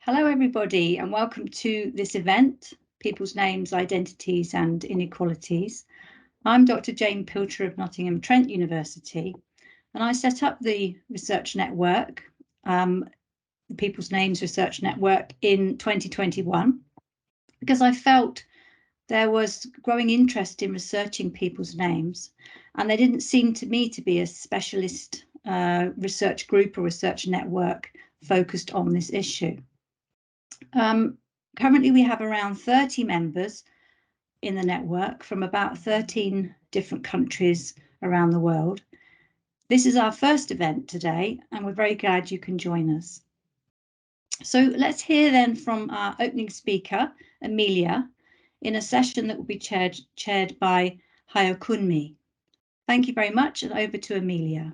Hello everybody and welcome to this event, People's Names, Identities and Inequalities. I'm Dr. Jane Pilcher of Nottingham, Trent University, and I set up the research network, the People's Names Research Network in 2021, because I felt there was growing interest in researching people's names, and there didn't seem to me to be a specialist research group or research network focused on this issue. Currently, we have around 30 members in the network from about 13 different countries around the world. This is our first event today, and we're very glad you can join us. So let's hear then from our opening speaker, Emilia, in a session that will be chaired by Hayo Kunmi. Thank you very much, and over to Emilia.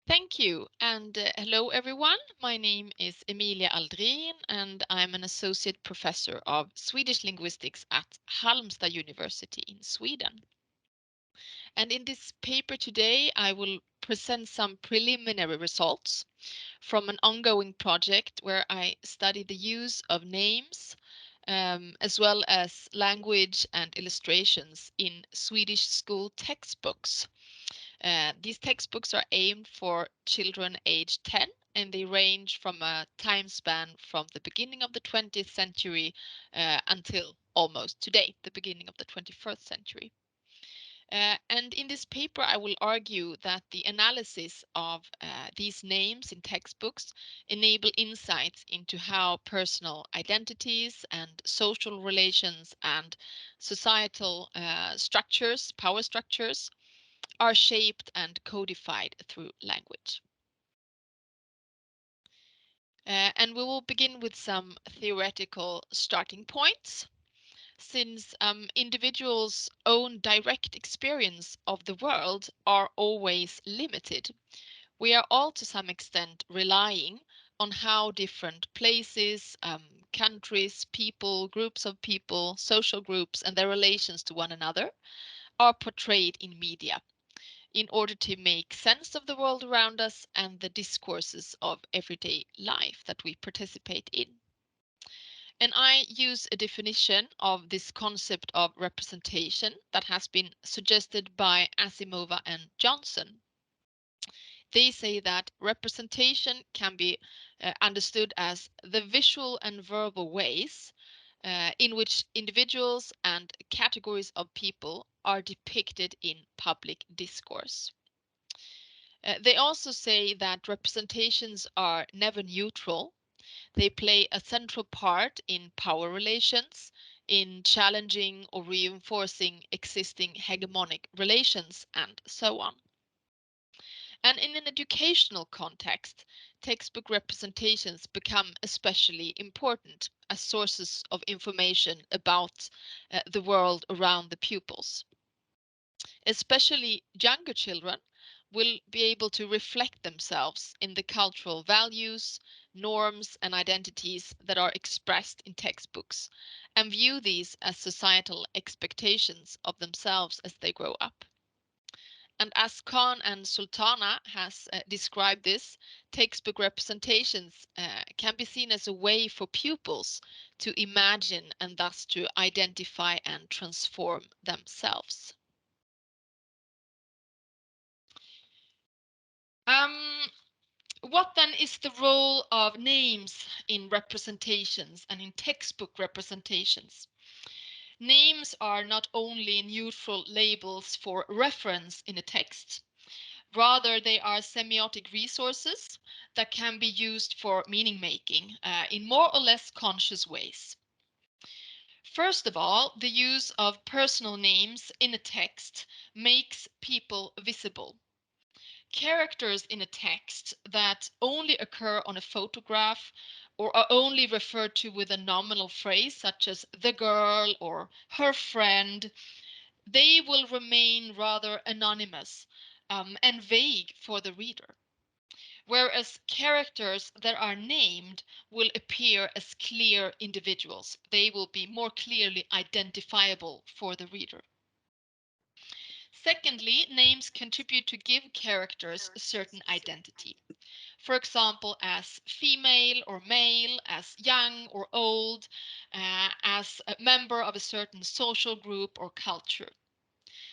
Thank you, and hello everyone. My name is Emilia Aldrin, and I'm an associate professor of Swedish linguistics at Halmstad University in Sweden. And in this paper today, I will present some preliminary results from an ongoing project where I study the use of names as well as language and illustrations in Swedish school textbooks. These textbooks are aimed for children aged 10, and they range from a time span from the beginning of the 20th century until almost today, the beginning of the 21st century. And in this paper, I will argue that the analysis of these names in textbooks enable insights into how personal identities and social relations and societal structures, power structures, are shaped and codified through language. And we will begin with some theoretical starting points. Since individuals' own direct experience of the world are always limited, we are all to some extent relying on how different places, countries, people, groups of people, social groups, and their relations to one another are portrayed in media in order to make sense of the world around us and the discourses of everyday life that we participate in. And I use a definition of this concept of representation that has been suggested by Asimova and Johnson. They say that representation can be understood as the visual and verbal ways in which individuals and categories of people are depicted in public discourse. They also say that representations are never neutral. They play a central part in power relations, in challenging or reinforcing existing hegemonic relations, and so on. And in an educational context, textbook representations become especially important as sources of information about the world around the pupils. Especially younger children will be able to reflect themselves in the cultural values, norms, and identities that are expressed in textbooks and view these as societal expectations of themselves as they grow up. And as Khan and Sultana has described this, textbook representations can be seen as a way for pupils to imagine and thus to identify and transform themselves. What then is the role of names in representations and in textbook representations? Names are not only neutral labels for reference in a text. Rather, they are semiotic resources that can be used for meaning making in more or less conscious ways. First of all, the use of personal names in a text makes people visible. Characters in a text that only occur on a photograph or are only referred to with a nominal phrase such as the girl or her friend, they will remain rather anonymous and vague for the reader. Whereas characters that are named will appear as clear individuals. They will be more clearly identifiable for the reader. Secondly, names contribute to give characters a certain identity. For example, as female or male, as young or old, as a member of a certain social group or culture.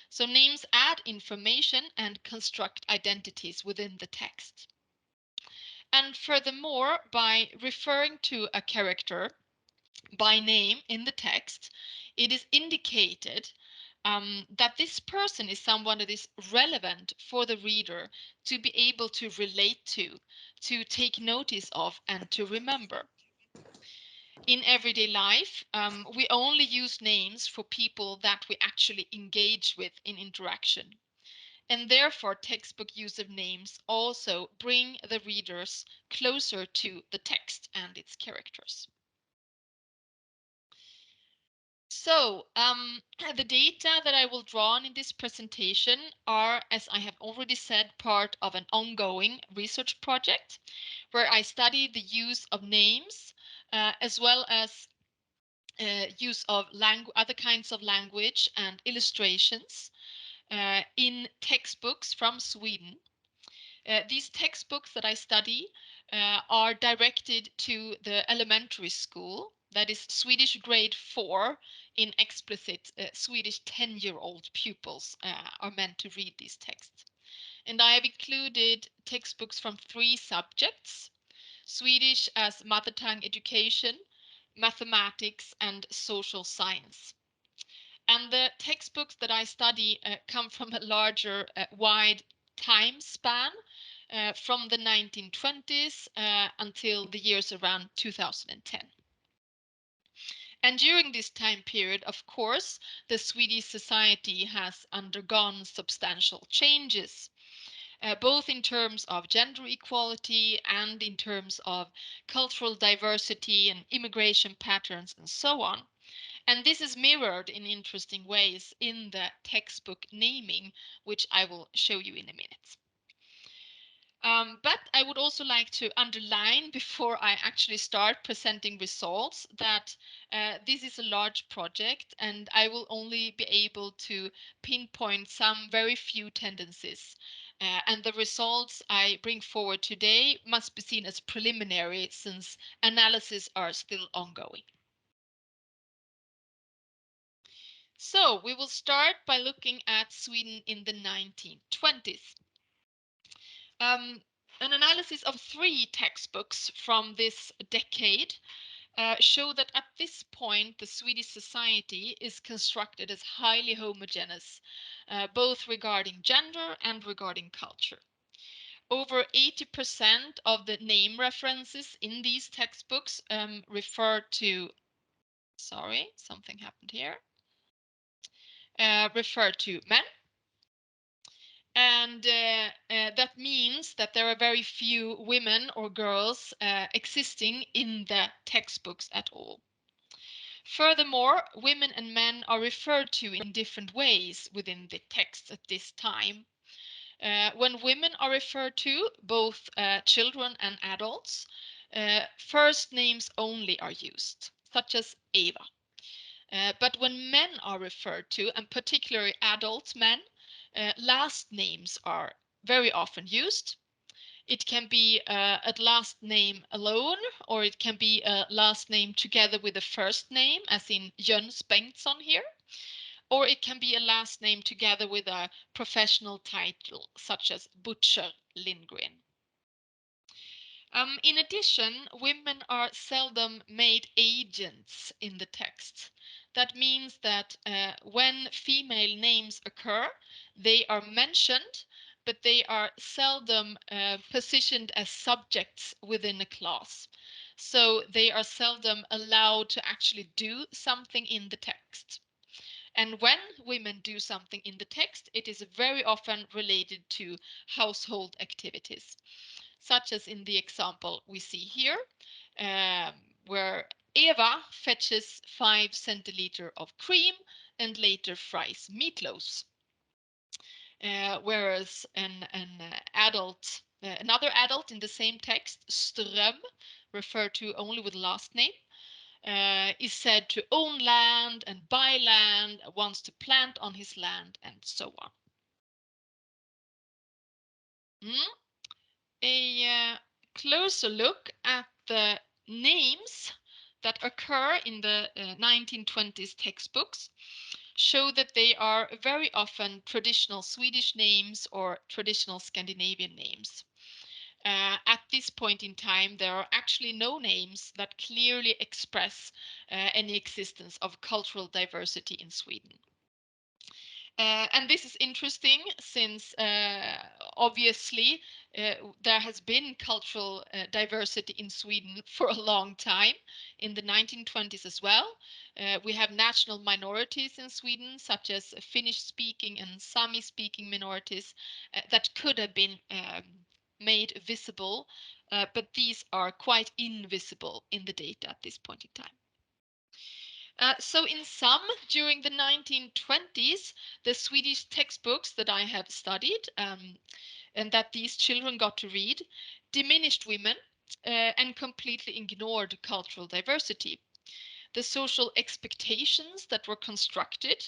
So names add information and construct identities within the text. And furthermore, by referring to a character by name in the text, it is indicated that this person is someone that is relevant for the reader to be able to relate to take notice of, and to remember. In everyday life, we only use names for people that we actually engage with in interaction. And therefore, textbook use of names also bring the readers closer to the text and its characters. So, the data that I will draw on in this presentation are, as I have already said, part of an ongoing research project where I study the use of names as well as use of other kinds of language and illustrations in textbooks from Sweden. These textbooks that I study are directed to the elementary school, that is Swedish grade 4 in explicit Swedish 10-year-old pupils are meant to read these texts. And I have included textbooks from 3 subjects: Swedish as mother tongue education, mathematics, and social science. And the textbooks that I study come from a larger, wide time span from the 1920s until the years around 2010. And during this time period, of course, the Swedish society has undergone substantial changes, both in terms of gender equality and in terms of cultural diversity and immigration patterns and so on. And this is mirrored in interesting ways in the textbook naming, which I will show you in a minute. But I would also like to underline before I actually start presenting results that this is a large project and I will only be able to pinpoint some very few tendencies. And the results I bring forward today must be seen as preliminary since analyses are still ongoing. So we will start by looking at Sweden in the 1920s. An analysis of 3 textbooks from this decade show that at this point the Swedish society is constructed as highly homogeneous, both regarding gender and regarding culture. Over 80% of the name references in these textbooks refer to, sorry, something happened here, refer to men. And that means that there are very few women or girls existing in the textbooks at all. Furthermore, women and men are referred to in different ways within the text at this time. When women are referred to, both children and adults, first names only are used, such as Eva. But when men are referred to, and particularly adult men, last names are very often used. It can be a last name alone, or it can be a last name together with a first name, as in Jöns Bengtsson here, or it can be a last name together with a professional title, such as Butcher Lindgren. In addition, women are seldom made agents in the text. That means that when female names occur, they are mentioned, but they are seldom positioned as subjects within a class. So they are seldom allowed to actually do something in the text. And when women do something in the text, it is very often related to household activities, such as in the example we see here, where Eva fetches 5 centiliter of cream and later fries meatloaves. Whereas another adult in the same text, Ström, referred to only with last name, is said to own land and buy land, wants to plant on his land, and so on. Mm? A closer look at the names that occur in the 1920s textbooks show that they are very often traditional Swedish names or traditional Scandinavian names. At this point in time, there are actually no names that clearly express any existence of cultural diversity in Sweden. And this is interesting since obviously there has been cultural diversity in Sweden for a long time, in the 1920s as well. We have national minorities in Sweden, such as Finnish-speaking and Sami-speaking minorities that could have been made visible, but these are quite invisible in the data at this point in time. So in sum, during the 1920s, the Swedish textbooks that I have studied and that these children got to read diminished women and completely ignored cultural diversity. The social expectations that were constructed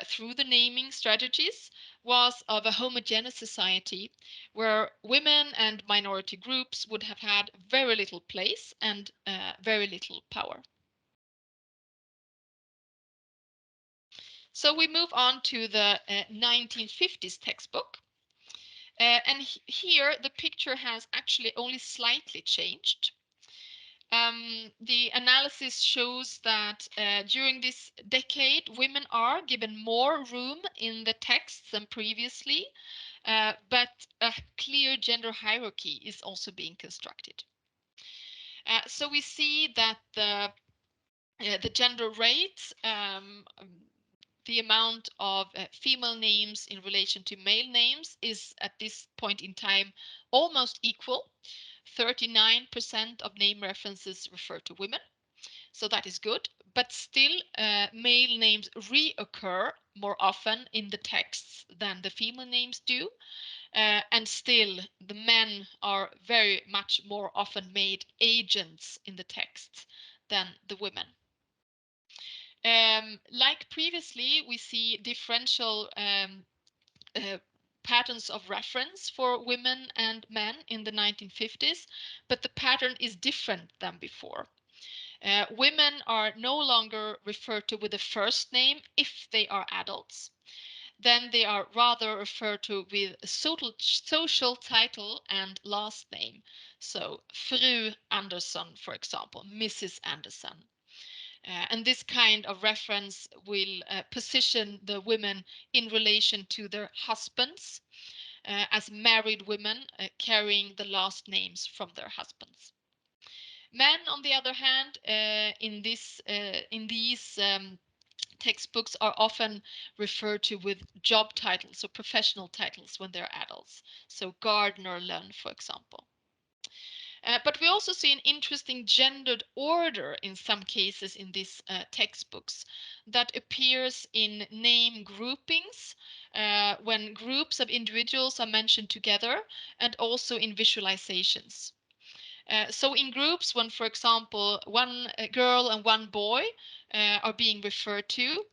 through the naming strategies was of a homogeneous society where women and minority groups would have had very little place and very little power. So we move on to the 1950s textbook. And here the picture has actually only slightly changed. The analysis shows that during this decade, women are given more room in the texts than previously, but a clear gender hierarchy is also being constructed. So we see that the gender rates, the amount of female names in relation to male names is at this point in time almost equal. 39% of name references refer to women, so that is good, but still male names reoccur more often in the texts than the female names do, and still the men are very much more often made agents in the texts than the women. Like previously, we see differential uh, patterns of reference for women and men in the 1950s, but the pattern is different than before. Women are no longer referred to with a first name if they are adults. Then they are rather referred to with a social title and last name. So, Fru Andersson, for example, Mrs. Anderson. And this kind of reference will position the women in relation to their husbands as married women carrying the last names from their husbands. Men, on the other hand, in these textbooks are often referred to with job titles or professional titles when they're adults. So gardener learn, for example. But we also see an interesting gendered order in some cases in these textbooks that appears in name groupings when groups of individuals are mentioned together, and also in visualizations. So in groups, when, for example, one girl and one boy are being referred to,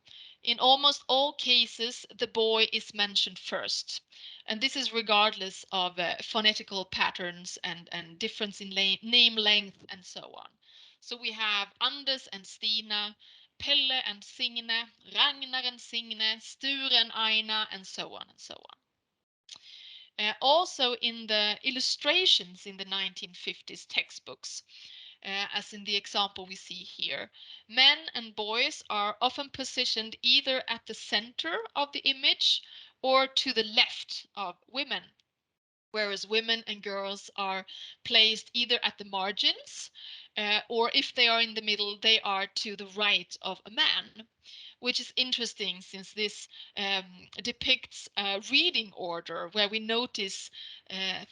in almost all cases, the boy is mentioned first. And this is regardless of phonetical patterns and difference in name length and so on. So we have Anders and Stina, Pelle and Signe, Ragnar and Signe, Sture and Aina, and so on and so on. Also in the illustrations in the 1950s textbooks, as in the example we see here, men and boys are often positioned either at the center of the image or to the left of women, whereas women and girls are placed either at the margins or if they are in the middle, they are to the right of a man, which is interesting since this depicts a reading order where we notice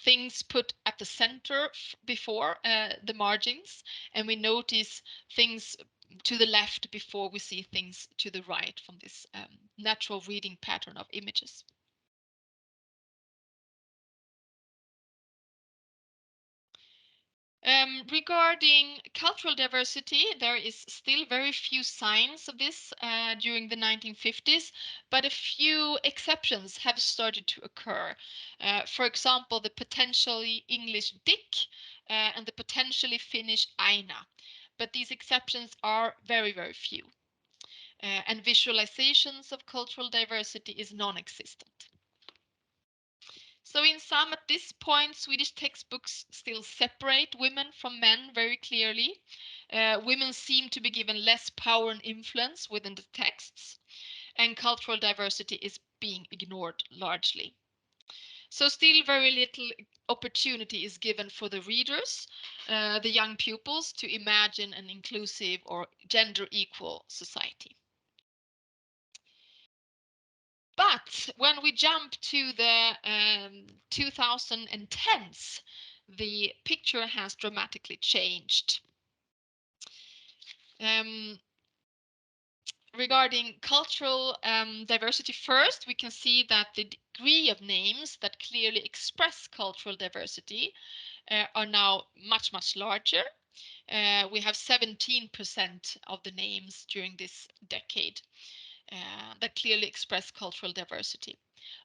things put at the center before the margins, and we notice things to the left before we see things to the right from this natural reading pattern of images. Regarding cultural diversity, there is still very few signs of this during the 1950s, but a few exceptions have started to occur. For example, the potentially English Dick and the potentially Finnish Aina. But these exceptions are very, very few. And visualizations of cultural diversity is non-existent. So in sum, at this point, Swedish textbooks still separate women from men very clearly. Women seem to be given less power and influence within the texts, and cultural diversity is being ignored largely. So still very little opportunity is given for the readers, the young pupils, to imagine an inclusive or gender equal society. But when we jump to the 2010s, the picture has dramatically changed. Regarding cultural diversity first, we can see that the degree of names that clearly express cultural diversity are now much, much larger. We have 17% of the names during this decade that clearly express cultural diversity.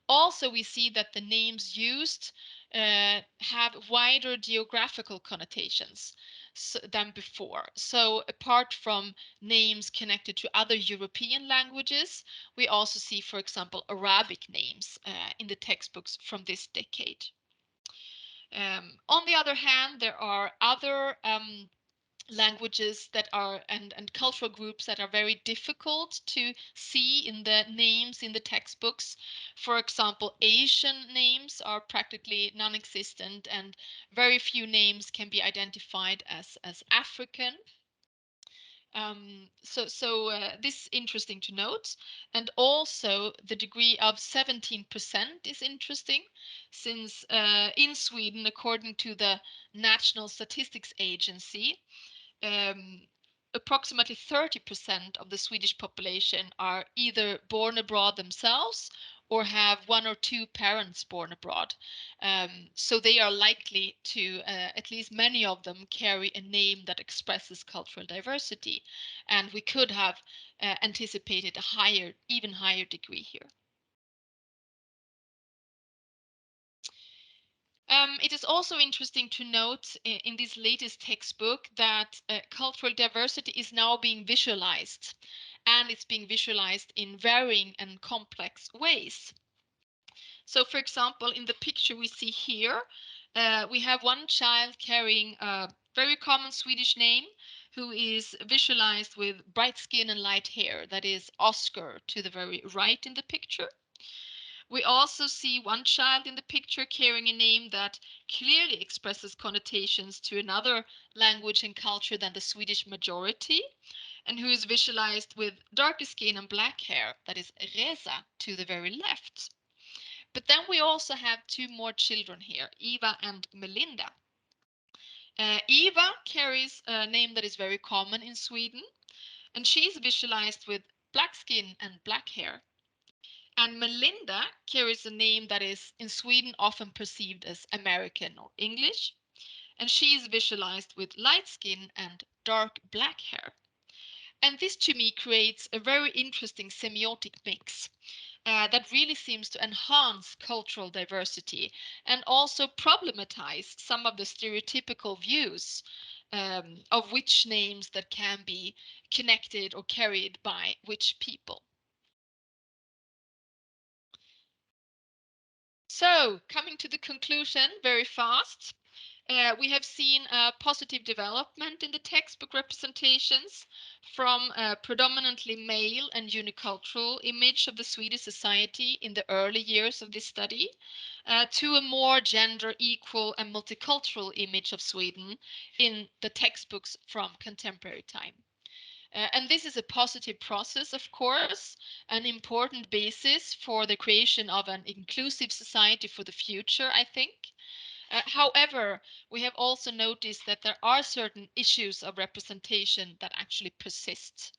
Also, we see that the names used have wider geographical connotations than before. So apart from names connected to other European languages, we also see, for example, Arabic names in the textbooks from this decade. On the other hand, there are other languages that are and cultural groups that are very difficult to see in the names in the textbooks. For example, Asian names are practically non-existent, and very few names can be identified as African. This is interesting to note. And also the degree of 17% is interesting, since in Sweden, according to the National Statistics Agency, approximately 30% of the Swedish population are either born abroad themselves or have one or two parents born abroad. So they are likely to, at least many of them, carry a name that expresses cultural diversity. And we could have anticipated a higher, even higher degree here. It is also interesting to note in this latest textbook that cultural diversity is now being visualized, and it's being visualized in varying and complex ways. So, for example, in the picture we see here, we have one child carrying a very common Swedish name who is visualized with bright skin and light hair. That is Oscar to the very right in the picture. We also see one child in the picture carrying a name that clearly expresses connotations to another language and culture than the Swedish majority, and who is visualized with darker skin and black hair, that is Reza to the very left. But then we also have two more children here, Eva and Melinda. Eva carries a name that is very common in Sweden, and she's visualized with black skin and black hair. And Melinda carries a name that is in Sweden often perceived as American or English, and she is visualized with light skin and dark black hair. And this to me creates a very interesting semiotic mix that really seems to enhance cultural diversity and also problematize some of the stereotypical views of which names that can be connected or carried by which people. So, coming to the conclusion very fast, we have seen a positive development in the textbook representations from a predominantly male and unicultural image of the Swedish society in the early years of this study to a more gender equal and multicultural image of Sweden in the textbooks from contemporary time. And this is a positive process, of course, an important basis for the creation of an inclusive society for the future, I think. However, we have also noticed that there are certain issues of representation that actually persist,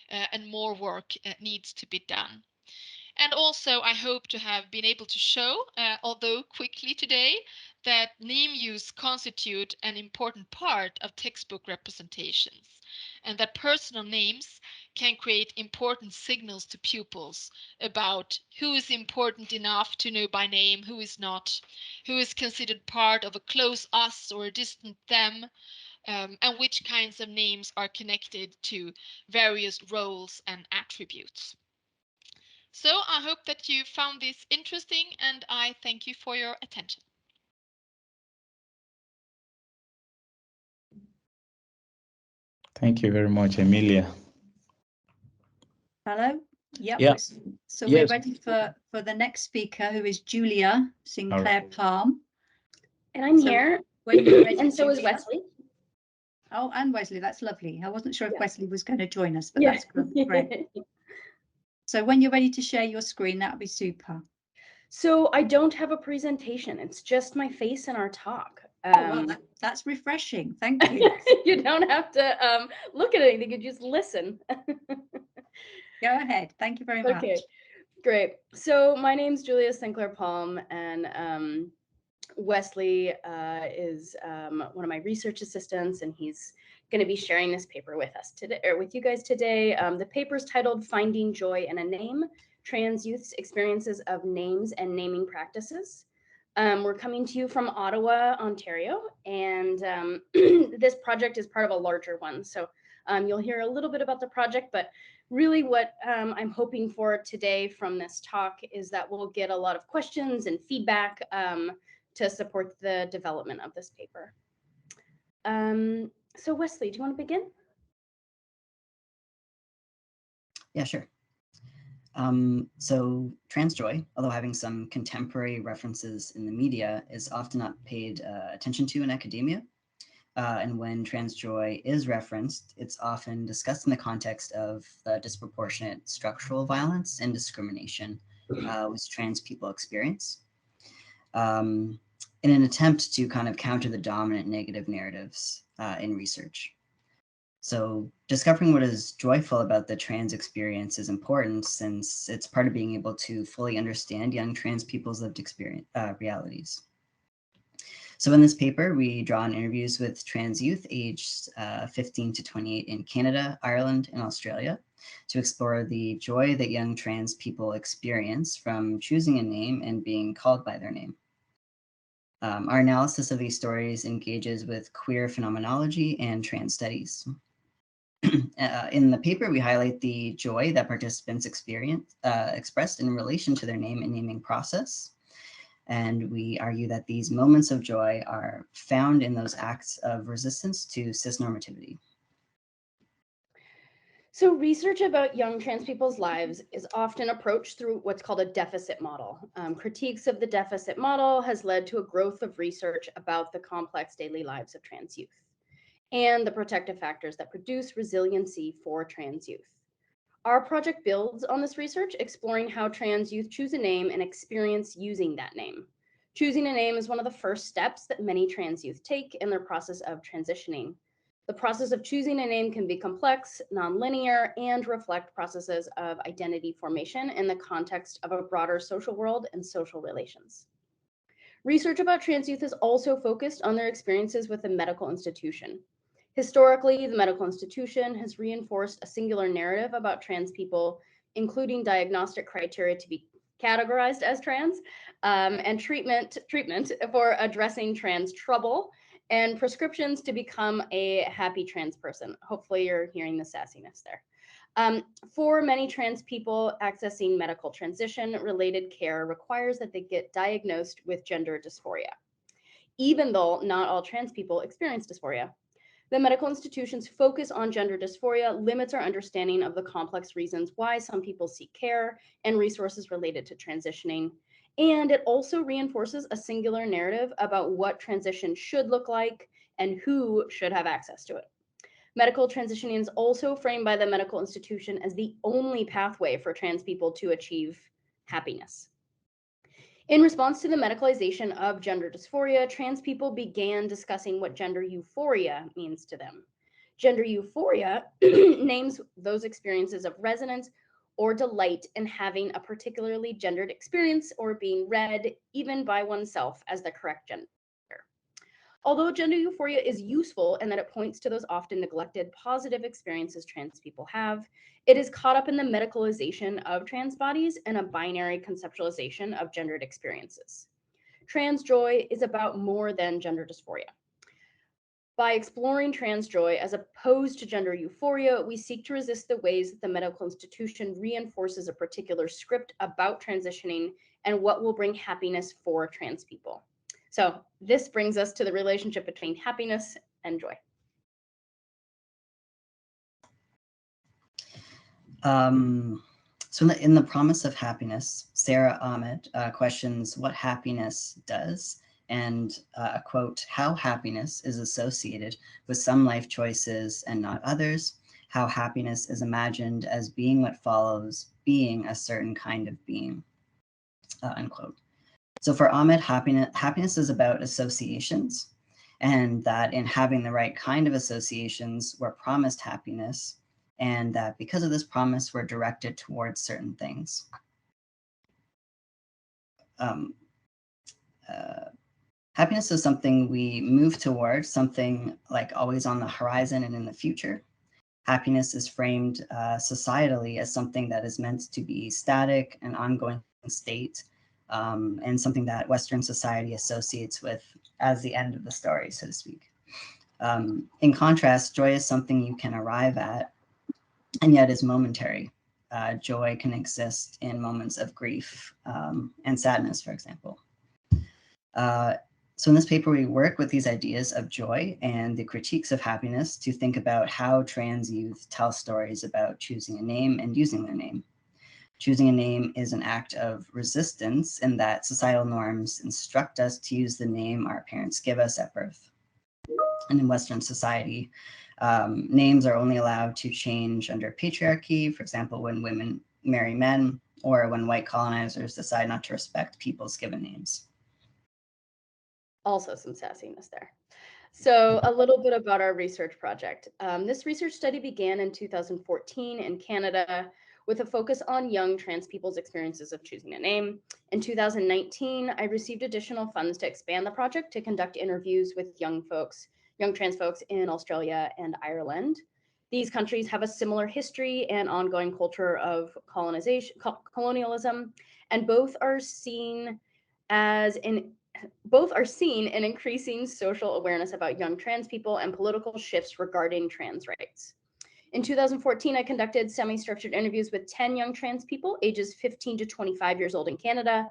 and more work needs to be done. And also, I hope to have been able to show, although quickly today, that name use constitute an important part of textbook representations, and that personal names can create important signals to pupils about who is important enough to know by name, who is not, who is considered part of a close us or a distant them, and which kinds of names are connected to various roles and attributes. So I hope that you found this interesting, and I thank you for your attention. Thank you very much, Emilia. Hello. Yep. Yeah. So Yes. we're ready for the next speaker, who is Julia Sinclair Palm. And I'm here. When you're ready, and so is Wesley. Oh, and Wesley. That's lovely. I wasn't sure if Wesley was going to join us, but Yeah. that's great. So when you're ready to share your screen, that would be super. So I don't have a presentation. It's just my face and our talk. Well, that's refreshing. Thank you. You don't have to look at anything. You just listen. Go ahead. Thank you very much. Okay, great. So my name's Julia Sinclair Palm, and Wesley is one of my research assistants, and he's going to be sharing this paper with us today, or with you guys today. The paper is titled "Finding Joy in a Name: Trans Youth's Experiences of Names and Naming Practices." We're coming to you from Ottawa, Ontario, and this project is part of a larger one. So you'll hear a little bit about the project, but really what I'm hoping for today from this talk is that we'll get a lot of questions and feedback to support the development of this paper. So Wesley, do you want to begin? Yeah, sure. So trans joy, although having some contemporary references in the media, is often not paid attention to in academia. And when trans joy is referenced, it's often discussed in the context of disproportionate structural violence and discrimination which trans people experience. In an attempt to kind of counter the dominant negative narratives in research. So discovering what is joyful about the trans experience is important, since it's part of being able to fully understand young trans people's lived experience realities. So in this paper, we draw on interviews with trans youth aged 15 to 28 in Canada, Ireland, and Australia to explore the joy that young trans people experience from choosing a name and being called by their name. Our analysis of these stories engages with queer phenomenology and trans studies. In the paper, we highlight the joy that participants expressed in relation to their name and naming process. And we argue that these moments of joy are found in those acts of resistance to cisnormativity. So research about young trans people's lives is often approached through what's called a deficit model. Critiques of the deficit model has led to a growth of research about the complex daily lives of trans youth and the protective factors that produce resiliency for trans youth. Our project builds on this research, exploring how trans youth choose a name and experience using that name. Choosing a name is one of the first steps that many trans youth take in their process of transitioning. The process of choosing a name can be complex, nonlinear, and reflect processes of identity formation in the context of a broader social world and social relations. Research about trans youth is also focused on their experiences with a medical institution. Historically, the medical institution has reinforced a singular narrative about trans people, including diagnostic criteria to be categorized as trans, and treatment for addressing trans trouble, and prescriptions to become a happy trans person. Hopefully you're hearing the sassiness there. For many trans people, accessing medical transition-related care requires that they get diagnosed with gender dysphoria, even though not all trans people experience dysphoria. The medical institution's focus on gender dysphoria limits our understanding of the complex reasons why some people seek care and resources related to transitioning. And it also reinforces a singular narrative about what transition should look like and who should have access to it. Medical transitioning is also framed by the medical institution as the only pathway for trans people to achieve happiness. In response to the medicalization of gender dysphoria, trans people began discussing what gender euphoria means to them. Gender euphoria names those experiences of resonance or delight in having a particularly gendered experience or being read, even by oneself, as the correct gender. Although gender euphoria is useful in that it points to those often neglected positive experiences trans people have, it is caught up in the medicalization of trans bodies and a binary conceptualization of gendered experiences. Trans joy is about more than gender dysphoria. By exploring trans joy as opposed to gender euphoria, we seek to resist the ways that the medical institution reinforces a particular script about transitioning and what will bring happiness for trans people. So this brings us to the relationship between happiness and joy. So in the Promise of Happiness, Sarah Ahmed questions what happiness does and quote, how happiness is associated with some life choices and not others, how happiness is imagined as being what follows being a certain kind of being, unquote. So for Ahmed, happiness is about associations, and that in having the right kind of associations, we're promised happiness, and that because of this promise, we're directed towards certain things. Happiness is something we move towards, something like always on the horizon and in the future. Happiness is framed societally as something that is meant to be static, an ongoing state, and something that Western society associates with as the end of the story, so to speak. In contrast, joy is something you can arrive at, and yet is momentary. Joy can exist in moments of grief and sadness, for example. So in this paper, we work with these ideas of joy and the critiques of happiness to think about how trans youth tell stories about choosing a name and using their name. Choosing a name is an act of resistance in that societal norms instruct us to use the name our parents give us at birth. And in Western society, names are only allowed to change under patriarchy, for example, when women marry men, or when white colonizers decide not to respect people's given names. Also some sassiness there. So a little bit about our research project. This research study began in 2014 in Canada with a focus on young trans people's experiences of choosing a name. In 2019, I received additional funds to expand the project to conduct interviews with young trans folks in Australia and Ireland. These countries have a similar history and ongoing culture of colonialism, and both are seen in increasing social awareness about young trans people and political shifts regarding trans rights. In 2014, I conducted semi-structured interviews with 10 young trans people, ages 15 to 25 years old in Canada.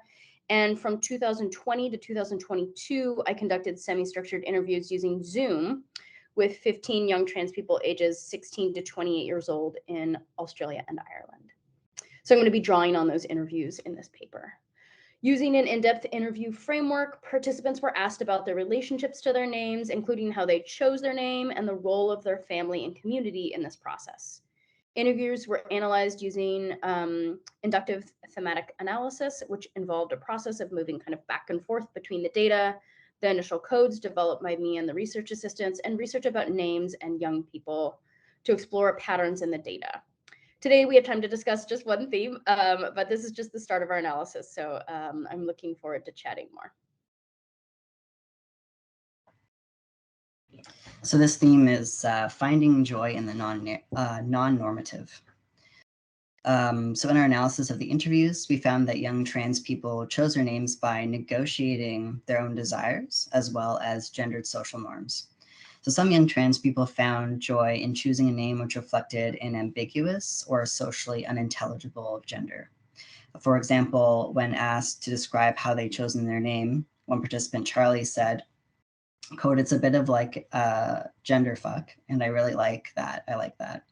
And from 2020 to 2022, I conducted semi-structured interviews using Zoom with 15 young trans people, ages 16 to 28 years old in Australia and Ireland. So I'm going to be drawing on those interviews in this paper. Using an in-depth interview framework, participants were asked about their relationships to their names, including how they chose their name and the role of their family and community in this process. Interviews were analyzed using inductive thematic analysis, which involved a process of moving kind of back and forth between the data, the initial codes developed by me and the research assistants, and research about names and young people to explore patterns in the data. Today, we have time to discuss just one theme, but this is just the start of our analysis, so I'm looking forward to chatting more. So this theme is finding joy in the non-normative. So in our analysis of the interviews, we found that young trans people chose their names by negotiating their own desires, as well as gendered social norms. So some young trans people found joy in choosing a name which reflected an ambiguous or socially unintelligible gender. For example, when asked to describe how they'd chosen their name, one participant, Charlie, said, quote, "It's a bit of like gender fuck, and I really like that. I like that."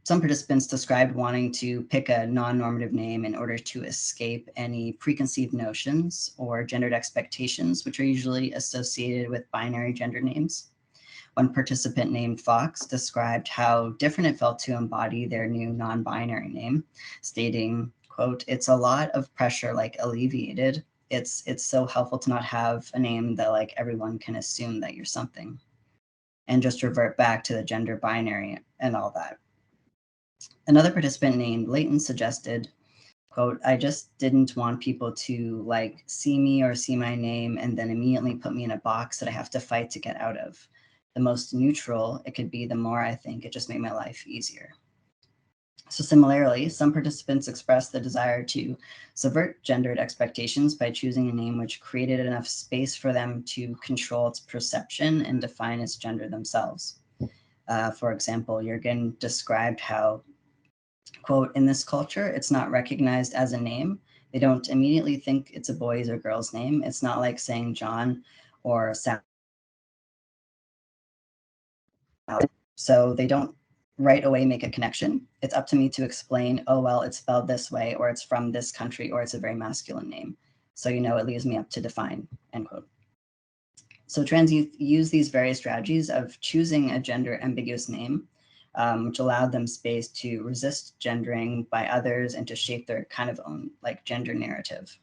Some participants described wanting to pick a non-normative name in order to escape any preconceived notions or gendered expectations, which are usually associated with binary gender names. One participant named Fox described how different it felt to embody their new non-binary name, stating, quote, "It's a lot of pressure like alleviated. It's so helpful to not have a name that like everyone can assume that you're something and just revert back to the gender binary and all that." Another participant named Leighton suggested, quote, I just didn't want people to like see me or see my name and then immediately put me in a box that I have to fight to get out of. The most neutral it could be, the more I think it just made my life easier. So similarly, some participants expressed the desire to subvert gendered expectations by choosing a name which created enough space for them to control its perception and define its gender themselves. For example, Jürgen described how, quote, in this culture, it's not recognized as a name. They don't immediately think it's a boy's or girl's name. It's not like saying John or Sally. So they don't right away make a connection. It's up to me to explain, oh, well, it's spelled this way, or it's from this country, or it's a very masculine name. So, you know, it leaves me up to define, end quote. So trans youth use these various strategies of choosing a gender ambiguous name, which allowed them space to resist gendering by others and to shape their kind of own like gender narrative.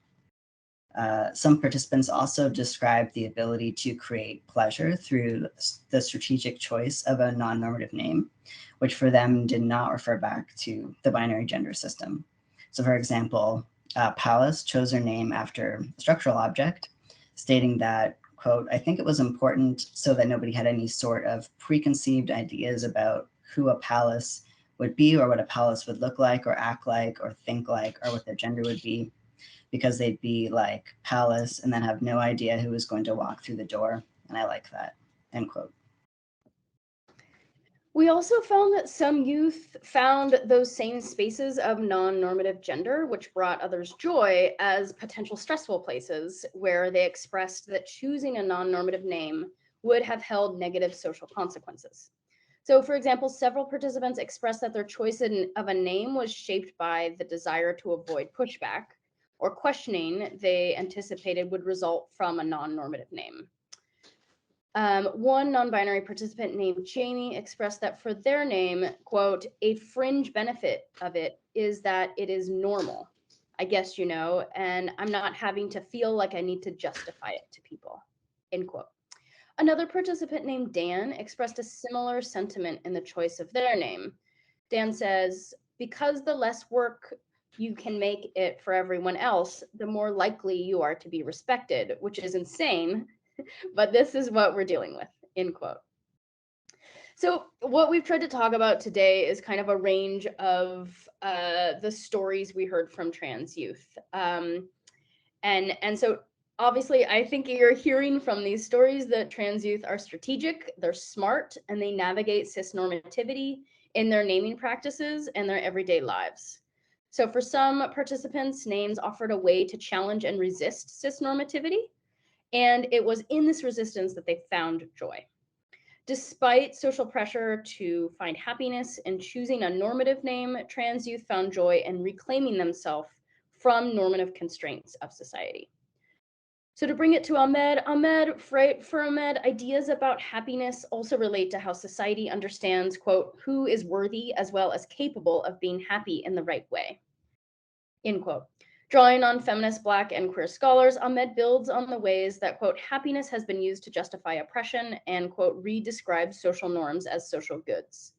Some participants also described the ability to create pleasure through the strategic choice of a non-normative name, which for them did not refer back to the binary gender system. So for example, Pallas chose her name after a structural object, stating that, quote, I think it was important so that nobody had any sort of preconceived ideas about who a Pallas would be or what a Pallas would look like or act like or think like or what their gender would be, because they'd be like Pallas and then have no idea who was going to walk through the door. And I like that, end quote. We also found that some youth found those same spaces of non-normative gender, which brought others joy, as potential stressful places where they expressed that choosing a non-normative name would have held negative social consequences. So, for example, several participants expressed that their choice of a name was shaped by the desire to avoid pushback or questioning they anticipated would result from a non-normative name. One non-binary participant named Jamie expressed that for their name, quote, a fringe benefit of it is that it is normal, I guess, you know, and I'm not having to feel like I need to justify it to people, end quote. Another participant named Dan expressed a similar sentiment in the choice of their name. Dan says, because the less work you can make it for everyone else, the more likely you are to be respected, which is insane, but this is what we're dealing with, end quote. So what we've tried to talk about today is kind of a range of the stories we heard from trans youth. And so obviously, I think you're hearing from these stories that trans youth are strategic, they're smart, and they navigate cisnormativity in their naming practices and their everyday lives. So for some participants, names offered a way to challenge and resist cisnormativity, and it was in this resistance that they found joy. Despite social pressure to find happiness in choosing a normative name, trans youth found joy in reclaiming themselves from normative constraints of society. So to bring it to Ahmed, for Ahmed, ideas about happiness also relate to how society understands, quote, who is worthy as well as capable of being happy in the right way, end quote. Drawing on feminist, Black, and queer scholars, Ahmed builds on the ways that, quote, happiness has been used to justify oppression and, quote, redescribe social norms as social goods,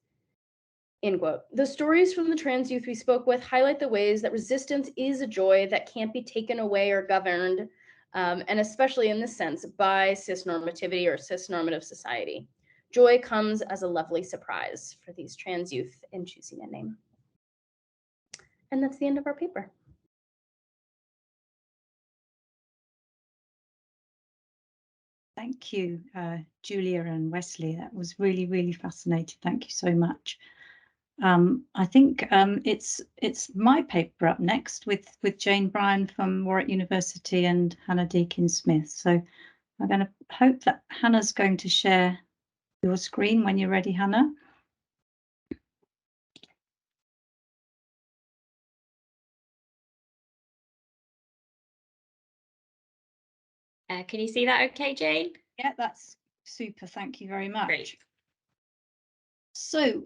end quote. The stories from the trans youth we spoke with highlight the ways that resistance is a joy that can't be taken away or governed, and especially in this sense, by cisnormativity or cisnormative society. Joy comes as a lovely surprise for these trans youth in choosing a name. And that's the end of our paper. Thank you, Julia and Wesley. That was really, really fascinating. Thank you so much. I think it's my paper up next with Jane Bryan from Warwick University and Hannah Deakin-Smith. So I'm going to hope that Hannah's going to share your screen when you're ready, Hannah. Can you see that okay, Jane? Yeah, that's super. Thank you very much. Great. So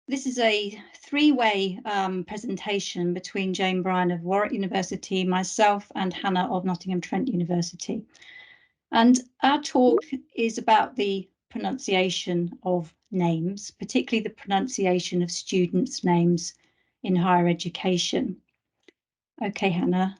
this is a three-way presentation between Jane Bryan of Warwick University, myself, and Hannah of Nottingham Trent University. And our talk is about the pronunciation of names, particularly the pronunciation of students' names in higher education. Okay, Hannah.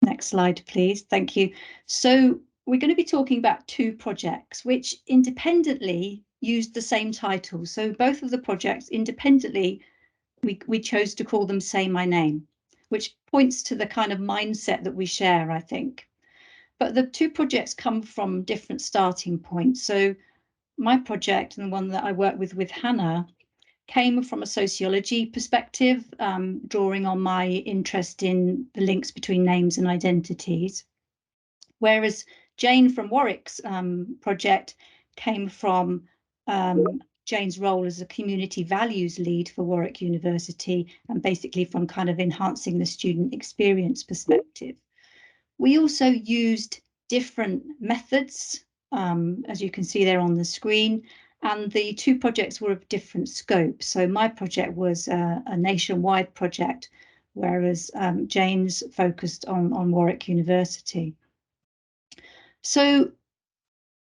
Next slide, please. Thank you. So we're going to be talking about two projects which independently used the same title. So both of the projects independently, we chose to call them Say My Name, which points to the kind of mindset that we share, I think. But the two projects come from different starting points. So my project, and the one that I work with Hannah, came from a sociology perspective, drawing on my interest in the links between names and identities. Whereas Jane from Warwick's project came from Jane's role as a community values lead for Warwick University, and basically from kind of enhancing the student experience perspective. We also used different methods, as you can see there on the screen, and the two projects were of different scope. So my project was a nationwide project, whereas Jane's focused on Warwick University. So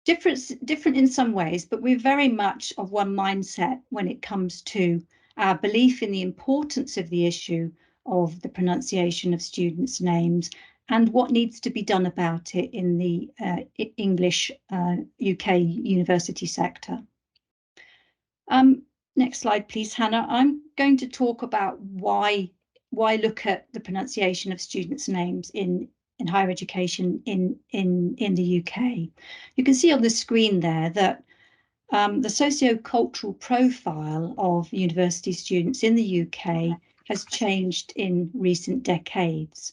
different in some ways, but we're very much of one mindset when it comes to our belief in the importance of the issue of the pronunciation of students' names and what needs to be done about it in the English UK university sector. Next slide, please, Hannah. I'm going to talk about why look at the pronunciation of students' names in higher education in the UK. You can see on the screen there that the socio-cultural profile of university students in the UK has changed in recent decades.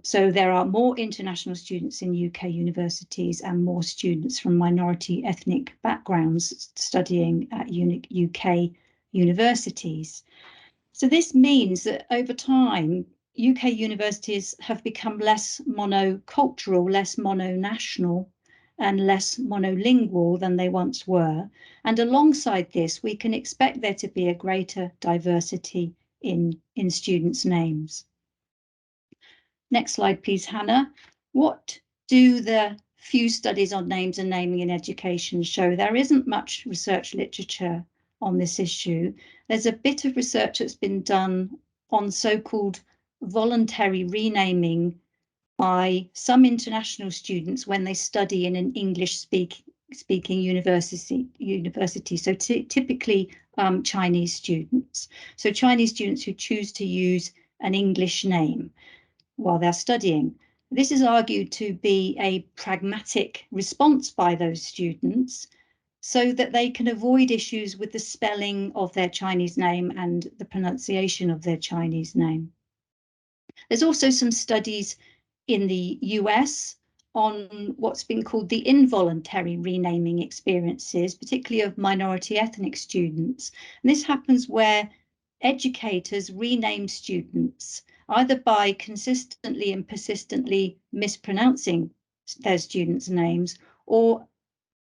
So there are more international students in UK universities and more students from minority ethnic backgrounds studying at UK universities. So this means that over time, UK universities have become less monocultural, less mono-national, and less monolingual than they once were. And alongside this, we can expect there to be a greater diversity in students' names. Next slide, please, Hannah. What do the few studies on names and naming in education show? There isn't much research literature on this issue. There's a bit of research that's been done on so-called voluntary renaming by some international students when they study in an English-speaking university. So typically Chinese students. So Chinese students who choose to use an English name while they're studying. This is argued to be a pragmatic response by those students so that they can avoid issues with the spelling of their Chinese name and the pronunciation of their Chinese name. There's also some studies in the US on what's been called the involuntary renaming experiences, particularly of minority ethnic students. And this happens where educators rename students either by consistently and persistently mispronouncing their students' names or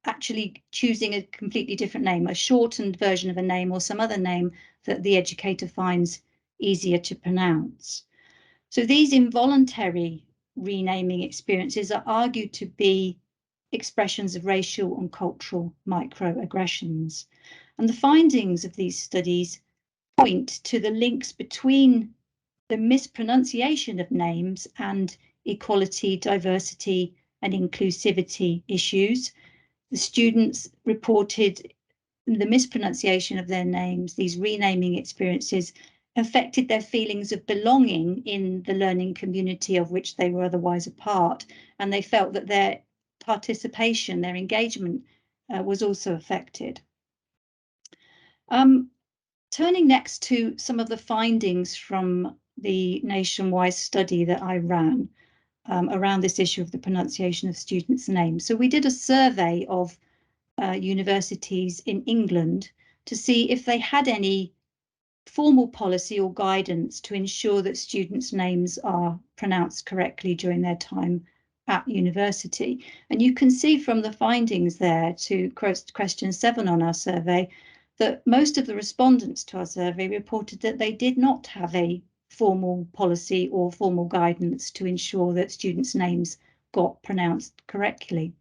actually choosing a completely different name, a shortened version of a name or some other name that the educator finds easier to pronounce. So these involuntary renaming experiences are argued to be expressions of racial and cultural microaggressions. And the findings of these studies point to the links between the mispronunciation of names and equality, diversity, and inclusivity issues. The students reported the mispronunciation of their names, these renaming experiences, affected their feelings of belonging in the learning community of which they were otherwise a part, and they felt that their participation, their engagement was also affected. Turning next to some of the findings from the nationwide study that I ran around this issue of the pronunciation of students' names. So we did a survey of universities in England to see if they had any formal policy or guidance to ensure that students' names are pronounced correctly during their time at university. And you can see from the findings there to question 7 on our survey that most of the respondents to our survey reported that they did not have a formal policy or formal guidance to ensure that students' names got pronounced correctly.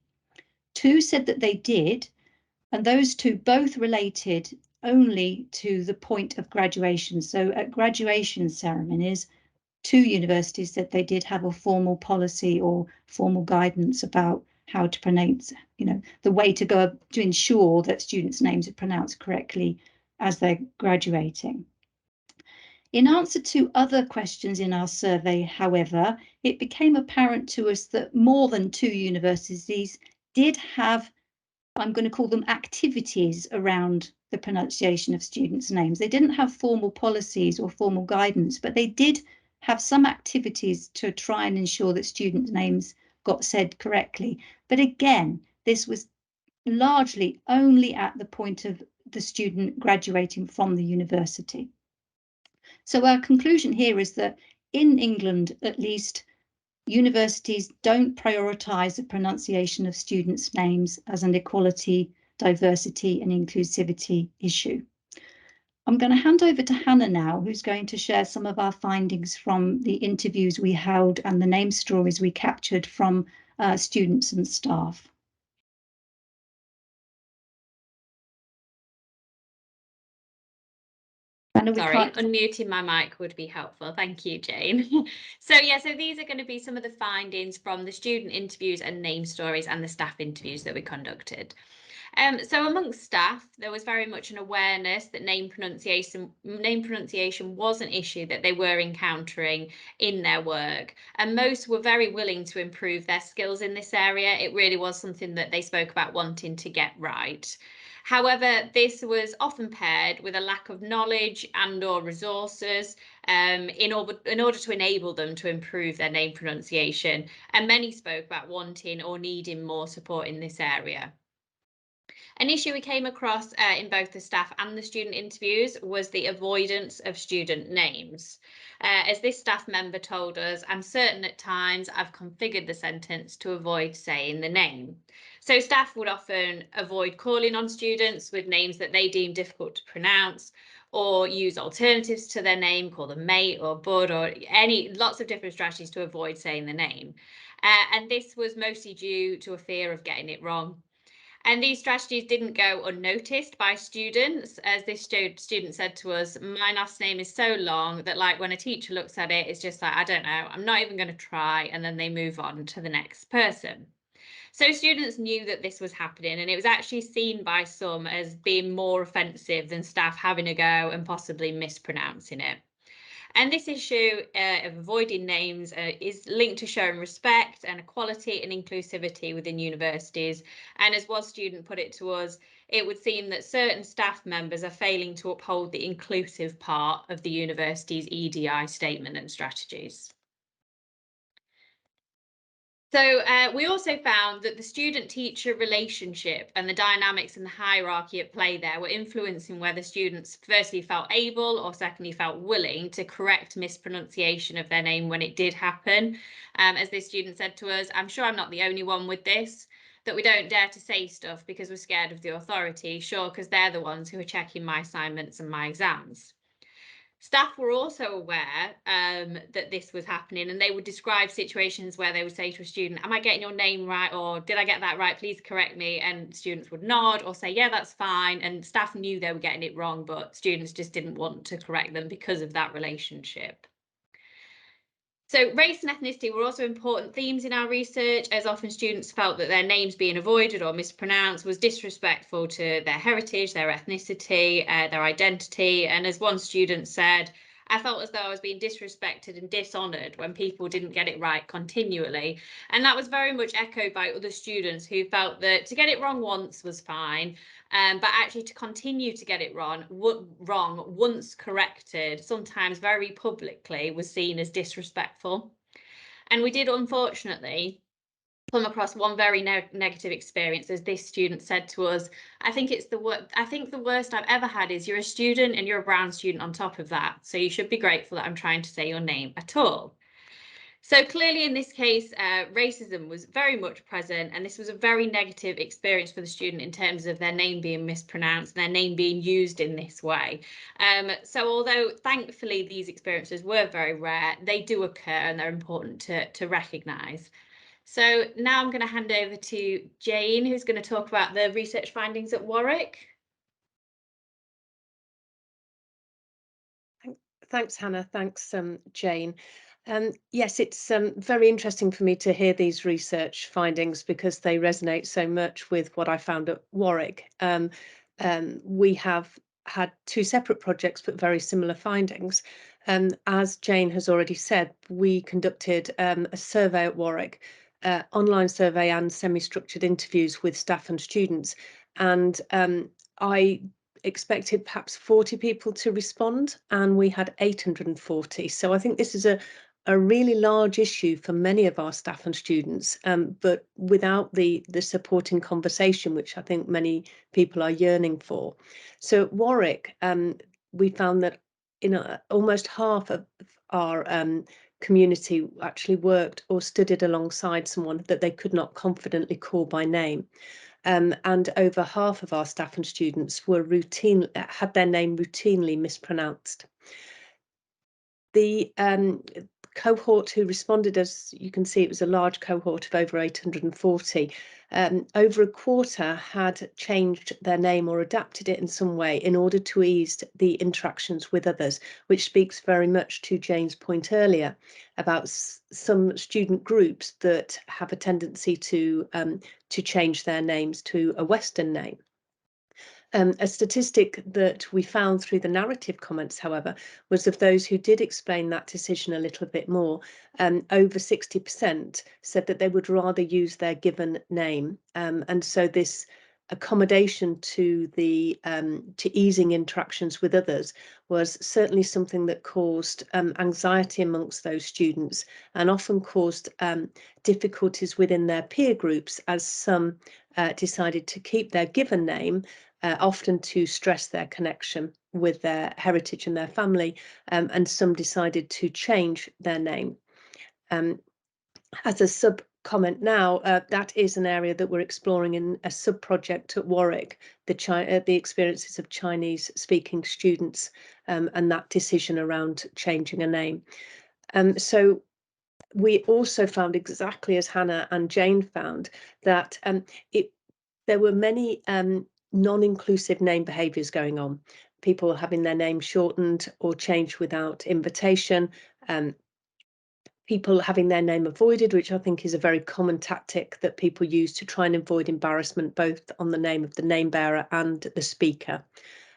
2 said that they did, And those two both related only to the point of graduation. So at graduation ceremonies, two universities said they did have a formal policy or formal guidance about how to pronounce, the way to go to ensure that students' names are pronounced correctly as they're graduating. In answer to other questions in our survey, however, it became apparent to us that more than two universities did have, I'm going to call them, activities around the pronunciation of students' names. They didn't have formal policies or formal guidance, but they did have some activities to try and ensure that students' names got said correctly. But again, this was largely only at the point of the student graduating from the university. So our conclusion here is that in England, at least, universities don't prioritise the pronunciation of students' names as an equality, diversity and inclusivity issue. I'm going to hand over to Hannah now, who's going to share some of our findings from the interviews we held and the name stories we captured from students and staff. Sorry, unmuting my mic would be helpful. Thank you, Jane. So these are going to be some of the findings from the student interviews and name stories and the staff interviews that we conducted. So amongst staff, there was very much an awareness that name pronunciation was an issue that they were encountering in their work, and most were very willing to improve their skills in this area. It really was something that they spoke about wanting to get right. However, this was often paired with a lack of knowledge and/or resources in order to enable them to improve their name pronunciation, and many spoke about wanting or needing more support in this area. An issue we came across in both the staff and the student interviews was the avoidance of student names. As this staff member told us, I'm certain at times I've configured the sentence to avoid saying the name. So staff would often avoid calling on students with names that they deem difficult to pronounce, or use alternatives to their name, call them mate or bud, or lots of different strategies to avoid saying the name. And this was mostly due to a fear of getting it wrong. And these strategies didn't go unnoticed by students. As this student said to us, my last name is so long that, like, when a teacher looks at it, it's just like, I don't know, I'm not even going to try. And then they move on to the next person. So students knew that this was happening, and it was actually seen by some as being more offensive than staff having a go and possibly mispronouncing it. And this issue of avoiding names is linked to showing respect and equality and inclusivity within universities. And as one student put it to us, it would seem that certain staff members are failing to uphold the inclusive part of the university's EDI statement and strategies. So we also found that the student-teacher relationship and the dynamics and the hierarchy at play there were influencing whether students firstly felt able or secondly felt willing to correct mispronunciation of their name when it did happen. As this student said to us, I'm sure I'm not the only one with this, that we don't dare to say stuff because we're scared of the authority, sure, because they're the ones who are checking my assignments and my exams. Staff were also aware that this was happening, and they would describe situations where they would say to a student, am I getting your name right? Or did I get that right? Please correct me. And students would nod or say, yeah, that's fine. And staff knew they were getting it wrong, but students just didn't want to correct them because of that relationship. So race and ethnicity were also important themes in our research, as often students felt that their names being avoided or mispronounced was disrespectful to their heritage, their ethnicity, their identity. And as one student said, I felt as though I was being disrespected and dishonoured when people didn't get it right continually. And that was very much echoed by other students who felt that to get it wrong once was fine, but actually to continue to get it wrong once corrected, sometimes very publicly, was seen as disrespectful. And we did, unfortunately, come across one very negative experience, as this student said to us, I think the worst I've ever had is you're a student and you're a brown student on top of that. So you should be grateful that I'm trying to say your name at all. So clearly in this case, racism was very much present, and this was a very negative experience for the student in terms of their name being mispronounced and their name being used in this way. So although thankfully these experiences were very rare, they do occur and they're important to recognise. So now I'm going to hand over to Jane, who's going to talk about the research findings at Warwick. Thanks, Hannah. Thanks, Jane. Yes, it's very interesting for me to hear these research findings because they resonate so much with what I found at Warwick. We have had two separate projects but very similar findings. As Jane has already said, we conducted a survey at Warwick, online survey and semi-structured interviews with staff and students. And I expected perhaps 40 people to respond, and we had 840. So I think this is a really large issue for many of our staff and students, but without the supporting conversation, which I think many people are yearning for. So at Warwick, we found that almost half of our community actually worked or studied alongside someone that they could not confidently call by name. And over half of our staff and students had their name routinely mispronounced. The cohort who responded, as you can see, it was a large cohort of over 840. Over a quarter had changed their name or adapted it in some way in order to ease the interactions with others, which speaks very much to Jane's point earlier about some student groups that have a tendency to change their names to a Western name. A statistic that we found through the narrative comments, however, was of those who did explain that decision a little bit more. Over 60% said that they would rather use their given name. And so this accommodation to the to easing interactions with others was certainly something that caused anxiety amongst those students and often caused difficulties within their peer groups, as some decided to keep their given name, often to stress their connection with their heritage and their family, and some decided to change their name. As a sub-comment now, that is an area that we're exploring in a sub-project at Warwick, the experiences of Chinese-speaking students, and that decision around changing a name. So we also found, exactly as Hannah and Jane found, that there were many non-inclusive name behaviours going on. People having their name shortened or changed without invitation, people having their name avoided, which I think is a very common tactic that people use to try and avoid embarrassment, both on the name of the name bearer and the speaker.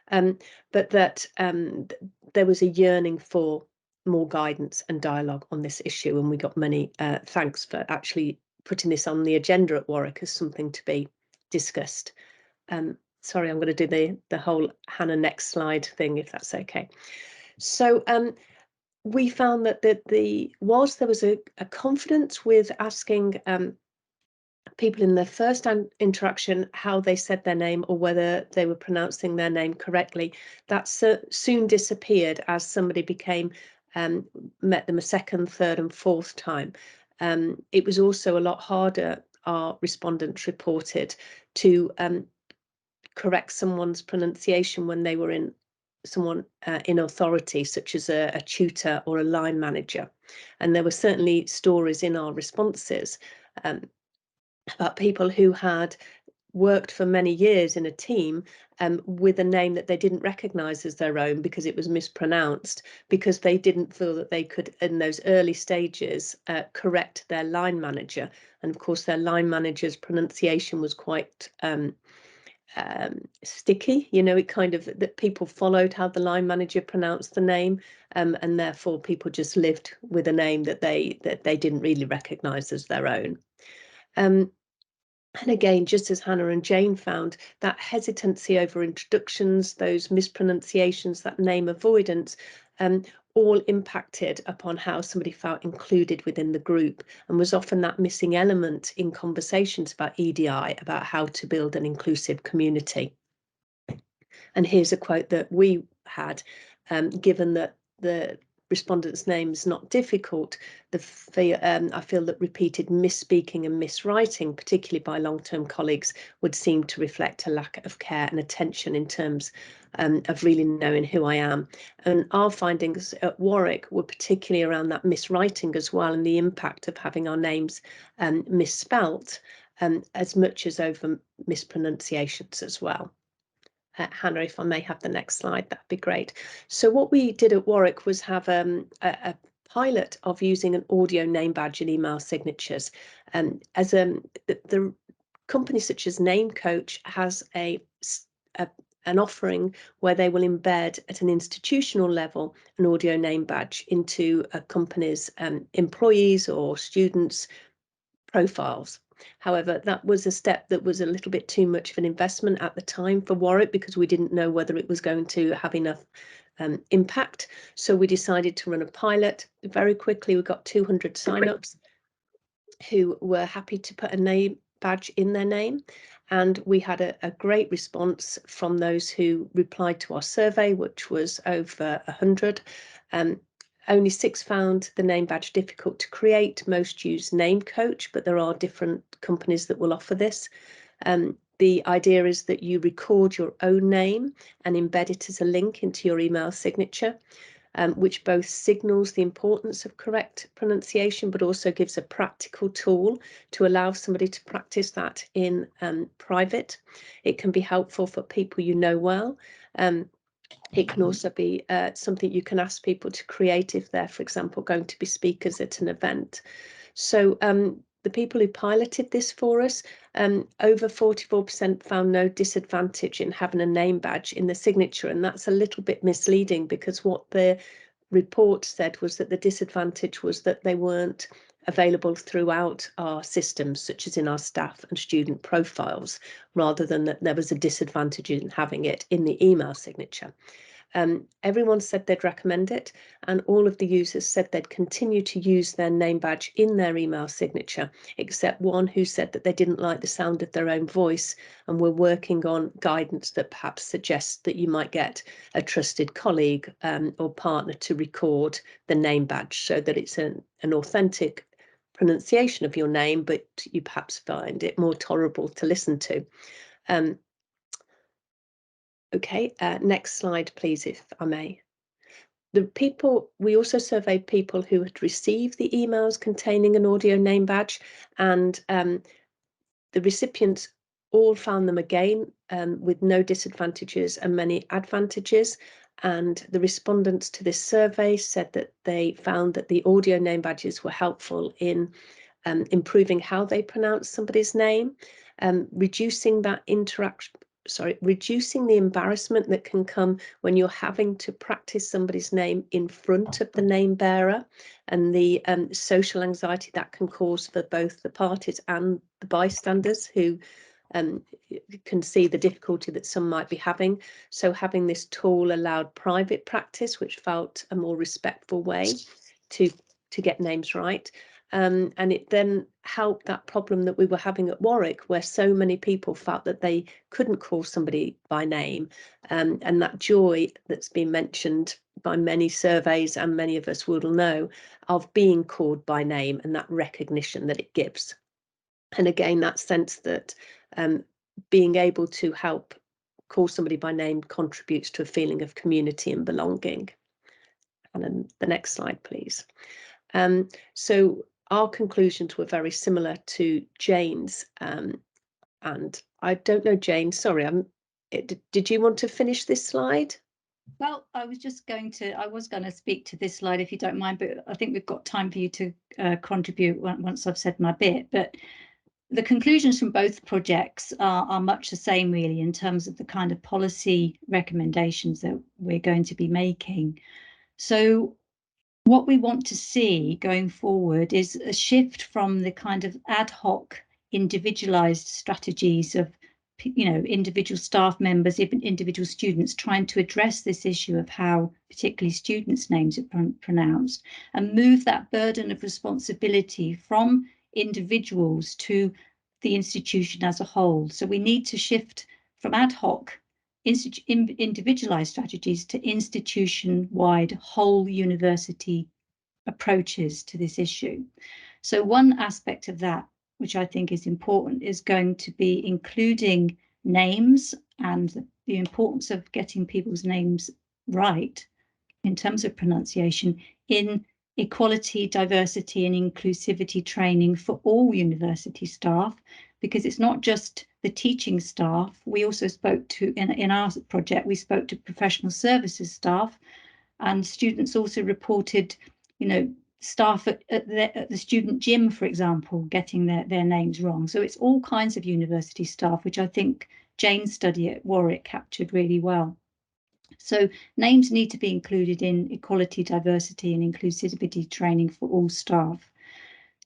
But that there was a yearning for more guidance and dialogue on this issue, and we got many thanks for actually putting this on the agenda at Warwick as something to be discussed. Sorry, I'm going to do the whole Hannah next slide thing, if that's okay. So we found that whilst there was a confidence with asking people in their first interaction how they said their name or whether they were pronouncing their name correctly, that soon disappeared as somebody met them a second, third and fourth time. It was also a lot harder, our respondents reported, to correct someone's pronunciation when they were in authority, such as a tutor or a line manager. And there were certainly stories in our responses about people who had worked for many years in a team with a name that they didn't recognise as their own because it was mispronounced, because they didn't feel that they could, in those early stages, correct their line manager. And of course, their line manager's pronunciation was quite sticky, it kind of, that people followed how the line manager pronounced the name, and therefore people just lived with a name that they didn't really recognise as their own. And again, just as Hannah and Jane found, that hesitancy over introductions, those mispronunciations, that name avoidance, all impacted upon how somebody felt included within the group, and was often that missing element in conversations about EDI, about how to build an inclusive community. And here's a quote that we had, given that respondent's name is not difficult, I feel that repeated misspeaking and miswriting, particularly by long-term colleagues, would seem to reflect a lack of care and attention in terms of really knowing who I am. And our findings at Warwick were particularly around that miswriting as well, and the impact of having our names misspelt, as much as over mispronunciations as well. Hannah, if I may have the next slide, that'd be great. So what we did at Warwick was have a pilot of using an audio name badge in email signatures. As the company such as Name Coach has an offering where they will embed at an institutional level an audio name badge into a company's employees or students' profiles. However, that was a step that was a little bit too much of an investment at the time for Warwick, because we didn't know whether it was going to have enough impact. So we decided to run a pilot. Very quickly, we got 200 signups who were happy to put a name badge in their name. And we had a great response from those who replied to our survey, which was over 100. Only 6 found the name badge difficult to create. Most use Name Coach, but there are different companies that will offer this. The idea is that you record your own name and embed it as a link into your email signature, which both signals the importance of correct pronunciation, but also gives a practical tool to allow somebody to practice that in private. It can be helpful for people you know well. It can also be something you can ask people to create if they're, for example, going to be speakers at an event. So the people who piloted this for us, over 44% found no disadvantage in having a name badge in the signature. And that's a little bit misleading, because what the report said was that the disadvantage was that they weren't available throughout our systems, such as in our staff and student profiles, rather than that there was a disadvantage in having it in the email signature. Everyone said they'd recommend it, and all of the users said they'd continue to use their name badge in their email signature, except one who said that they didn't like the sound of their own voice and were working on guidance that perhaps suggests that you might get a trusted colleague or partner to record the name badge so that it's an authentic pronunciation of your name, but you perhaps find it more tolerable to listen to. Okay, next slide, please, if I may. We also surveyed people who had received the emails containing an audio name badge, and the recipients all found them again with no disadvantages and many advantages. And the respondents to this survey said that they found that the audio name badges were helpful in improving how they pronounce somebody's name, reducing the embarrassment that can come when you're having to practice somebody's name in front of the name bearer, and the social anxiety that can cause for both the parties and the bystanders who can see the difficulty that some might be having. So having this tool allowed private practice, which felt a more respectful way to get names right. And it then helped that problem that we were having at Warwick, where so many people felt that they couldn't call somebody by name, and that joy that's been mentioned by many surveys, and many of us will know, of being called by name and that recognition that it gives. And again, that sense that being able to help call somebody by name contributes to a feeling of community and belonging. And then the next slide, please. So our conclusions were very similar to Jane's, and I don't know, Jane, sorry, did you want to finish this slide? Well, I was going to speak to this slide, if you don't mind, but I think we've got time for you to contribute once I've said my bit. But the conclusions from both projects are much the same, really, in terms of the kind of policy recommendations that we're going to be making. So what we want to see going forward is a shift from the kind of ad hoc, individualized strategies of, individual staff members, even individual students, trying to address this issue of how particularly students' names are pronounced, and move that burden of responsibility from individuals to the institution as a whole. So we need to shift from ad hoc individualized strategies to institution-wide whole university approaches to this issue. So one aspect of that, which I think is important, is going to be including names and the importance of getting people's names right in terms of pronunciation in equality, diversity and inclusivity training for all university staff, because it's not just the teaching staff. We also spoke to, in our project, we spoke to professional services staff, and students also reported, staff at the student gym, for example, getting their names wrong. So it's all kinds of university staff, which I think Jane's study at Warwick captured really well. So names need to be included in equality, diversity and inclusivity training for all staff.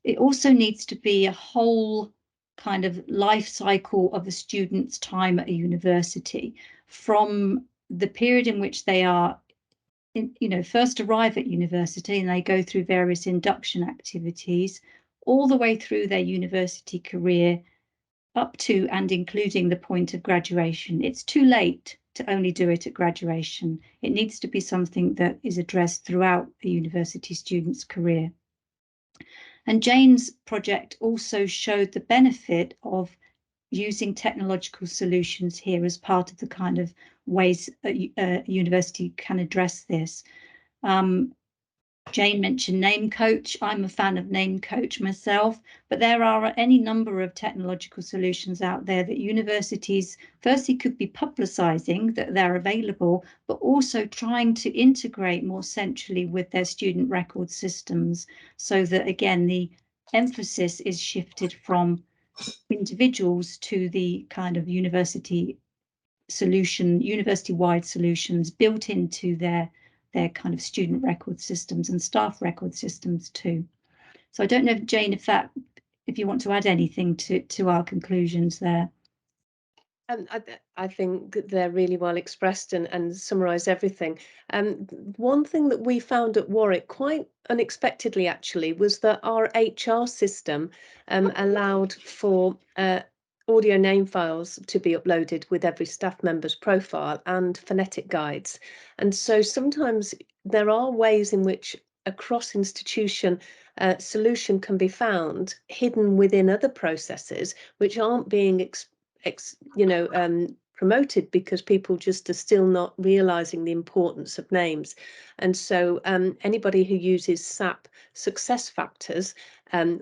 It also needs to be a whole kind of life cycle of a student's time at a university, from the period in which they are first arrive at university and they go through various induction activities, all the way through their university career, up to and including the point of graduation. It's too late to only do it at graduation. It needs to be something that is addressed throughout a university student's career. And Jane's project also showed the benefit of using technological solutions here as part of the kind of ways a university can address this. Jane mentioned Name Coach. I'm a fan of Name Coach myself, but there are any number of technological solutions out there that universities firstly could be publicising that they're available, but also trying to integrate more centrally with their student record systems, so that again the emphasis is shifted from individuals to the kind of university solution, university-wide solutions built into their kind of student record systems and staff record systems too. So I don't know, Jane, if you want to add anything to our conclusions there. I think they're really well expressed and summarise everything. One thing that we found at Warwick, quite unexpectedly actually, was that our HR system allowed for audio name files to be uploaded with every staff member's profile and phonetic guides. And so sometimes there are ways in which a cross-institution solution can be found hidden within other processes which aren't being promoted because people just are still not realizing the importance of names. And so anybody who uses SAP success factors,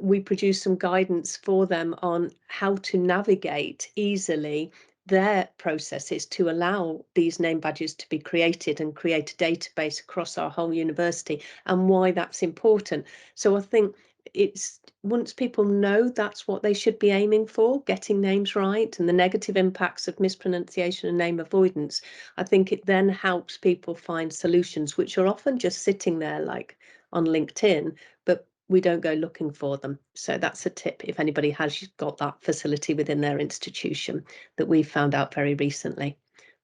we produce some guidance for them on how to navigate easily their processes to allow these name badges to be created and create a database across our whole university, and why that's important. So I think it's, once people know that's what they should be aiming for, getting names right and the negative impacts of mispronunciation and name avoidance, I think it then helps people find solutions which are often just sitting there like on LinkedIn, but we don't go looking for them. So that's a tip if anybody has got that facility within their institution that we found out very recently.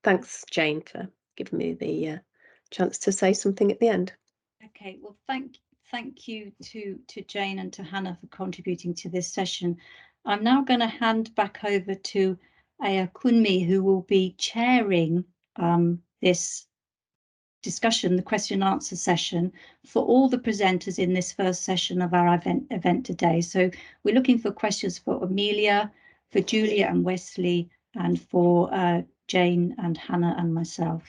Thanks, Jane, for giving me the chance to say something at the end. Okay, well, thank you to Jane and to Hannah for contributing to this session. I'm now going to hand back over to Aya Kunmi, who will be chairing this discussion, the question and answer session, for all the presenters in this first session of our event today. So we're looking for questions for Emilia, for Julia and Wesley, and for Jane and Hannah and myself.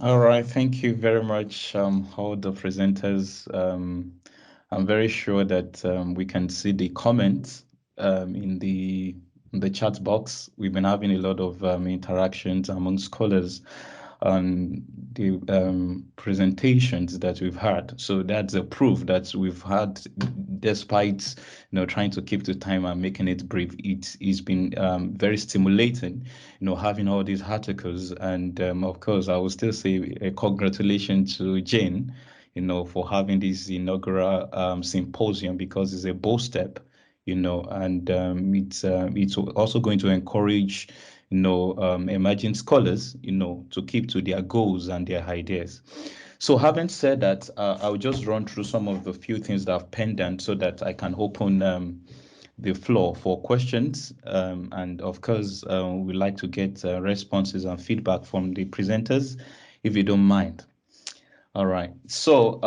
All right, thank you very much, all the presenters. I'm very sure that we can see the comments in the chat box. We've been having a lot of interactions among scholars on the presentations that we've had. So that's a proof that we've had, despite trying to keep the time and making it brief, it's been very stimulating, having all these articles. And of course, I will still say a congratulations to Jane, for having this inaugural symposium, because it's a bold step, and it's also going to encourage emerging scholars, to keep to their goals and their ideas. So having said that, I'll just run through some of the few things that I've penned down so that I can open the floor for questions. And of course, we'd like to get responses and feedback from the presenters, if you don't mind. All right. So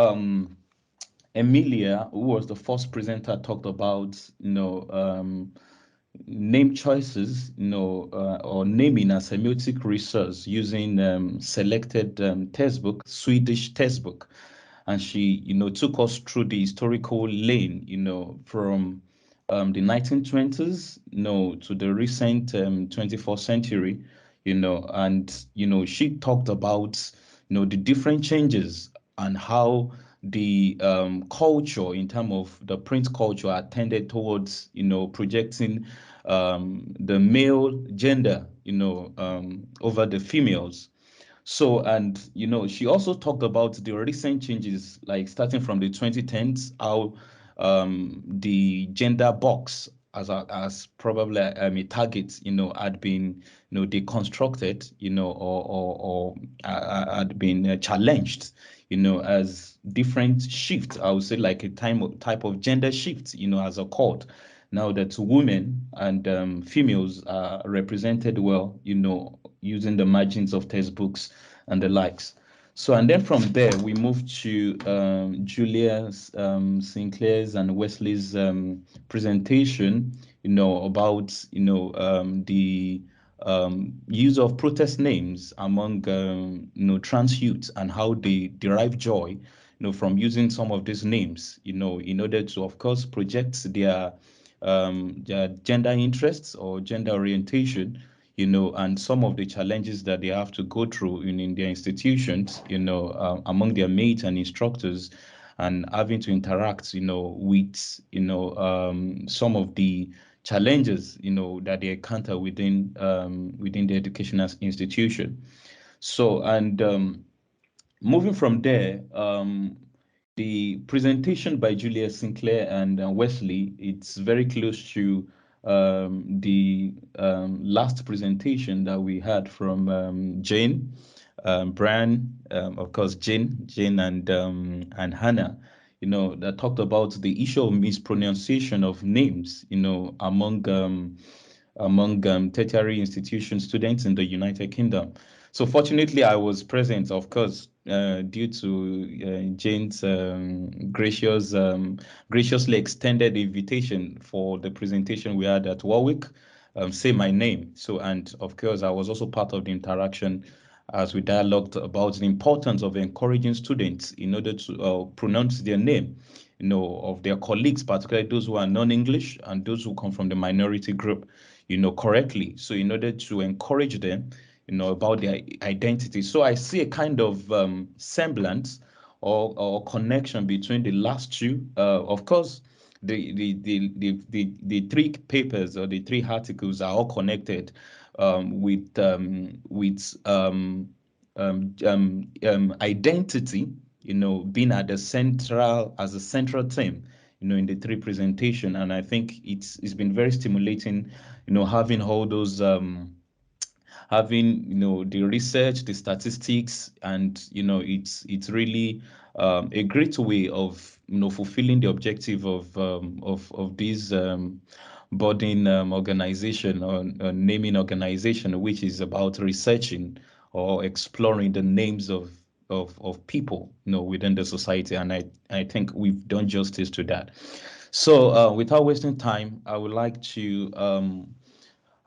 Emilia, who was the first presenter, talked about, name choices, or naming as semiotic research using selected textbook, Swedish textbook. And she, took us through the historical lane, from the 1920s, to the recent 21st century, and, she talked about, the different changes and how the culture in terms of the print culture attended towards, projecting the male gender, over the females. So, and, she also talked about the recent changes, like starting from the 2010s, how the gender box as probably a target, had been, deconstructed, or had been challenged, as different shifts. I would say like a type of gender shift, has occurred. Now that women and females are represented well, using the margins of textbooks and the likes. So, and then from there, we move to Julia Sinclair's and Wesley's presentation, about, the use of protest names among, trans youth, and how they derive joy, from using some of these names, in order to, of course, project their gender interests or gender orientation, and some of the challenges that they have to go through in their institutions, among their mates and instructors, and having to interact, with, some of the challenges, that they encounter within the educational institution. So, and moving from there, the presentation by Julia Sinclair and Wesley, it's very close to the last presentation that we had from Jane, Brian, of course, Jane and Hannah, that talked about the issue of mispronunciation of names, among tertiary institution students in the United Kingdom. So fortunately, I was present, of course, due to Jane's graciously extended invitation for the presentation we had at Warwick, Say My Name. So, and of course, I was also part of the interaction as we dialogued about the importance of encouraging students in order to pronounce their name, of their colleagues, particularly those who are non-English and those who come from the minority group, correctly. So in order to encourage them, about their identity. So I see a kind of semblance or connection between the last two. Of course, the three papers or the three articles are all connected with identity, being at the central as a central theme, in the three presentation. And I think it's been very stimulating, having all those having the research, the statistics, and it's really a great way of fulfilling the objective of this budding organization or naming organization, which is about researching or exploring the names of people within the society. And I think we've done justice to that. So without wasting time, I would like to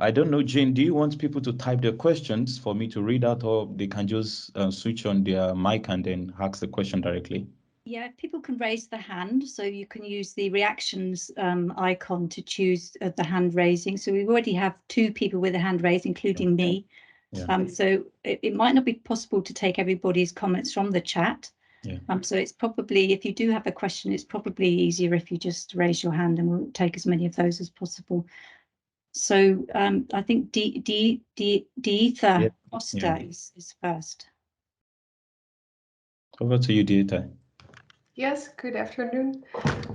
I don't know, Jane, do you want people to type their questions for me to read out, or they can just switch on their mic and then ask the question directly? Yeah, people can raise the hand, so you can use the reactions icon to choose the hand raising. So we already have 2 people with a hand raised, including me. Yeah. So it might not be possible to take everybody's comments from the chat. Yeah. So it's probably, if you do have a question, it's probably easier if you just raise your hand, and we'll take as many of those as possible. So I think Deetha Foster is first. Over to you, Deetha. Yes, good afternoon.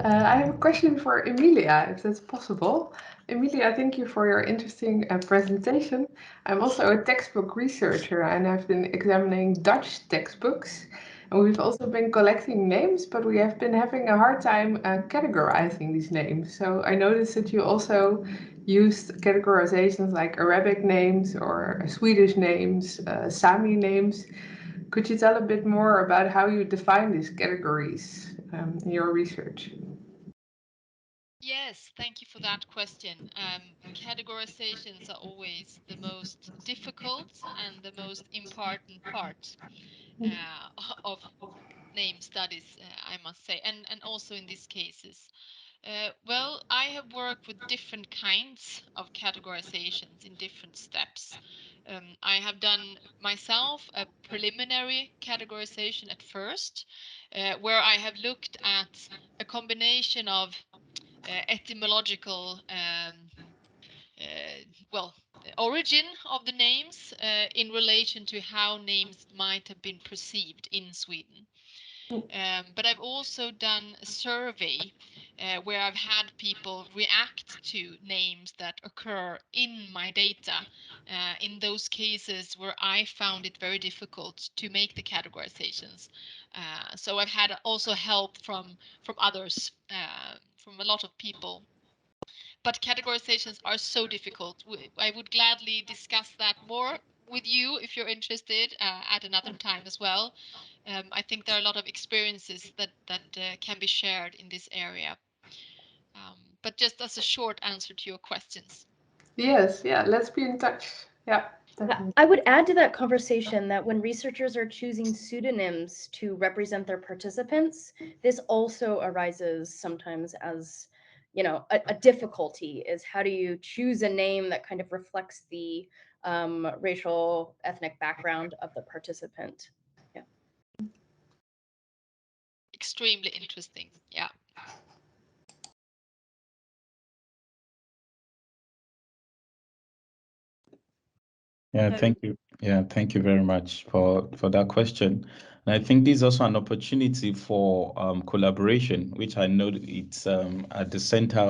I have a question for Emilia, if that's possible. Emilia, thank you for your interesting presentation. I'm also a textbook researcher, and I've been examining Dutch textbooks. And we've also been collecting names, but we have been having a hard time categorizing these names. So I noticed that you also used categorizations like Arabic names or Swedish names, Sami names. Could you tell a bit more about how you define these categories in your research? Yes, thank you for that question. Categorizations are always the most difficult and the most important part of name studies, I must say, and also in these cases. Well, I have worked with different kinds of categorizations in different steps. I have done myself a preliminary categorization at first, where I have looked at a combination of etymological well, origin of the names in relation to how names might have been perceived in Sweden. But I've also done a survey where I've had people react to names that occur in my data in those cases where I found it very difficult to make the categorizations. So I've had also help from others, from a lot of people. But categorizations are so difficult. I would gladly discuss that more with you if you're interested at another time as well. I think there are a lot of experiences that can be shared in this area. But just as a short answer to your questions. Yes, yeah, let's be in touch. Yeah, definitely. I would add to that conversation that when researchers are choosing pseudonyms to represent their participants, this also arises sometimes as, you know, a difficulty is how do you choose a name that kind of reflects the racial, ethnic background of the participant. Yeah. Extremely interesting. Yeah. Yeah, thank you. Yeah, thank you very much for that question. And I think this is also an opportunity for collaboration, which I know it's at the center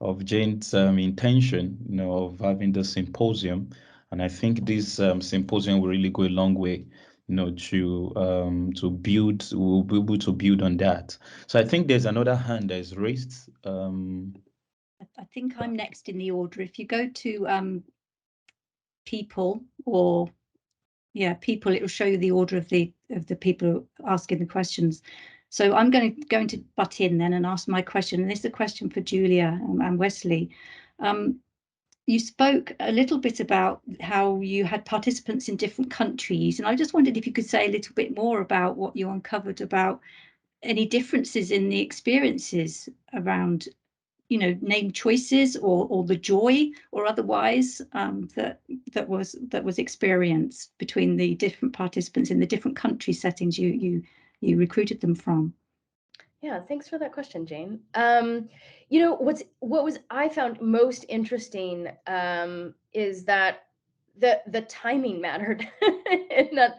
of Jane's intention, of having the symposium. And I think this symposium will really go a long way, to build. We'll be able to build on that. So I think there's another hand that is raised. I think I'm next in the order. If you go to people or people, it will show you the order of the people asking the questions. So I'm going to butt in then and ask my question. And this is a question for Julia and Wesley. You spoke a little bit about how you had participants in different countries, and I just wondered if you could say a little bit more about what you uncovered about any differences in the experiences around, name choices or the joy or otherwise that was experienced between the different participants in the different country settings you recruited them from. Yeah, thanks for that question, Jane. What I found most interesting is that the timing mattered, and that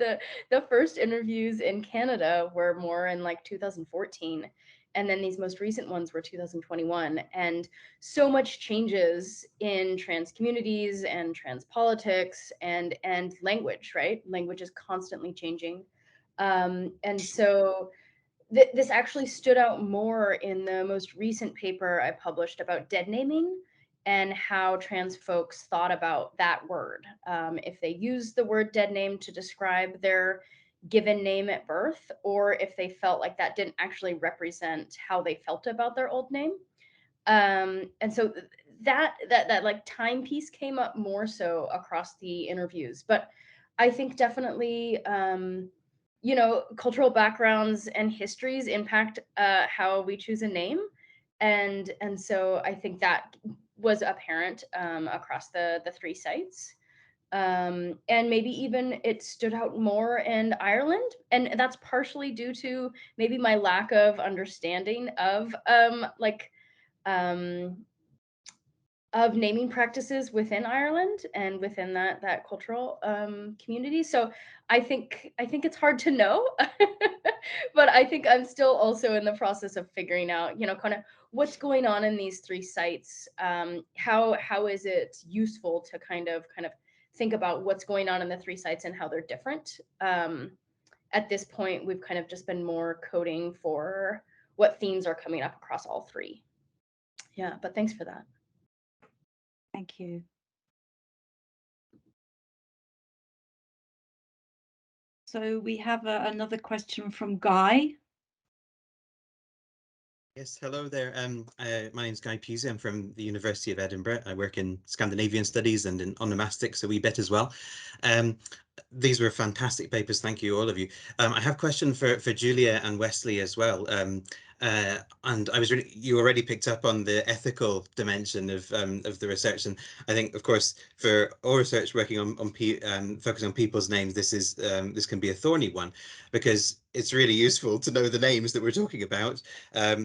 the first interviews in Canada were more in like 2014, and then these most recent ones were 2021, and so much changes in trans communities and trans politics and language, right? Language is constantly changing, and so this actually stood out more in the most recent paper I published about dead naming and how trans folks thought about that word. If they used the word dead name to describe their given name at birth, or if they felt like that didn't actually represent how they felt about their old name. And so that like timepiece came up more so across the interviews. But I think definitely cultural backgrounds and histories impact how we choose a name, and so I think that was apparent across the three sites, and maybe even it stood out more in Ireland, and that's partially due to maybe my lack of understanding of um, of naming practices within Ireland and within that cultural community. So I think it's hard to know, but I think I'm still also in the process of figuring out, kind of what's going on in these three sites. How is it useful to kind of think about what's going on in the three sites and how they're different. at this point, we've kind of just been more coding for what themes are coming up across all three. Yeah, but thanks for that. Thank you. So we have another question from Guy. Yes, hello there. My name's Guy Pusey. I'm from the University of Edinburgh. I work in Scandinavian studies and in onomastics a wee bit as well. These were fantastic papers. Thank you, all of you. I have a question for Julia and Wesley as well. And you already picked up on the ethical dimension of the research, and I think, of course, for all research working on focusing on people's names, this can be a thorny one, because it's really useful to know the names that we're talking about,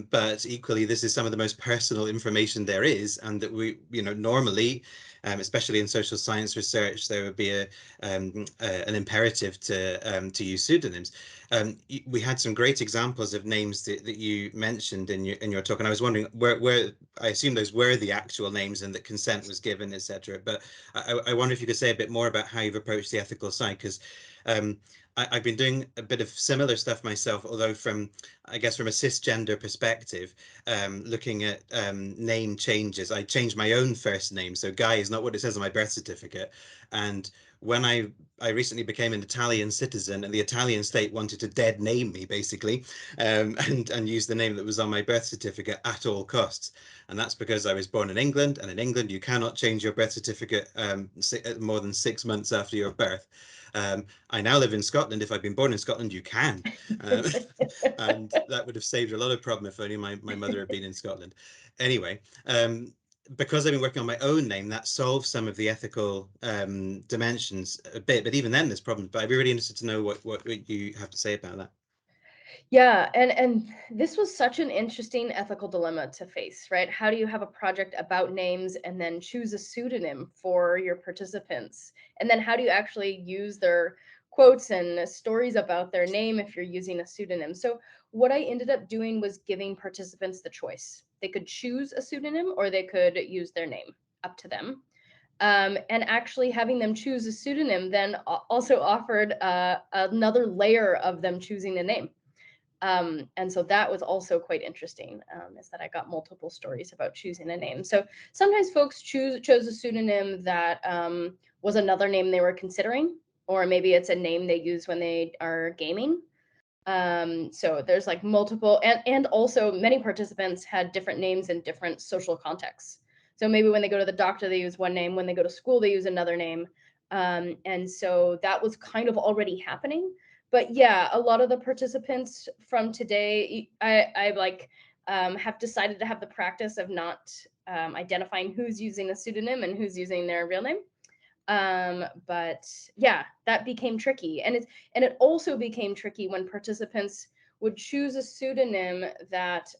but equally, this is some of the most personal information there is, and that we, normally, especially in social science research, there would be an imperative to use pseudonyms. We had some great examples of names that you mentioned in your talk, and I was wondering where I assume those were the actual names and that consent was given, etc. But I wonder if you could say a bit more about how you've approached the ethical side, because I've been doing a bit of similar stuff myself, although I guess from a cisgender perspective, looking at name changes. I changed my own first name, so Guy is not what it says on my birth certificate. And when I recently became an Italian citizen, and the Italian state wanted to dead name me, basically, and use the name that was on my birth certificate at all costs. And that's because I was born in England, and in England you cannot change your birth certificate more than 6 months after your birth. I now live in Scotland. If I'd been born in Scotland, you can. And that would have saved a lot of problem if only my mother had been in Scotland. Anyway, because I've been working on my own name, that solves some of the ethical dimensions a bit. But even then, there's problems. But I'd be really interested to know what you have to say about that. Yeah, and this was such an interesting ethical dilemma to face, right? How do you have a project about names and then choose a pseudonym for your participants? And then how do you actually use their quotes and stories about their name if you're using a pseudonym? So what I ended up doing was giving participants the choice. They could choose a pseudonym or they could use their name, up to them. And actually having them choose a pseudonym then also offered another layer of them choosing a name. And so that was also quite interesting, is that I got multiple stories about choosing a name. So sometimes folks chose a pseudonym that was another name they were considering, or maybe it's a name they use when they are gaming. So there's like multiple, and also many participants had different names in different social contexts. So maybe when they go to the doctor, they use one name. When they go to school, they use another name. And so that was kind of already happening. But yeah, a lot of the participants from today, I have decided to have the practice of not identifying who's using a pseudonym and who's using their real name. But yeah, that became tricky. And it also became tricky when participants would choose a pseudonym that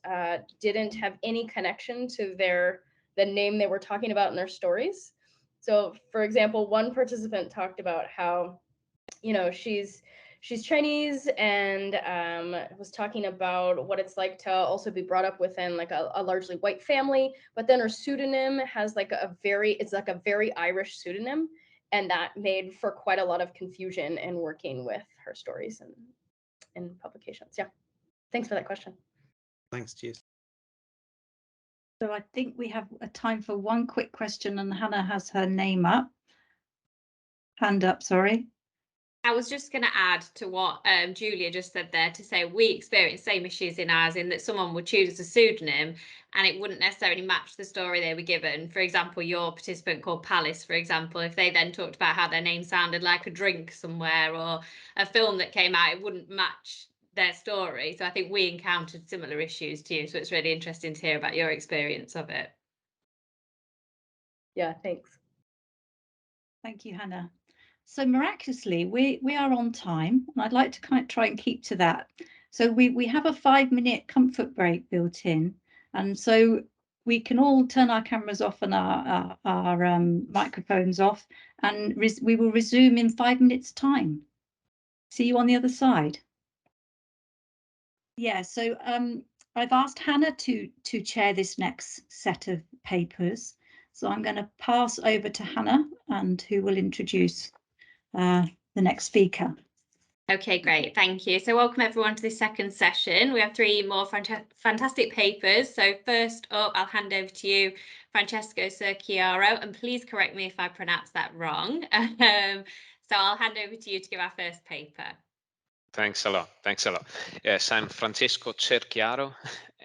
didn't have any connection to the name they were talking about in their stories. So for example, one participant talked about how, she's Chinese and was talking about what it's like to also be brought up within like a largely white family, but then her pseudonym has like it's like a very Irish pseudonym, and that made for quite a lot of confusion in working with her stories and in publications. Yeah, thanks for that question. Thanks, cheers. So I think we have a time for one quick question, and Hannah has her hand up, sorry. I was just going to add to what Julia just said there, to say we experience same issues in ours, in that someone would choose a pseudonym and it wouldn't necessarily match the story they were given. For example, your participant called Palace, for example, if they then talked about how their name sounded like a drink somewhere or a film that came out, it wouldn't match their story. So I think we encountered similar issues to you. So it's really interesting to hear about your experience of it. Yeah, thanks. Thank you, Hannah. So miraculously, we are on time, and I'd like to try and keep to that. So we have a 5-minute comfort break built in, and so we can all turn our cameras off and our microphones off, and we will resume in 5 minutes' time. See you on the other side. Yeah, so I've asked Hannah to chair this next set of papers. So I'm going to pass over to Hannah, and who will introduce the next speaker. Okay, great, thank you. So welcome everyone to this second session. We have 3 more fantastic papers. So first up, I'll hand over to you, Francesco Cerchiaro, and please correct me if I pronounce that wrong. So I'll hand over to you to give our first paper. Thanks a lot. Thanks a lot. Yes, I'm Francesco Cerchiaro,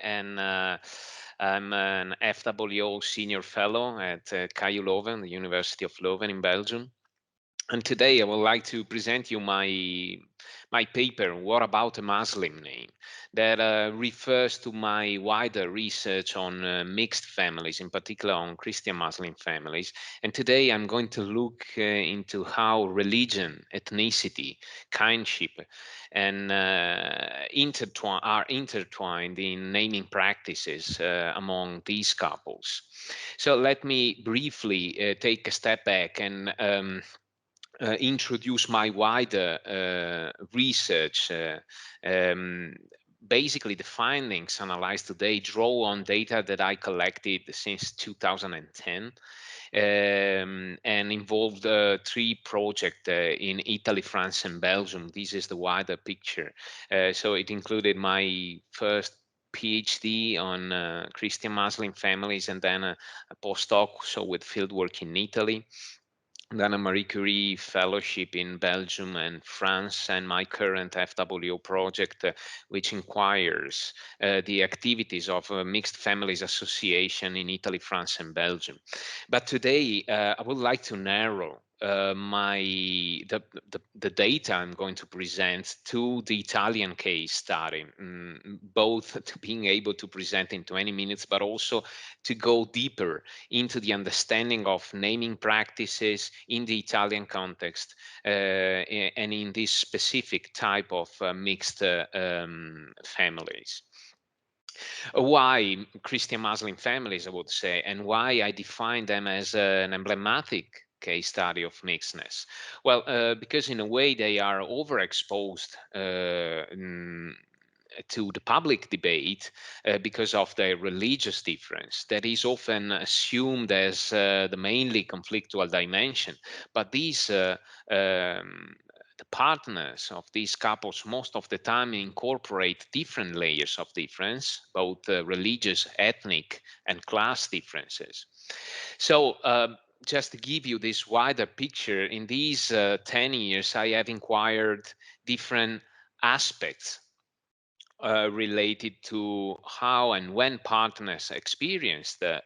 and I'm an FWO Senior Fellow at KU Leuven, the University of Leuven in Belgium. And today I would like to present you my paper, What About a Muslim Name, that refers to my wider research on mixed families, in particular on Christian Muslim families. And today I'm going to look into how religion, ethnicity, kinship, and are intertwined in naming practices among these couples. So let me briefly take a step back and introduce my wider research. Basically, the findings analyzed today draw on data that I collected since 2010 and involved 3 projects in Italy, France, and Belgium. This is the wider picture. So it included my first PhD on Christian Muslim families, and then a postdoc, so with fieldwork in Italy, then a Marie Curie fellowship in Belgium and France, and my current FWO project, which inquires the activities of a Mixed Families Association in Italy, France, and Belgium. But today, I would like to narrow the data I'm going to present to the Italian case study, both to being able to present in 20 minutes, but also to go deeper into the understanding of naming practices in the Italian context and in this specific type of mixed families. Why Christian Muslim families, I would say, and why I define them as an emblematic case study of mixedness? Well, because in a way they are overexposed to the public debate because of their religious difference that is often assumed as the mainly conflictual dimension. But these the partners of these couples most of the time incorporate different layers of difference, both religious, ethnic, and class differences. So just to give you this wider picture, in these 10 years, I have inquired different aspects related to how and when partners experience the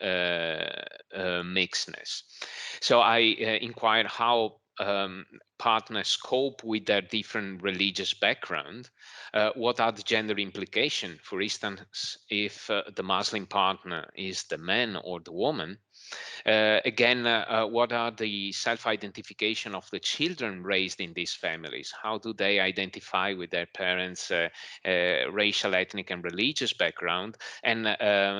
mixedness. So I inquired how partners cope with their different religious background. What are the gender implications? For instance, if the Muslim partner is the man or the woman. Again, what are the self-identification of the children raised in these families? How do they identify with their parents' racial, ethnic, and religious background? And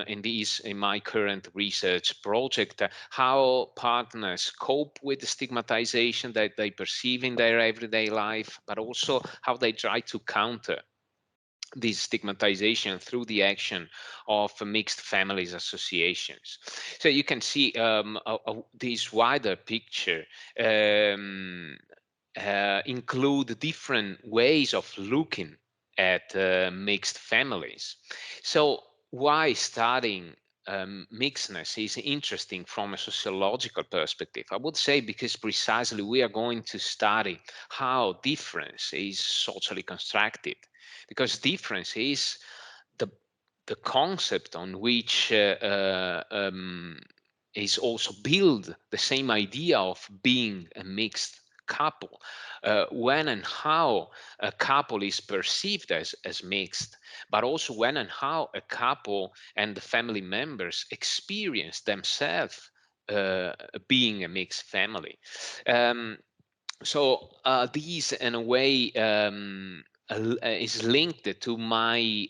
in my current research project, how partners cope with the stigmatization that they perceive in their everyday life, but also how they try to counter this stigmatization through the action of mixed families associations. So you can see this wider picture include different ways of looking at mixed families. So why studying mixedness is interesting from a sociological perspective? I would say because precisely we are going to study how difference is socially constructed, because difference is the concept on which is also built the same idea of being a mixed couple. When and how a couple is perceived as mixed, but also when and how a couple and the family members experience themselves being a mixed family. So these, in a way, is linked to my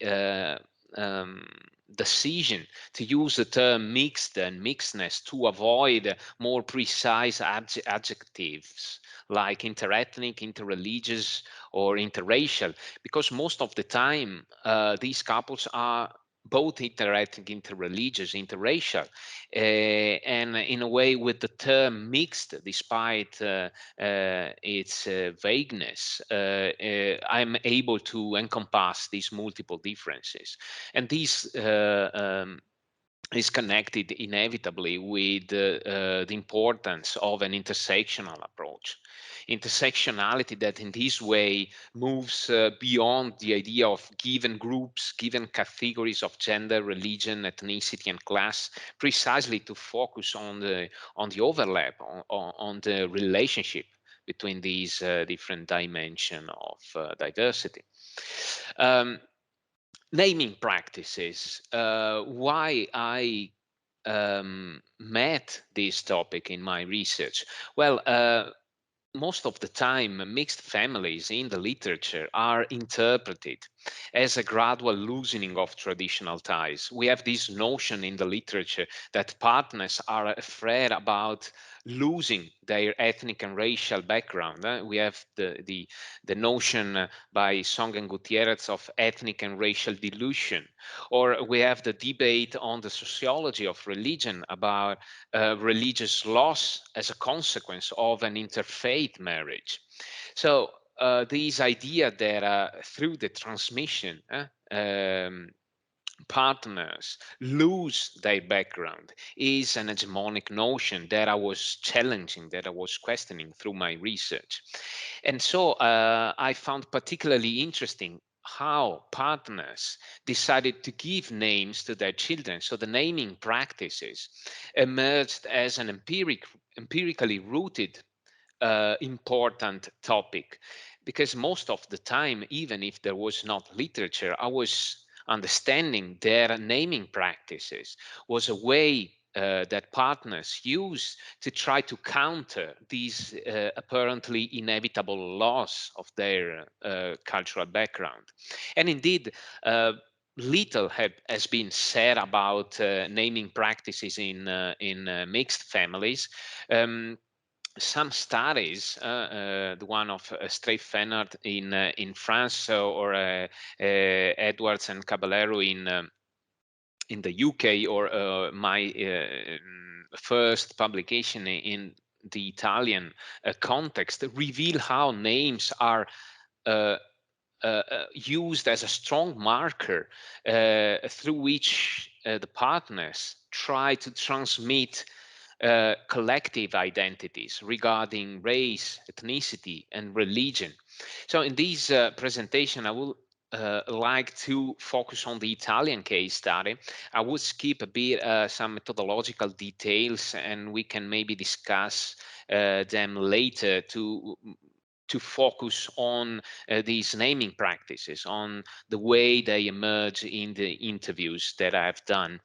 decision to use the term mixed and mixedness to avoid more precise adjectives like interethnic, interreligious, or interracial, because most of the time these couples are both interethnic, interreligious, interracial, and in a way with the term mixed, despite its vagueness, I'm able to encompass these multiple differences. And these is connected inevitably with the importance of an intersectional approach. Intersectionality that in this way moves beyond the idea of given groups, given categories of gender, religion, ethnicity, and class, precisely to focus on the overlap, on the relationship between these different dimensions of diversity. Naming practices. Why I met this topic in my research? Well, most of the time, mixed families in the literature are interpreted as a gradual loosening of traditional ties. We have this notion in the literature that partners are afraid about losing their ethnic and racial background. We have the notion by Song and Gutierrez of ethnic and racial dilution, or we have the debate on the sociology of religion about religious loss as a consequence of an interfaith marriage. So this idea that through the transmission, partners lose their background is an hegemonic notion that I was challenging, that I was questioning through my research. And so I found particularly interesting how partners decided to give names to their children. So the naming practices emerged as an empirically rooted important topic, because most of the time, even if there was not literature, I was understanding their naming practices was a way that partners use to try to counter these apparently inevitable loss of their cultural background. And indeed, little has been said about naming practices in mixed families. Some studies, the one of Streif Fennard in France, or Edwards and Caballero in the UK, or my first publication in the Italian context, reveal how names are used as a strong marker through which the partners try to transmit collective identities regarding race, ethnicity, and religion. So in this presentation, I will like to focus on the Italian case study. I would skip a bit some methodological details, and we can maybe discuss them later to focus on these naming practices, on the way they emerge in the interviews that I've done.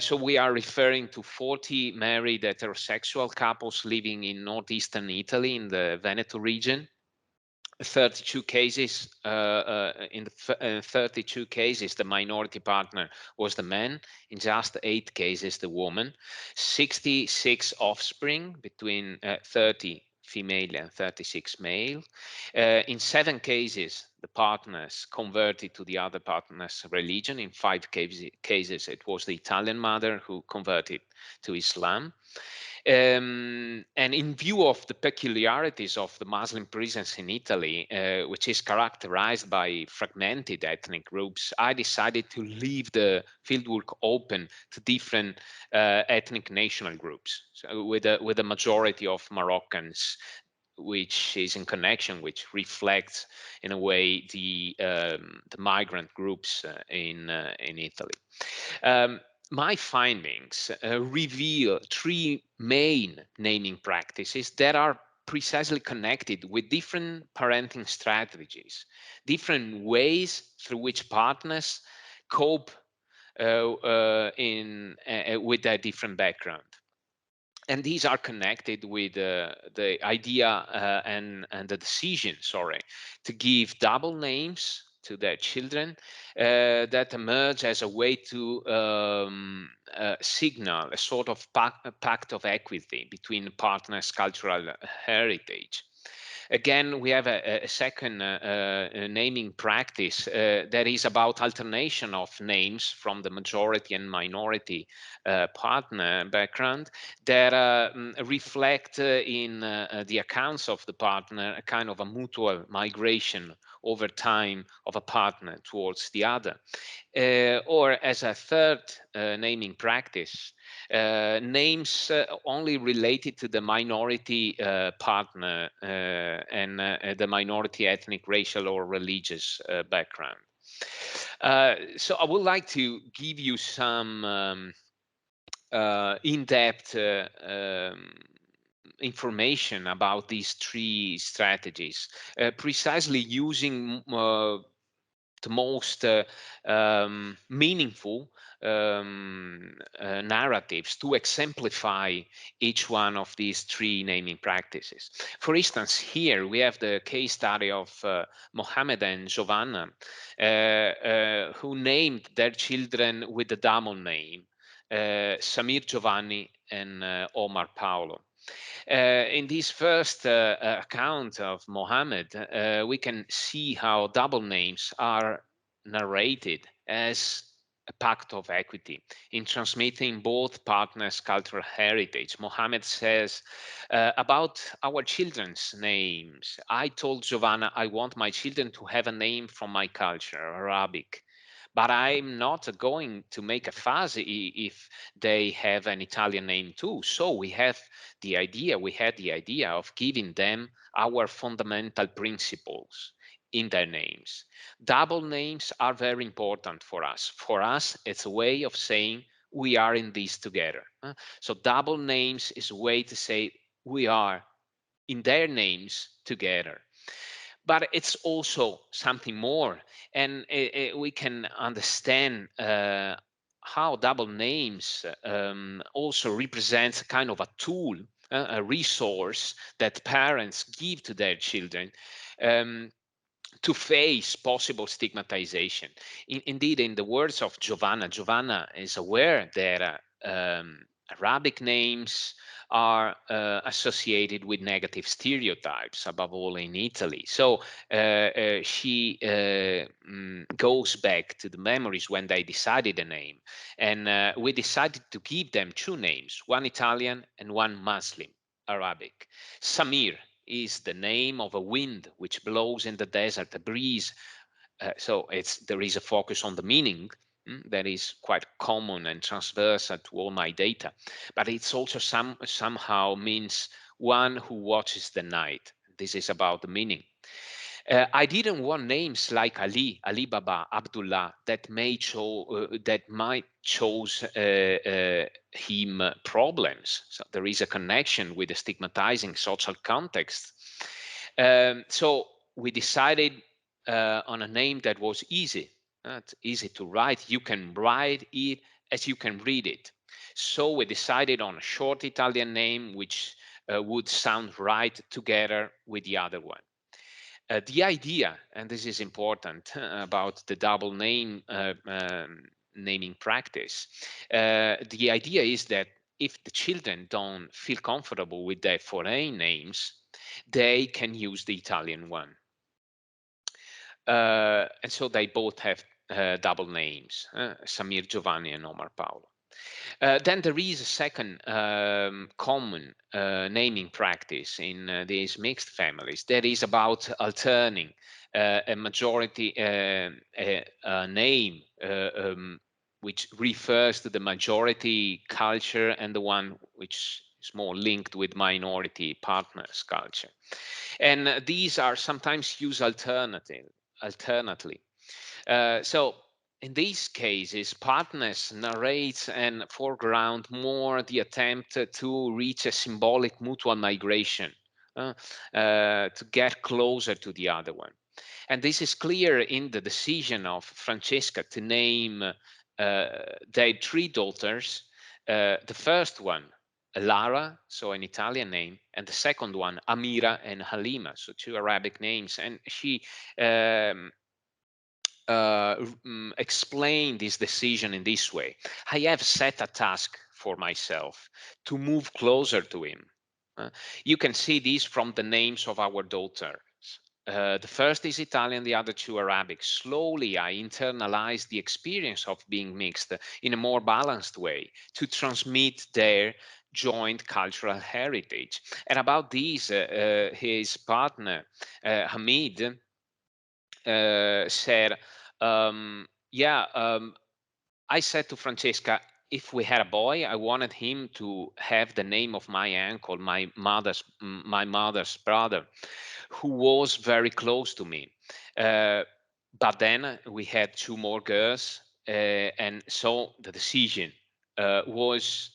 So we are referring to 40 married heterosexual couples living in northeastern Italy in the Veneto region. 32 cases, in the 32 cases, the minority partner was the man. In just 8 cases, the woman. 66 offspring, between 30 female and 36 male. In 7 cases, the partners converted to the other partner's religion. In 5 cases, it was the Italian mother who converted to Islam. And in view of the peculiarities of the Muslim presence in Italy, which is characterized by fragmented ethnic groups, I decided to leave the fieldwork open to different ethnic national groups, so with a majority of Moroccans, which is in connection, which reflects in a way the migrant groups in Italy. My findings reveal 3 main naming practices that are precisely connected with different parenting strategies, different ways through which partners cope with their different background. And these are connected with the idea and the decision, to give double names to their children that emerge as a way to signal a sort of pact of equity between partners' cultural heritage. Again, we have a second naming practice that is about alternation of names from the majority and minority partner background that reflect in the accounts of the partner a kind of a mutual migration over time of a partner towards the other. Or as a third naming practice, names only related to the minority partner and the minority ethnic, racial, or religious background. So I would like to give you some in-depth information about these three strategies, precisely using the most meaningful narratives to exemplify each one of these three naming practices. For instance, here we have the case study of Mohammed and Giovanna, who named their children with the double name, Samir Giovanni and Omar Paolo. In this first account of Mohammed, we can see how double names are narrated as a pact of equity in transmitting both partners' cultural heritage. Mohammed says about our children's names, I told Giovanna I want my children to have a name from my culture, Arabic. But I'm not going to make a fuss if they have an Italian name too. So we had the idea of giving them our fundamental principles in their names. Double names are very important for us. For us, it's a way of saying we are in this together. So double names is a way to say we are in their names together. But it's also something more, and we can understand how double names also represents a kind of a tool, a resource that parents give to their children to face possible stigmatization. Indeed, in the words of Giovanna, Giovanna is aware that Arabic names are associated with negative stereotypes, above all in Italy. So she goes back to the memories when they decided a name. And we decided to give them two names, one Italian and one Muslim Arabic. Samir is the name of a wind which blows in the desert, a breeze. So there is a focus on the meaning that is quite common and transversal to all my data. But it's also somehow means one who watches the night. This is about the meaning. I didn't want names like Ali, Ali Baba, Abdullah that might cause him problems. So there is a connection with the stigmatizing social context. So we decided on a name that was easy. Easy to write. You can write it as you can read it. So we decided on a short Italian name which would sound right together with the other one. The idea, and this is important about the double name naming practice, the idea is that if the children don't feel comfortable with their foreign names, they can use the Italian one. And so they both have double names, Samir Giovanni and Omar Paolo. Then there is a second common naming practice in these mixed families that is about alterning a majority name which refers to the majority culture and the one which is more linked with minority partners culture. And these are sometimes used alternately. So in these cases, partners narrate and foreground more the attempt to reach a symbolic mutual migration, to get closer to the other one. And this is clear in the decision of Francesca to name their three daughters. The first one, Lara, so an Italian name, and the second one, Amira and Halima, so two Arabic names. And she explain this decision in this way. I have set a task for myself to move closer to him. You can see these from the names of our daughters. The first is Italian, the other two Arabic. Slowly, I internalized the experience of being mixed in a more balanced way to transmit their joint cultural heritage. And about these, his partner, Hamid, said, I said to Francesca, if we had a boy, I wanted him to have the name of my uncle, my mother's brother, who was very close to me. But then we had two more girls, and so the decision was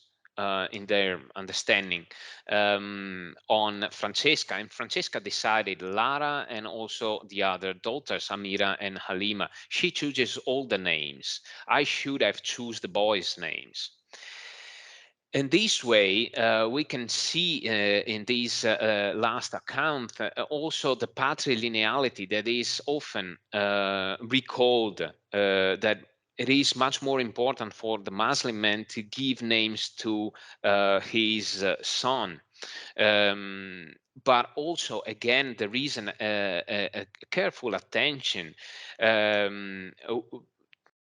in their understanding on Francesca, and Francesca decided Lara and also the other daughters, Amira and Halima. She chooses all the names. I should have choose the boys' names. In this way, we can see in this last account also the patrilineality that is often recalled, that it is much more important for the Muslim man to give names to his son. But also, again, there is a careful attention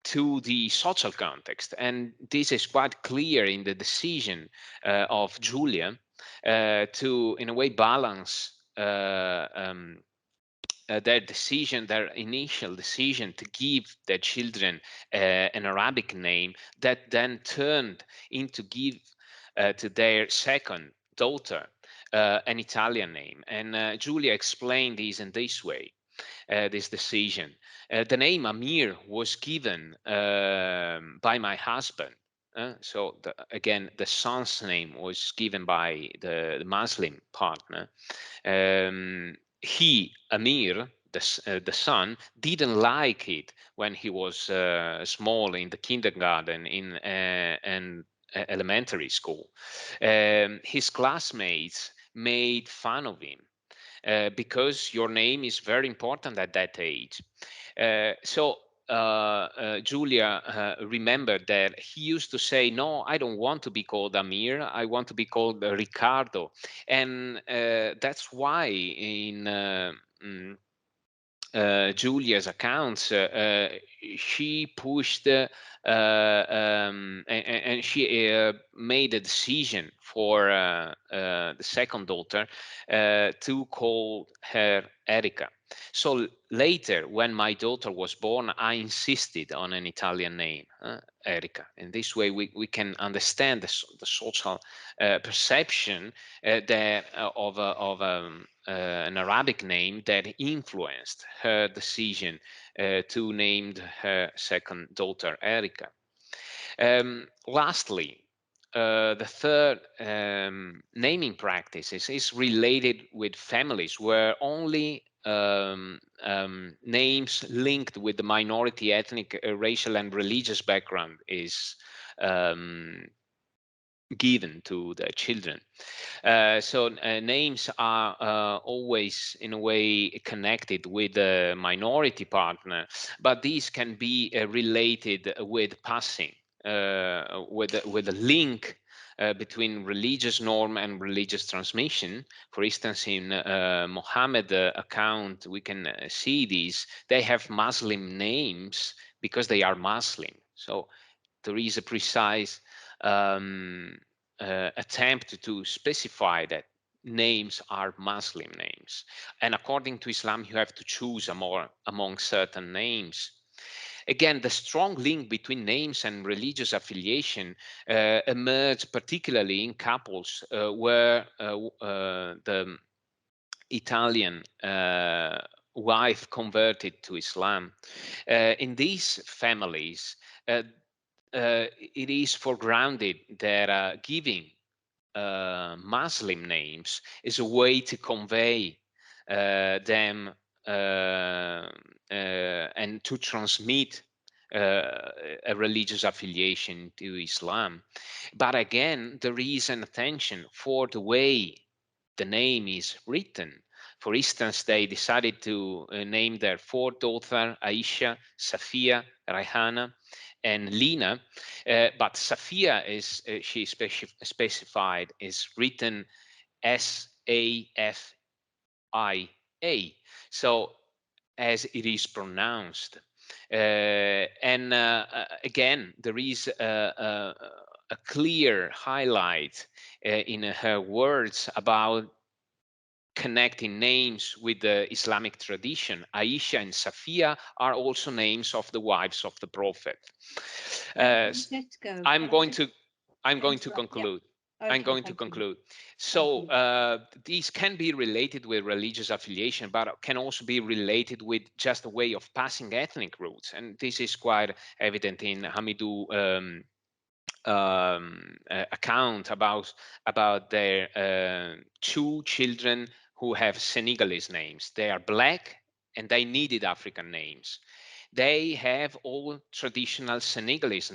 to the social context. And this is quite clear in the decision of Julia to, in a way, balance their decision, their initial decision to give their children an Arabic name that then turned into give to their second daughter an Italian name. And Julia explained this in this way. This decision. The name Amir was given by my husband. So again, the son's name was given by the Muslim partner. He, Amir, the son, didn't like it when he was small in the kindergarten and elementary school. His classmates made fun of him. Because your name is very important at that age. Julia remembered that he used to say, no, I don't want to be called Amir, I want to be called Ricardo. And that's why in Julia's accounts, she pushed and she made a decision for the second daughter to call her Erika. So later, when my daughter was born, I insisted on an Italian name, Erika. In this way, we can understand the social perception that of an Arabic name that influenced her decision to name her second daughter Erika. Lastly, the third naming practices is related with families where only names linked with the minority ethnic, racial, and religious background is given to the children. Names are always in a way connected with the minority partner, but these can be related with passing, with a link between religious norm and religious transmission. For instance, in Muhammad account, we can see these. They have Muslim names because they are Muslim. So there is a precise attempt to specify that names are Muslim names. And according to Islam, you have to choose among certain names. Again, the strong link between names and religious affiliation emerged particularly in couples where the Italian wife converted to Islam. In these families, it is foregrounded that giving Muslim names is a way to convey them and to transmit a religious affiliation to Islam. But again, there is an attention for the way the name is written. For instance, they decided to name their fourth daughter Aisha, Safia, Rayhana, and Lina, but Safia is she specified is written S-A-F-I-A. So as it is pronounced. And again, there is a clear highlight in her words about connecting names with the Islamic tradition. Aisha and Safia are also names of the wives of the Prophet. I'm going to conclude. I'm going to conclude. So these can be related with religious affiliation, but can also be related with just a way of passing ethnic roots. And this is quite evident in Hamidou account about their 2 children who have Senegalese names. They are black and they needed African names. They have all traditional Senegalese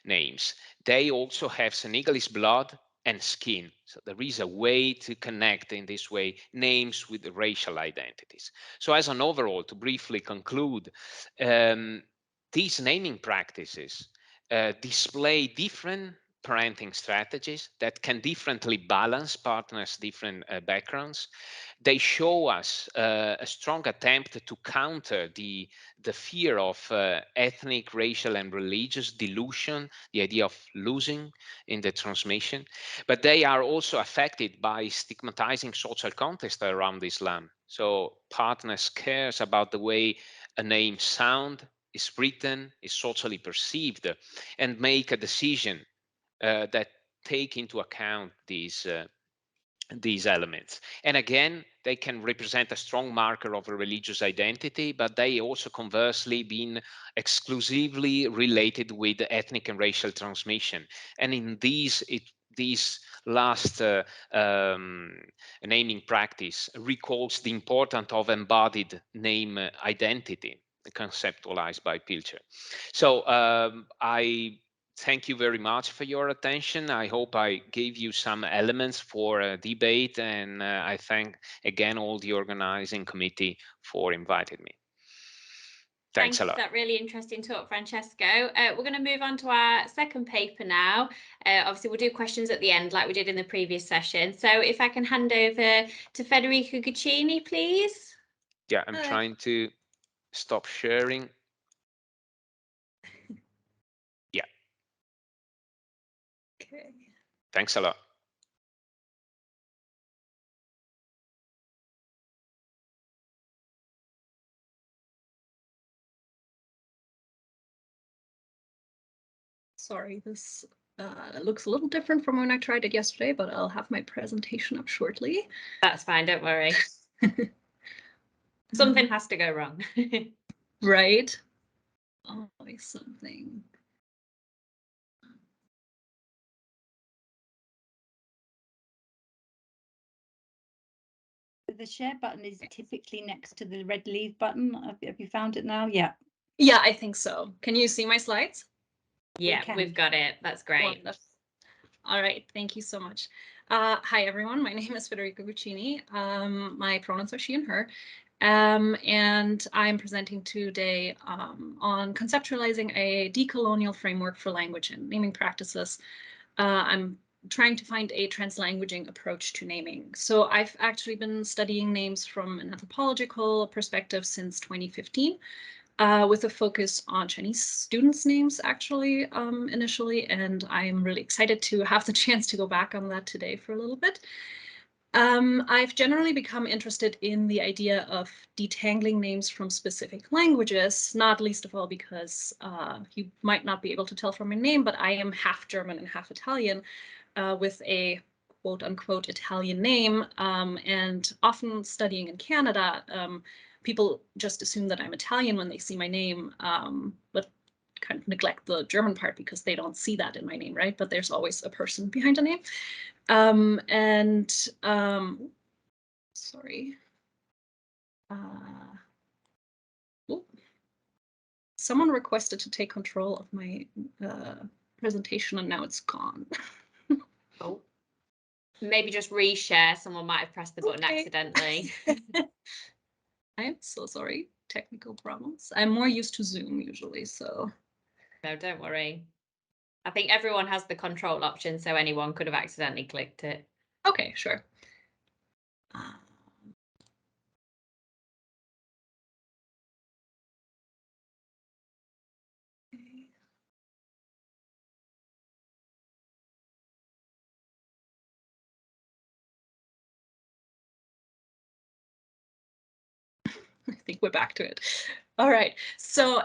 names. They also have Senegalese blood and skin. So there is a way to connect in this way names with the racial identities. So as an overall, to briefly conclude, these naming practices display different parenting strategies that can differently balance partners' different backgrounds. They show us a strong attempt to counter the fear of ethnic, racial, and religious dilution, the idea of losing in the transmission. But they are also affected by stigmatizing social context around Islam. So partners cares about the way a name sound, is written, is socially perceived, and make a decision that take into account these elements. And again, they can represent a strong marker of a religious identity, but they also conversely been exclusively related with ethnic and racial transmission. And in these last naming practice recalls the importance of embodied name identity, conceptualized by Pilcher. So I thank you very much for your attention. I hope I gave you some elements for debate, and I thank again all the organizing committee for inviting me. Thanks a lot. Thank you for that really interesting talk, Francesco. We're going to move on to our second paper now. Obviously, we'll do questions at the end like we did in the previous session. So if I can hand over to Federico Guccini, please. Yeah, I'm trying to stop sharing. Yeah. Okay. Thanks a lot. Sorry, this looks a little different from when I tried it yesterday, but I'll have my presentation up shortly. That's fine, don't worry. Something has to go wrong. Right? Always something. The share button is typically next to the red leave button. Have you found it now? Yeah. Yeah, I think so. Can you see my slides? Yeah, we've got it. That's great. Wonderful. All right, thank you so much. Hi, everyone. My name is Federica Guccini. My pronouns are she and her. And I'm presenting today on conceptualizing a decolonial framework for language and naming practices. I'm trying to find a translanguaging approach to naming. So I've actually been studying names from an anthropological perspective since 2015. With a focus on Chinese students' names, actually, initially, and I'm really excited to have the chance to go back on that today for a little bit. I've generally become interested in the idea of detangling names from specific languages, not least of all because you might not be able to tell from my name, but I am half German and half Italian, with a quote-unquote Italian name, and often studying in Canada, people just assume that I'm Italian when they see my name, but kind of neglect the German part because they don't see that in my name, right? But there's always a person behind a name. Sorry. Someone requested to take control of my presentation and now it's gone. Oh. Maybe just reshare. Someone might have pressed the button accidentally. I'm so sorry. Technical problems. I'm more used to Zoom usually, so. No, don't worry. I think everyone has the control option, so anyone could have accidentally clicked it. Okay, sure. I think we're back to it. All right. So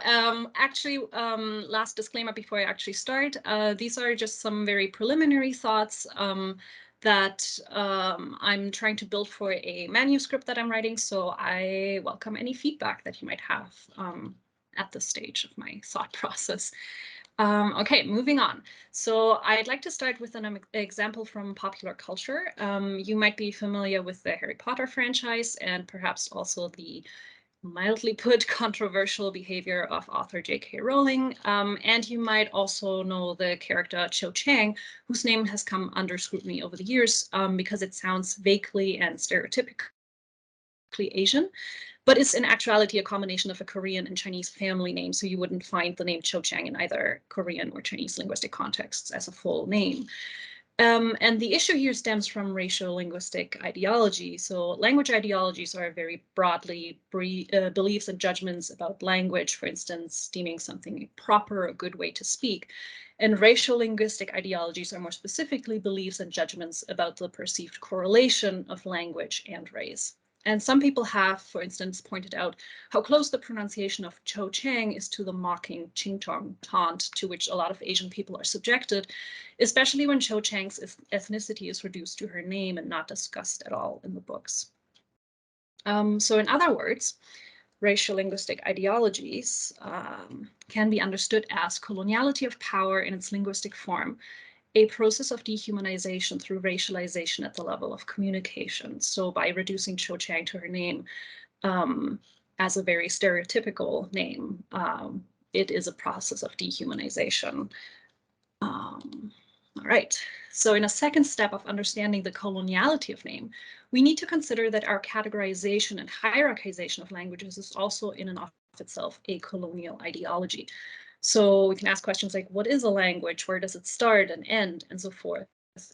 actually, last disclaimer before I actually start, these are just some very preliminary thoughts that I'm trying to build for a manuscript that I'm writing. So I welcome any feedback that you might have at this stage of my thought process. Okay, moving on. So I'd like to start with an example from popular culture. You might be familiar with the Harry Potter franchise and perhaps also the mildly put controversial behavior of author J.K. Rowling. And you might also know the character Cho Chang, whose name has come under scrutiny over the years because it sounds vaguely and stereotypically Asian, but it's in actuality a combination of a Korean and Chinese family name. So you wouldn't find the name Cho Chang in either Korean or Chinese linguistic contexts as a full name. And the issue here stems from racial linguistic ideology. So language ideologies are very broadly beliefs and judgments about language, for instance, deeming something proper, a good way to speak. And racial linguistic ideologies are more specifically beliefs and judgments about the perceived correlation of language and race. And some people have, for instance, pointed out how close the pronunciation of Cho Chang is to the mocking Chingtong taunt to which a lot of Asian people are subjected, especially when Cho Chang's ethnicity is reduced to her name and not discussed at all in the books. So in other words, racial linguistic ideologies can be understood as coloniality of power in its linguistic form, a process of dehumanization through racialization at the level of communication. So by reducing Cho Chang to her name as a very stereotypical name, it is a process of dehumanization. All right, so in a second step of understanding the coloniality of name, we need to consider that our categorization and hierarchization of languages is also in and of itself a colonial ideology. So we can ask questions like, what is a language? Where does it start and end, and so forth?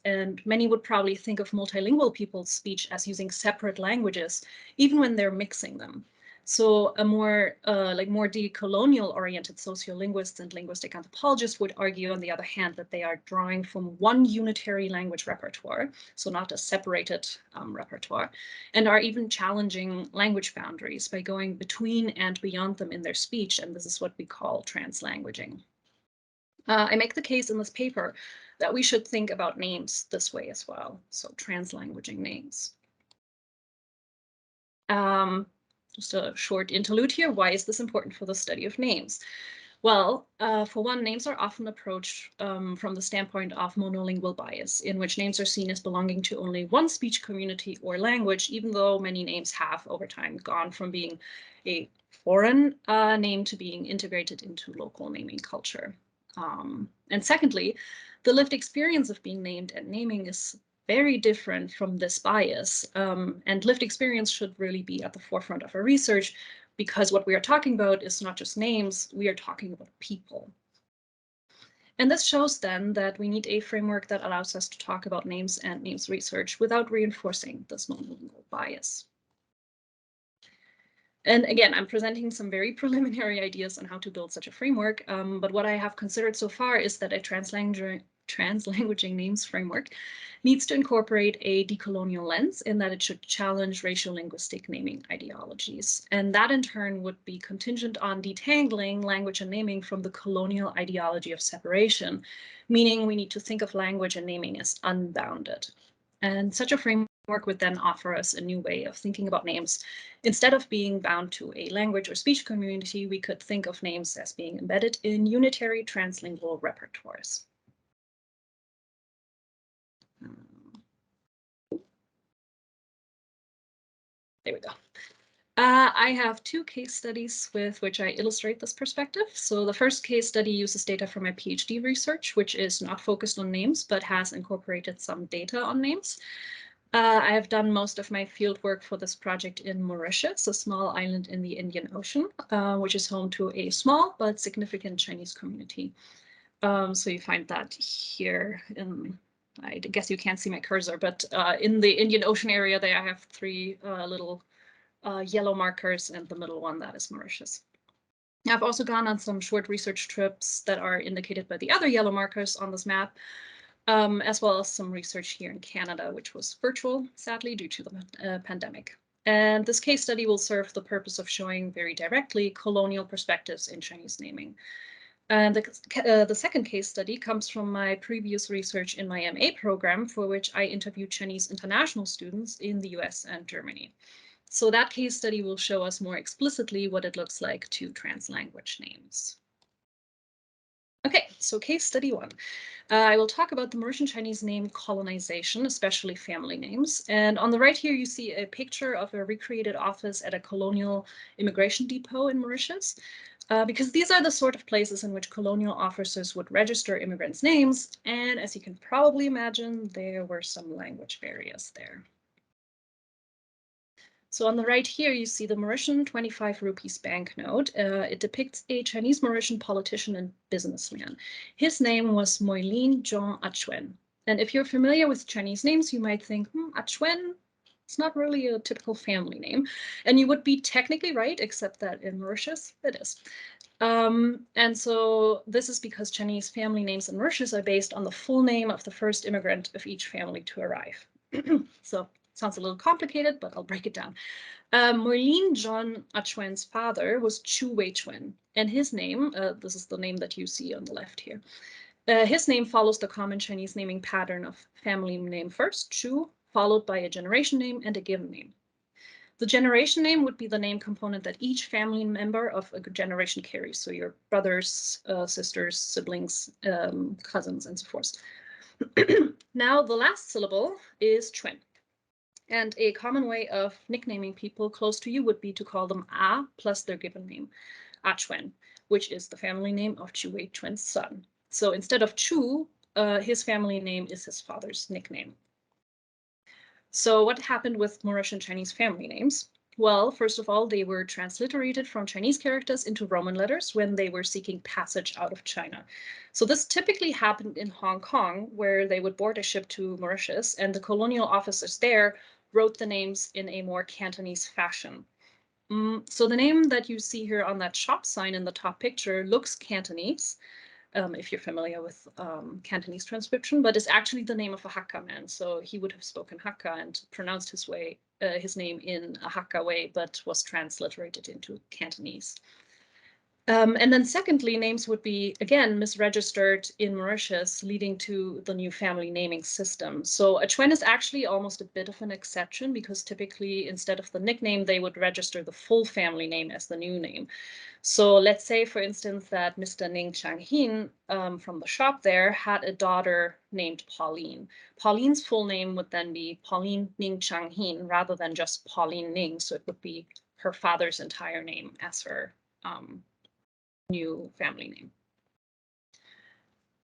And many would probably think of multilingual people's speech as using separate languages, even when they're mixing them. So a more decolonial oriented sociolinguists and linguistic anthropologists would argue, on the other hand, that they are drawing from one unitary language repertoire, so not a separated repertoire, and are even challenging language boundaries by going between and beyond them in their speech. And this is what we call translanguaging. I make the case in this paper that we should think about names this way as well. So translanguaging names. Just a short interlude here. Why is this important for the study of names? Well, for one, names are often approached from the standpoint of monolingual bias, in which names are seen as belonging to only one speech community or language, even though many names have, over time, gone from being a foreign name to being integrated into local naming culture. And secondly, the lived experience of being named and naming is very different from this bias. And lived experience should really be at the forefront of our research, because what we are talking about is not just names, we are talking about people. And this shows then that we need a framework that allows us to talk about names and names research without reinforcing this monolingual bias. And again, I'm presenting some very preliminary ideas on how to build such a framework, but what I have considered so far is that a translanguaging names framework needs to incorporate a decolonial lens, in that it should challenge racial linguistic naming ideologies. And that in turn would be contingent on detangling language and naming from the colonial ideology of separation, meaning we need to think of language and naming as unbounded. And such a framework would then offer us a new way of thinking about names. Instead of being bound to a language or speech community, we could think of names as being embedded in unitary translingual repertoires. There we go. I have two case studies with which I illustrate this perspective. So the first case study uses data from my PhD research, which is not focused on names, but has incorporated some data on names. I have done most of my field work for this project in Mauritius, a small island in the Indian Ocean, which is home to a small but significant Chinese community. So you find that here in I guess you can't see my cursor, but in the Indian Ocean area there I have 3 little yellow markers, and the middle one, that is Mauritius. I've also gone on some short research trips that are indicated by the other yellow markers on this map, as well as some research here in Canada, which was virtual, sadly, due to the pandemic. And this case study will serve the purpose of showing very directly colonial perspectives in Chinese naming. And the second case study comes from my previous research in my MA program, for which I interviewed Chinese international students in the US and Germany. So that case study will show us more explicitly what it looks like to translanguage names. Okay, so case study 1. I will talk about the Mauritian Chinese name colonization, especially family names. And on the right here, you see a picture of a recreated office at a colonial immigration depot in Mauritius, because these are the sort of places in which colonial officers would register immigrants' names. And as you can probably imagine, there were some language barriers there. So on the right here, you see the Mauritian 25 rupees banknote. It depicts a Chinese Mauritian politician and businessman. His name was Moilin Jean Achuen. And if you're familiar with Chinese names, you might think, Achuen, it's not really a typical family name. And you would be technically right, except that in Mauritius, it is. And so this is because Chinese family names in Mauritius are based on the full name of the first immigrant of each family to arrive. So sounds a little complicated, but I'll break it down. Moilin Jean Achuen's father was Chu Wei-chuen, and his name, this is the name that you see on the left here, his name follows the common Chinese naming pattern of family name first, Chu, followed by a generation name and a given name. The generation name would be the name component that each family member of a generation carries, so your brothers, sisters, siblings, cousins, and so forth. Now, the last syllable is Chuen. And a common way of nicknaming people close to you would be to call them A plus their given name, Achuen, which is the family name of Chu Wei-chuen's son. So instead of Chu, his family name is his father's nickname. So what happened with Mauritian Chinese family names? Well, first of all, they were transliterated from Chinese characters into Roman letters when they were seeking passage out of China. So this typically happened in Hong Kong, where they would board a ship to Mauritius, and the colonial officers there wrote the names in a more Cantonese fashion. So the name that you see here on that shop sign in the top picture looks Cantonese, if you're familiar with Cantonese transcription, but is actually the name of a Hakka man. So he would have spoken Hakka and pronounced his name in a Hakka way, but was transliterated into Cantonese. And then secondly, names would be, again, misregistered in Mauritius, leading to the new family naming system. So Achuen is actually almost a bit of an exception, because typically instead of the nickname, they would register the full family name as the new name. So let's say, for instance, that Mr. Ning Chang-hin from the shop there had a daughter named Pauline. Pauline's full name would then be Pauline Ning Chang-hin rather than just Pauline Ning. So it would be her father's entire name as her new family name.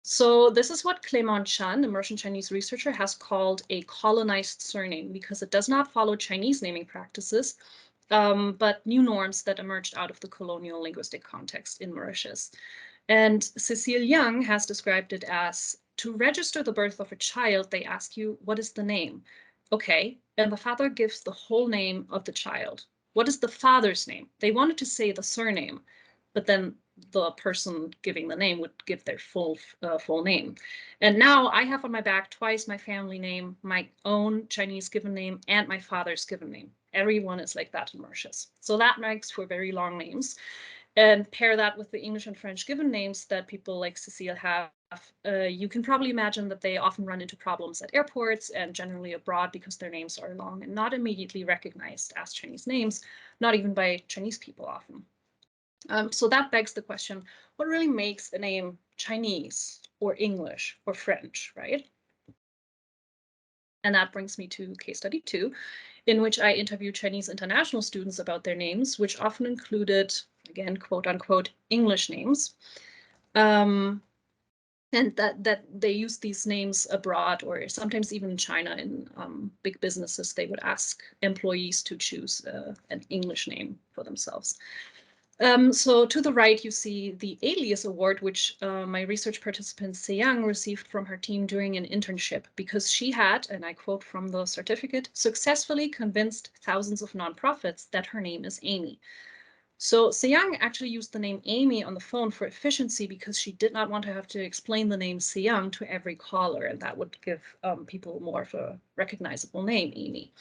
So this is what Clément Chan, a Mauritian Chinese researcher, has called a colonized surname, because it does not follow Chinese naming practices, but new norms that emerged out of the colonial linguistic context in Mauritius. And Cecile Young has described it as, to register the birth of a child, they ask you, what is the name? Okay, and the father gives the whole name of the child. What is the father's name? They wanted to say the surname, but then the person giving the name would give their full name. And now I have on my back twice my family name, my own Chinese given name, and my father's given name. Everyone is like that in Mauritius. So that makes for very long names. And pair that with the English and French given names that people like Cecile have, you can probably imagine that they often run into problems at airports and generally abroad, because their names are long and not immediately recognized as Chinese names, not even by Chinese people often. So that begs the question, what really makes a name Chinese or English or French, right? And that brings me to case study 2, in which I interviewed Chinese international students about their names, which often included, again, quote unquote, English names. And that they use these names abroad, or sometimes even in China in big businesses, they would ask employees to choose an English name for themselves. So to the right, you see the Alias Award, which my research participant Seyang received from her team during an internship because she had, and I quote from the certificate, successfully convinced thousands of nonprofits that her name is Amy. So Seyang actually used the name Amy on the phone for efficiency because she did not want to have to explain the name Seyang to every caller, and that would give people more of a recognizable name, Amy.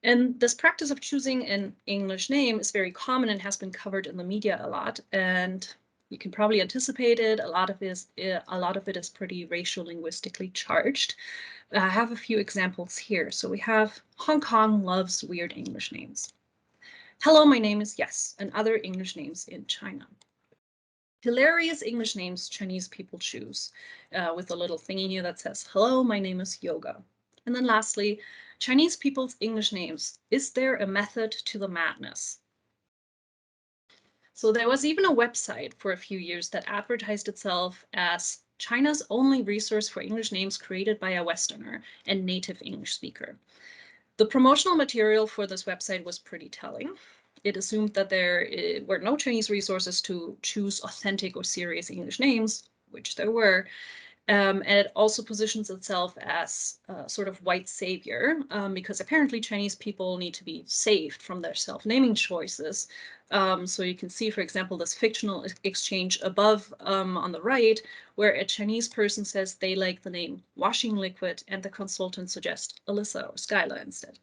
And this practice of choosing an English name is very common and has been covered in the media a lot. And you can probably anticipate it. A lot of it is pretty racial linguistically charged. I have a few examples here. So we have Hong Kong loves weird English names. Hello, my name is Yes, and other English names in China. Hilarious English names Chinese people choose with a little thingy here that says, hello, my name is Yoga. And then lastly, Chinese people's English names. Is there a method to the madness? So there was even a website for a few years that advertised itself as China's only resource for English names created by a Westerner and native English speaker. The promotional material for this website was pretty telling. It assumed that there were no Chinese resources to choose authentic or serious English names, which there were. And it also positions itself as a sort of white savior because apparently Chinese people need to be saved from their self-naming choices. So you can see, for example, this fictional exchange above on the right, where a Chinese person says they like the name washing liquid and the consultant suggests Alyssa or Skylar instead.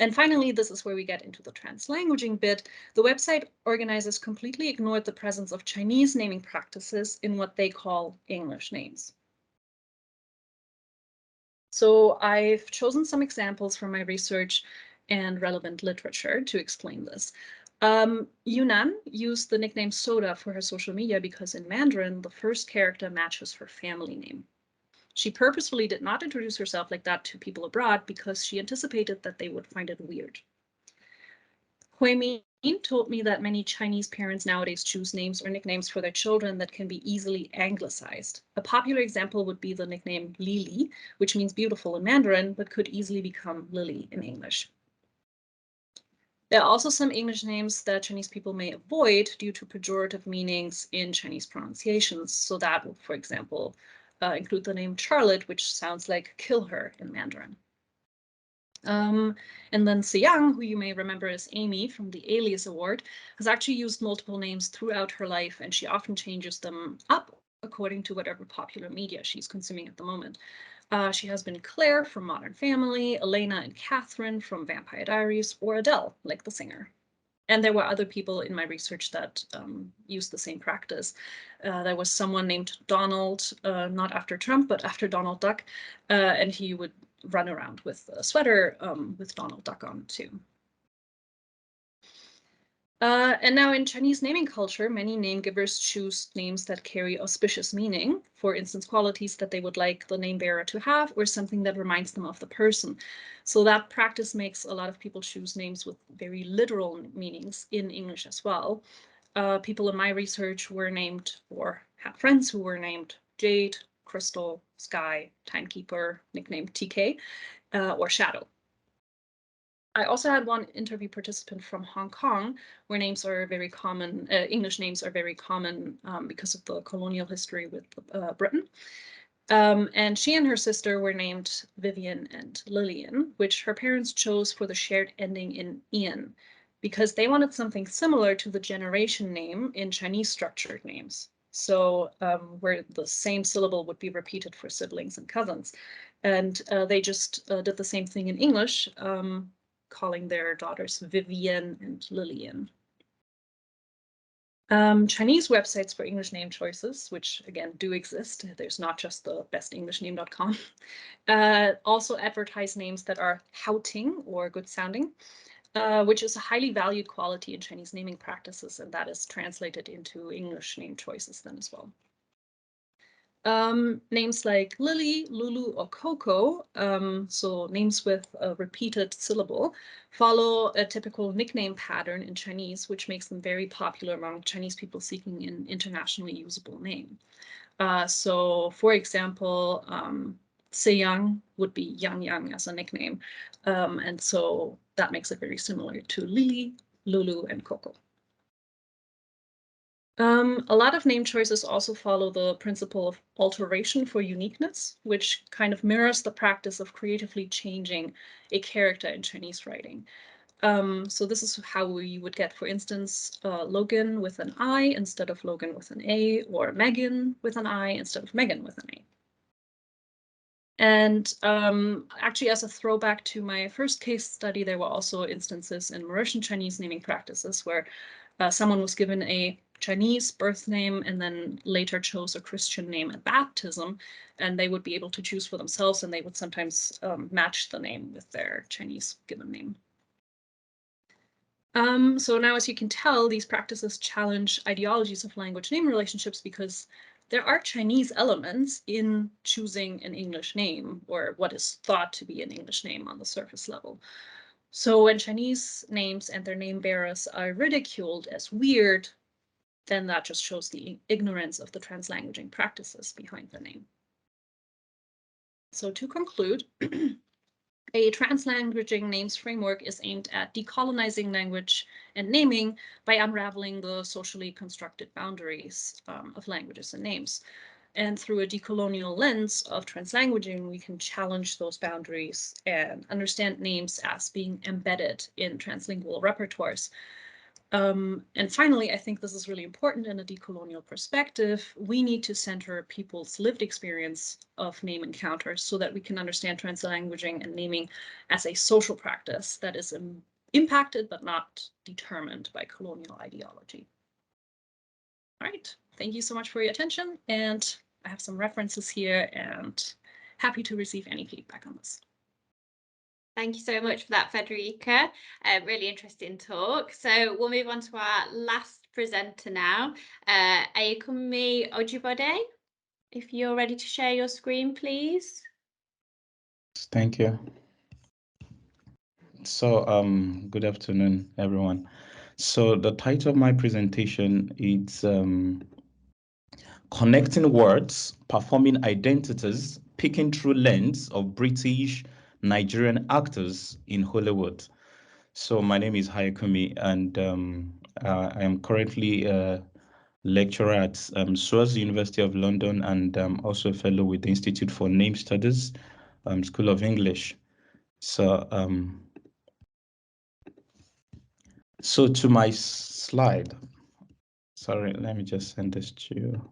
And finally, this is where we get into the translanguaging bit. The website organizers completely ignored the presence of Chinese naming practices in what they call English names. So I've chosen some examples from my research and relevant literature to explain this. Yunnan used the nickname Soda for her social media because in Mandarin, the first character matches her family name. She purposefully did not introduce herself like that to people abroad because she anticipated that they would find it weird. Hui Min told me that many Chinese parents nowadays choose names or nicknames for their children that can be easily anglicized. A popular example would be the nickname Lili, which means beautiful in Mandarin, but could easily become Lily in English. There are also some English names that Chinese people may avoid due to pejorative meanings in Chinese pronunciations. So that would, for example, include the name Charlotte, which sounds like kill her in Mandarin. And then Seyang, who you may remember as Amy from the Alias Award, has actually used multiple names throughout her life, and she often changes them up according to whatever popular media she's consuming at the moment. She has been Claire from Modern Family, Elena and Catherine from Vampire Diaries, or Adele, like the singer. And there were other people in my research that used the same practice. There was someone named Donald, not after Trump, but after Donald Duck, and he would run around with a sweater with Donald Duck on too. And now in Chinese naming culture, many name givers choose names that carry auspicious meaning, for instance, qualities that they would like the name bearer to have or something that reminds them of the person. So that practice makes a lot of people choose names with very literal meanings in English as well. People in my research were named or had friends who were named Jade, Crystal, Sky, Timekeeper, nicknamed TK, or Shadow. I also had one interview participant from Hong Kong, where names are very common, English names are very common because of the colonial history with Britain. And she and her sister were named Vivian and Lillian, which her parents chose for the shared ending in Ian, because they wanted something similar to the generation name in Chinese structured names. So where the same syllable would be repeated for siblings and cousins. And they just did the same thing in English, calling their daughters Vivian and Lillian. Chinese websites for English name choices, which again do exist, there's not just the bestinglishname.com, also advertise names that are hao-ting or good sounding, which is a highly valued quality in Chinese naming practices, and that is translated into English name choices then as well. Names like Lily, Lulu, or Coco, so names with a repeated syllable, follow a typical nickname pattern in Chinese, which makes them very popular among Chinese people seeking an internationally usable name. So, for example, Seyang would be Yang Yang as a nickname, and so that makes it very similar to Lily Lulu, and Coco. A lot of name choices also follow the principle of alteration for uniqueness, which kind of mirrors the practice of creatively changing a character in Chinese writing. So this is how we would get, for instance, Logan with an I instead of Logan with an A, or Megan with an I instead of Megan with an A. And actually, as a throwback to my first case study, there were also instances in Mauritian Chinese naming practices where someone was given a Chinese birth name and then later chose a Christian name at baptism, and they would be able to choose for themselves, and they would sometimes match the name with their Chinese given name. So now, as you can tell, these practices challenge ideologies of language name relationships because there are Chinese elements in choosing an English name, or what is thought to be an English name on the surface level. So when Chinese names and their name bearers are ridiculed as weird, then that just shows the ignorance of the translanguaging practices behind the name. So to conclude, a translanguaging names framework is aimed at decolonizing language and naming by unraveling the socially constructed boundaries of languages and names. And through a decolonial lens of translanguaging, we can challenge those boundaries and understand names as being embedded in translingual repertoires. And finally, I think this is really important in a decolonial perspective. We need to center people's lived experience of name encounters so that we can understand translanguaging and naming as a social practice that is impacted but not determined by colonial ideology. All right, thank you so much for your attention, and I have some references here and happy to receive any feedback on this. Thank you so much for that, Federica. Really interesting talk. So we'll move on to our last presenter now, Ayakumi Ojibode. If you're ready to share your screen, please. Thank you. So, good afternoon, everyone. So the title of my presentation is Connecting Words, Performing Identities, Picking Through Lens of British Nigerian Actors in Hollywood. So my name is Hayakumi, and I am currently a lecturer at SOAS University of London, and also a fellow with the Institute for Name Studies, School of English. So so to my slide. Sorry, let me just send this to you.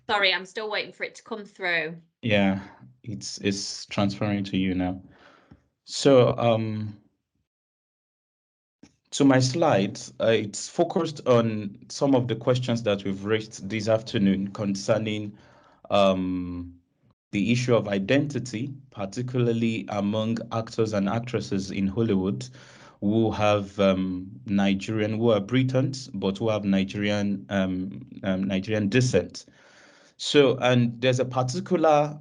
Sorry, I'm still waiting for it to come through. Yeah, it's transferring to you now. So to my slides, it's focused on some of the questions that we've raised this afternoon concerning the issue of identity, particularly among actors and actresses in Hollywood who have who are Britons, but who have Nigerian descent. So, and there's a particular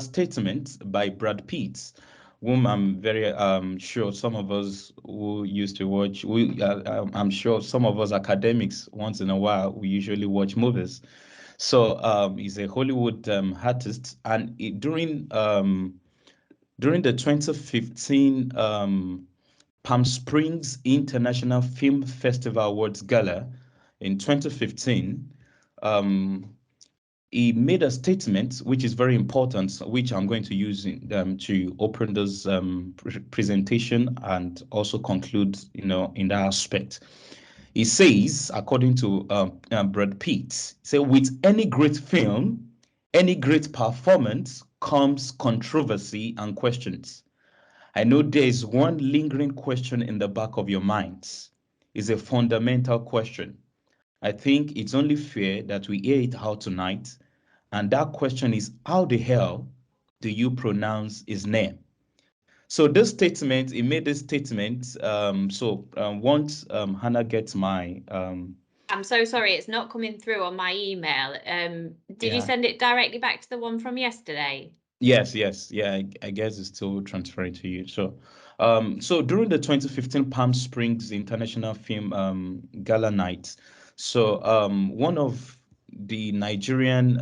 statement by Brad Pitt, whom I'm very sure some of us who used to watch, I'm sure some of us academics once in a while, we usually watch movies. So he's a Hollywood artist, and during the 2015 Palm Springs International Film Festival Awards Gala in 2015, he made a statement which is very important, which I'm going to use to open this presentation and also conclude, in that aspect. He says, according to Brad Pitt, with any great film, any great performance comes controversy and questions. I know there is one lingering question in the back of your minds. It's a fundamental question. I think it's only fair that we hear it out tonight. And that question is, how the hell do you pronounce his name? So this statement, he made this statement. Once Hannah gets my... I'm so sorry, it's not coming through on my email. Did you send it directly back to the one from yesterday? Yes. Yeah, I guess it's still transferring to you. So, so during the 2015 Palm Springs International Film Gala night, so one of the Nigerian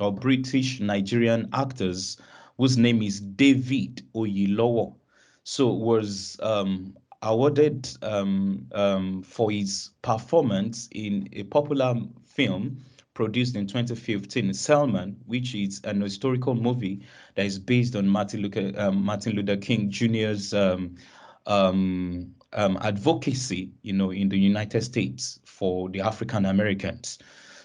or British Nigerian actors, whose name is David Oyelowo. so was awarded for his performance in a popular film produced in 2015, Selman, which is an historical movie that is based on Martin Luther King Jr.'s advocacy, in the United States for the African Americans.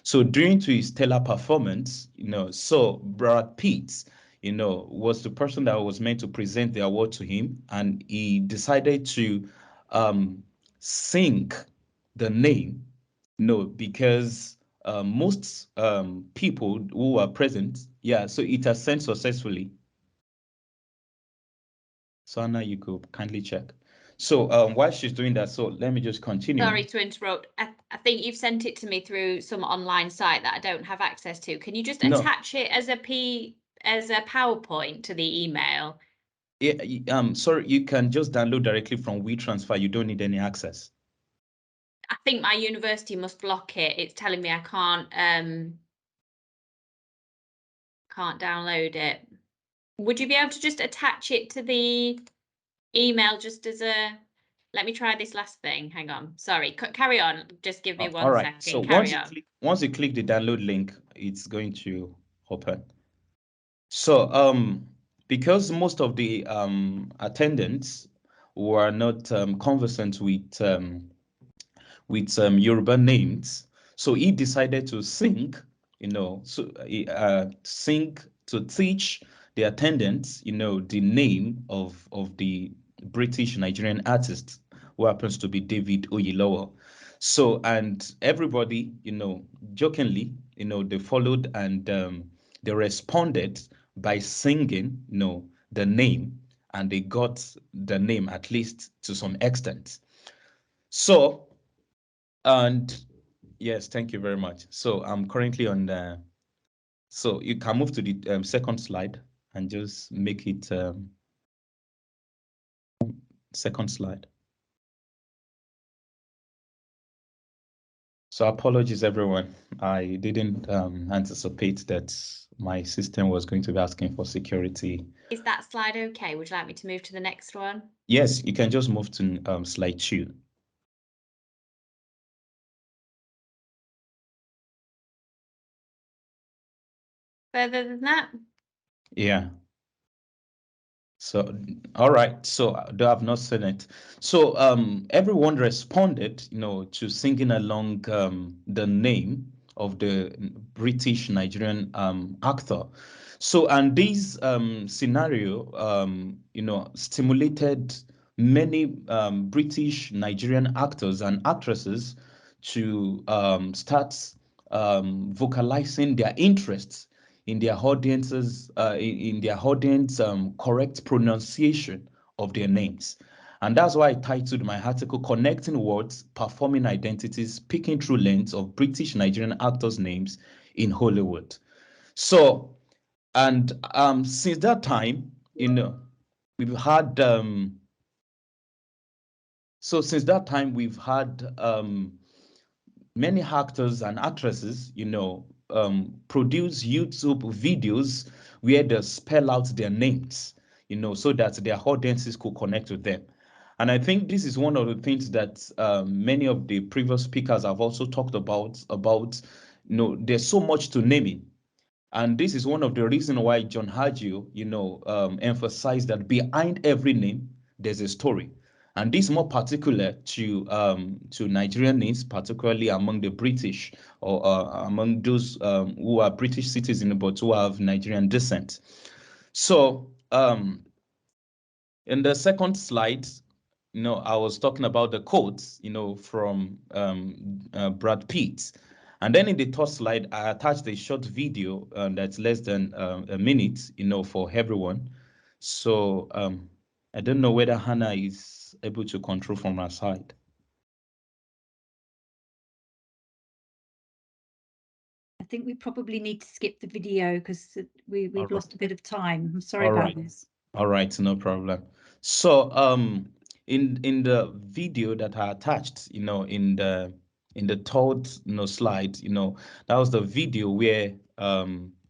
So during to his stellar performance, so Brad Pitt, was the person that was meant to present the award to him, and he decided to sing the name, because most people who were present, so it has sent successfully. So Anna, you could kindly check. So while she's doing that, so let me just continue. Sorry to interrupt. I think you've sent it to me through some online site that I don't have access to. Can you just attach it as a PowerPoint to the email? Yeah, sorry, you can just download directly from WeTransfer. You don't need any access. I think my university must block it. It's telling me I can't download it. Would you be able to just attach it to the email just as a... Let me try this last thing. Hang on. Sorry. Carry on. Just give me 1 all right. second. So Carry on. once you click the download link, it's going to open. So because most of the attendants were not conversant with Yoruba names, so he decided to sing, sing to teach the attendants, the name of the British Nigerian artist, who happens to be David Oyelowo. So, and everybody, jokingly, they followed and they responded by singing, the name, and they got the name at least to some extent. So, and yes, thank you very much. So I'm currently on the, so you can move to the second slide and just make it second slide. So apologies, everyone. I didn't anticipate that my system was going to be asking for security. Is that slide okay? Would you like me to move to the next one? Yes, you can just move to slide 2. Further than that? Yeah. So, all right. So though I've not seen it. So everyone responded, to singing along the name of the British Nigerian actor. So, and this scenario, stimulated many British Nigerian actors and actresses to start vocalizing their interests in their audiences, in their audience correct pronunciation of their names. And that's why I titled my article Connecting Words, Performing Identities, Speaking Through Lens of British Nigerian Actors' Names in Hollywood. So, and since that time, we've had, many actors and actresses, produce YouTube videos where they spell out their names, so that their audiences could connect with them. And I think this is one of the things that many of the previous speakers have also talked about, there's so much to naming. And this is one of the reasons why John Haggio, emphasized that behind every name, there's a story. And this is more particular to Nigerian names, particularly among the British, or among those who are British citizens but who have Nigerian descent. So in the second slide, I was talking about the quotes, from Brad Pitt. And then in the third slide, I attached a short video that's less than a minute, for everyone. So I don't know whether Hannah is able to control from her side. I think we probably need to skip the video because we've lost a bit of time. I'm sorry about this. All right, no problem. So in the video that I attached, in the third slide, that was the video where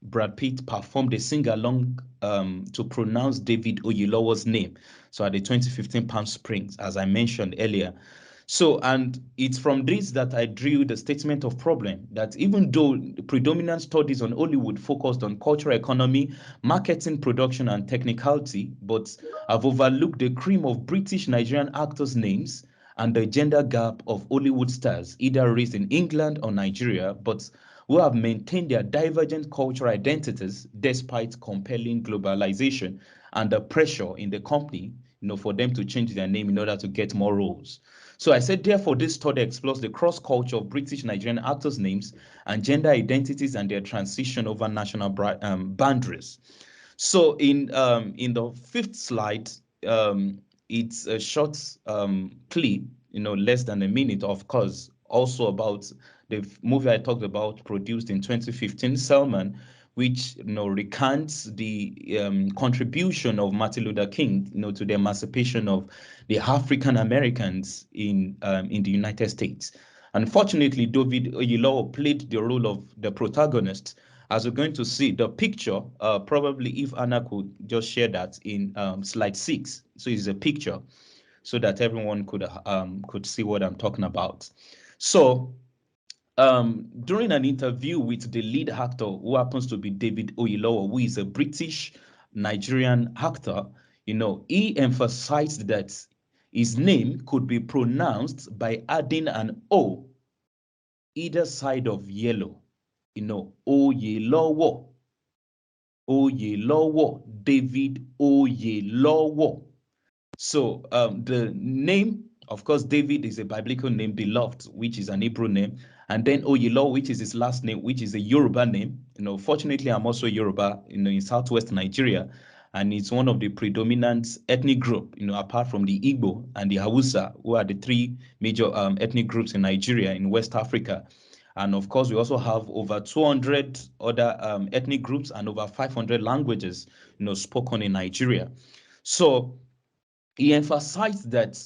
Brad Pitt performed a sing-along to pronounce David Oyelowo's name. So at the 2015 Palm Springs, as I mentioned earlier. So, and it's from this that I drew the statement of problem that even though the predominant studies on Hollywood focused on cultural economy, marketing, production, and technicality, but I've overlooked the cream of British Nigerian actors' names and the gender gap of Hollywood stars, either raised in England or Nigeria, but who have maintained their divergent cultural identities despite compelling globalization and the pressure in the company, for them to change their name in order to get more roles. So I said, therefore, this study explores the cross-culture of British Nigerian actors' names and gender identities and their transition over national boundaries. So in the fifth slide, it's a short clip, less than a minute, of course, also about the movie I talked about, produced in 2015, Selman, which recounts the contribution of Martin Luther King, to the emancipation of the African Americans in the United States. Unfortunately, David Oyelowo played the role of the protagonist. As we're going to see the picture, probably if Anna could just share that in slide 6. So it's a picture so that everyone could see what I'm talking about. So during an interview with the lead actor, who happens to be David Oyelowo, who is a British Nigerian actor, he emphasized that his name could be pronounced by adding an O either side of yellow, Oyelowo, Oyelowo, David Oyelowo. So the name, of course, David is a biblical name, beloved, which is an Hebrew name, and then Oyelowo, which is his last name, which is a Yoruba name. Fortunately, I'm also Yoruba, in Southwest Nigeria, and it's one of the predominant ethnic group, apart from the Igbo and the Hausa, who are the three major ethnic groups in Nigeria, in West Africa. And of course, we also have over 200 other ethnic groups and over 500 languages, spoken in Nigeria. So he emphasized that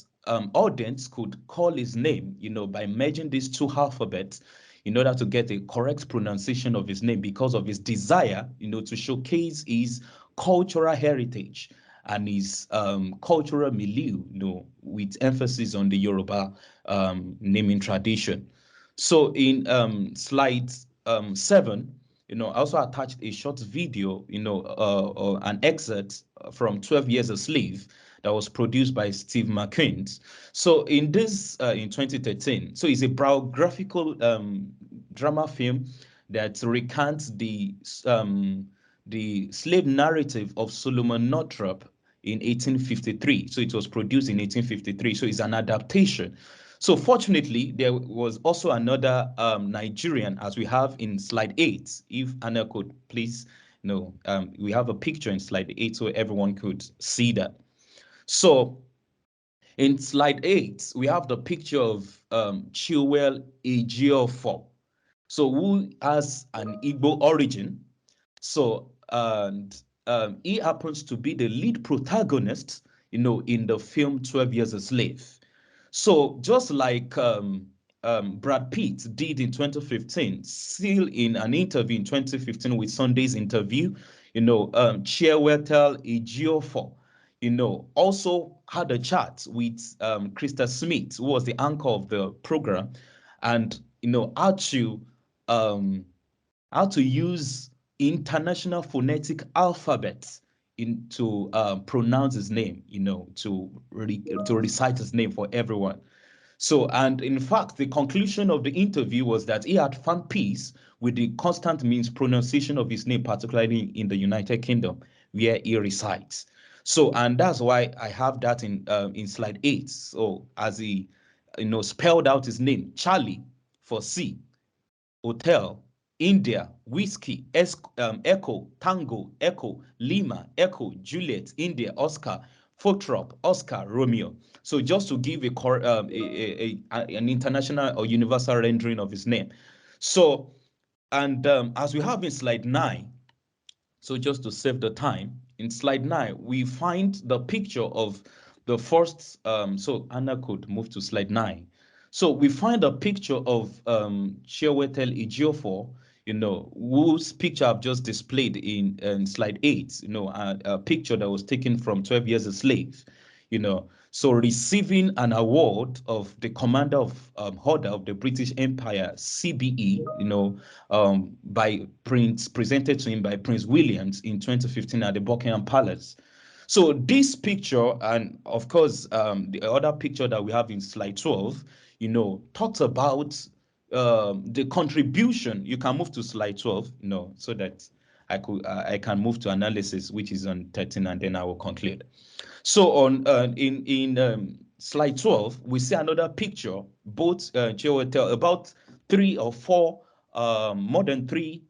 audience could call his name, by merging these two alphabets in order to get a correct pronunciation of his name, because of his desire, to showcase his cultural heritage and his cultural milieu, with emphasis on the Yoruba naming tradition. So in slide 7, I also attached a short video, an excerpt from 12 Years a Slave that was produced by Steve McQueen. So in this, in 2013, so it's a biographical drama film that recounts the slave narrative of Solomon Northrop in 1853. So it was produced in 1853. So it's an adaptation. So fortunately, there was also another Nigerian, as we have in slide 8. If Anna could please, we have a picture in slide 8 so everyone could see that. So in slide 8, we have the picture of Chiwell Ejiofor, so who has an Igbo origin. So, and he happens to be the lead protagonist, in the film 12 Years a Slave. So just like Brad Pitt did in 2015, still in an interview in 2015 with Sunday's Interview, Chiwetel Ejiofor, also had a chat with Krista Smith, who was the anchor of the program, and how to use international phonetic alphabets to pronounce his name, to recite his name for everyone. So, and in fact, the conclusion of the interview was that he had found peace with the constant means pronunciation of his name, particularly in the United Kingdom, where he resides. So, and that's why I have that in slide 8. So, as he, spelled out his name, Charlie for C, Hotel, India, Whiskey, Echo, Tango, Echo, Lima, Echo, Juliet, India, Oscar, Foxtrot, Oscar, Romeo. So just to give an international or universal rendering of his name. So, and as we have in slide 9, so just to save the time, in slide 9, we find the picture of the first, so Anna could move to slide 9. So we find a picture of Chiwetel Ejiofor, whose picture I've just displayed in slide 8, a picture that was taken from 12 Years a Slave, so receiving an award of the Commander of Order of the British Empire, CBE, presented to him by Prince Williams in 2015 at the Buckingham Palace. So this picture, and of course, the other picture that we have in slide 12, talks about the contribution. You can move to slide 12, so that I can move to analysis, which is on 13, and then I will conclude. So on in slide 12, we see another picture, both about 3 or 4, more than 3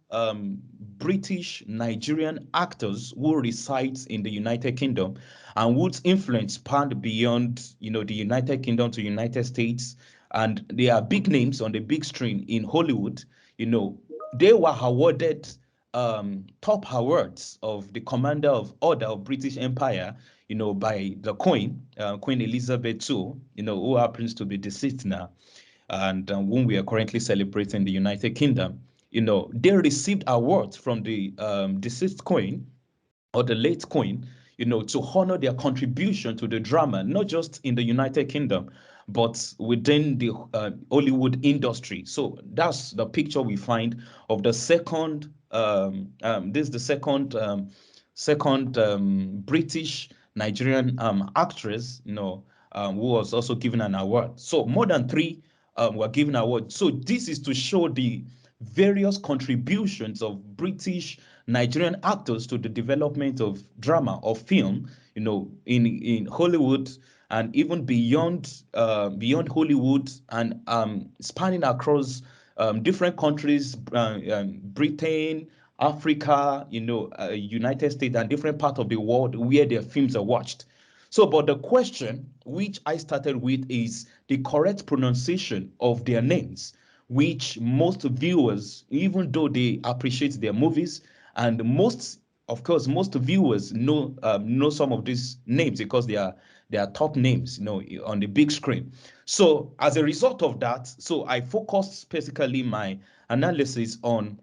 British Nigerian actors who reside in the United Kingdom and whose influence spanned beyond, the United Kingdom to United States, and they are big names on the big screen in Hollywood. They were awarded top awards of the Commander of Order of British Empire, by the Queen, Queen Elizabeth II, who happens to be deceased now, and whom we are currently celebrating in the United Kingdom. They received awards from the deceased Queen or the late Queen, to honor their contribution to the drama, not just in the United Kingdom, but within the Hollywood industry. So that's the picture we find of the second. This is the second British Nigerian actress, who was also given an award. So more than 3 were given awards. So this is to show the various contributions of British Nigerian actors to the development of drama or film, in Hollywood, and even beyond Hollywood, and spanning across different countries, Britain, Africa, United States, and different parts of the world where their films are watched. So, but the question which I started with is the correct pronunciation of their names, which most viewers, even though they appreciate their movies, and most viewers know some of these names because they are top names, on the big screen. So as a result of that, so I focused basically my analysis on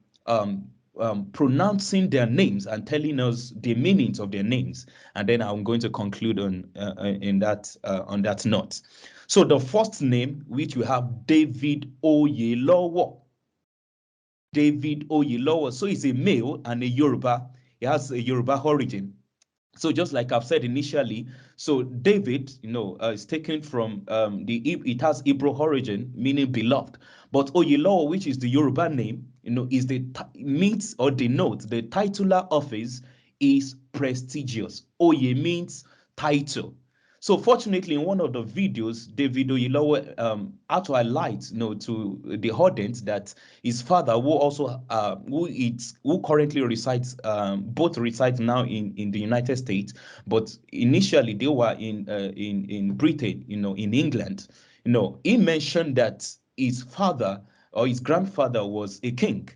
pronouncing their names and telling us the meanings of their names, and then I'm going to conclude on that note. So the first name, which we have, David Oyelowo. David Oyelowo. So he's a male and a Yoruba. He has a Yoruba origin. So just like I've said initially, so David, is taken from it has Hebrew origin, meaning beloved. But Oyelowo, which is the Yoruba name, is means or denotes the titular office is prestigious. Oye means title. So fortunately, in one of the videos, David Oyelowo had to highlight, to the audience that his father, who currently resides, both reside now in the United States, but initially they were in Britain, in England. He mentioned that his father or his grandfather was a king.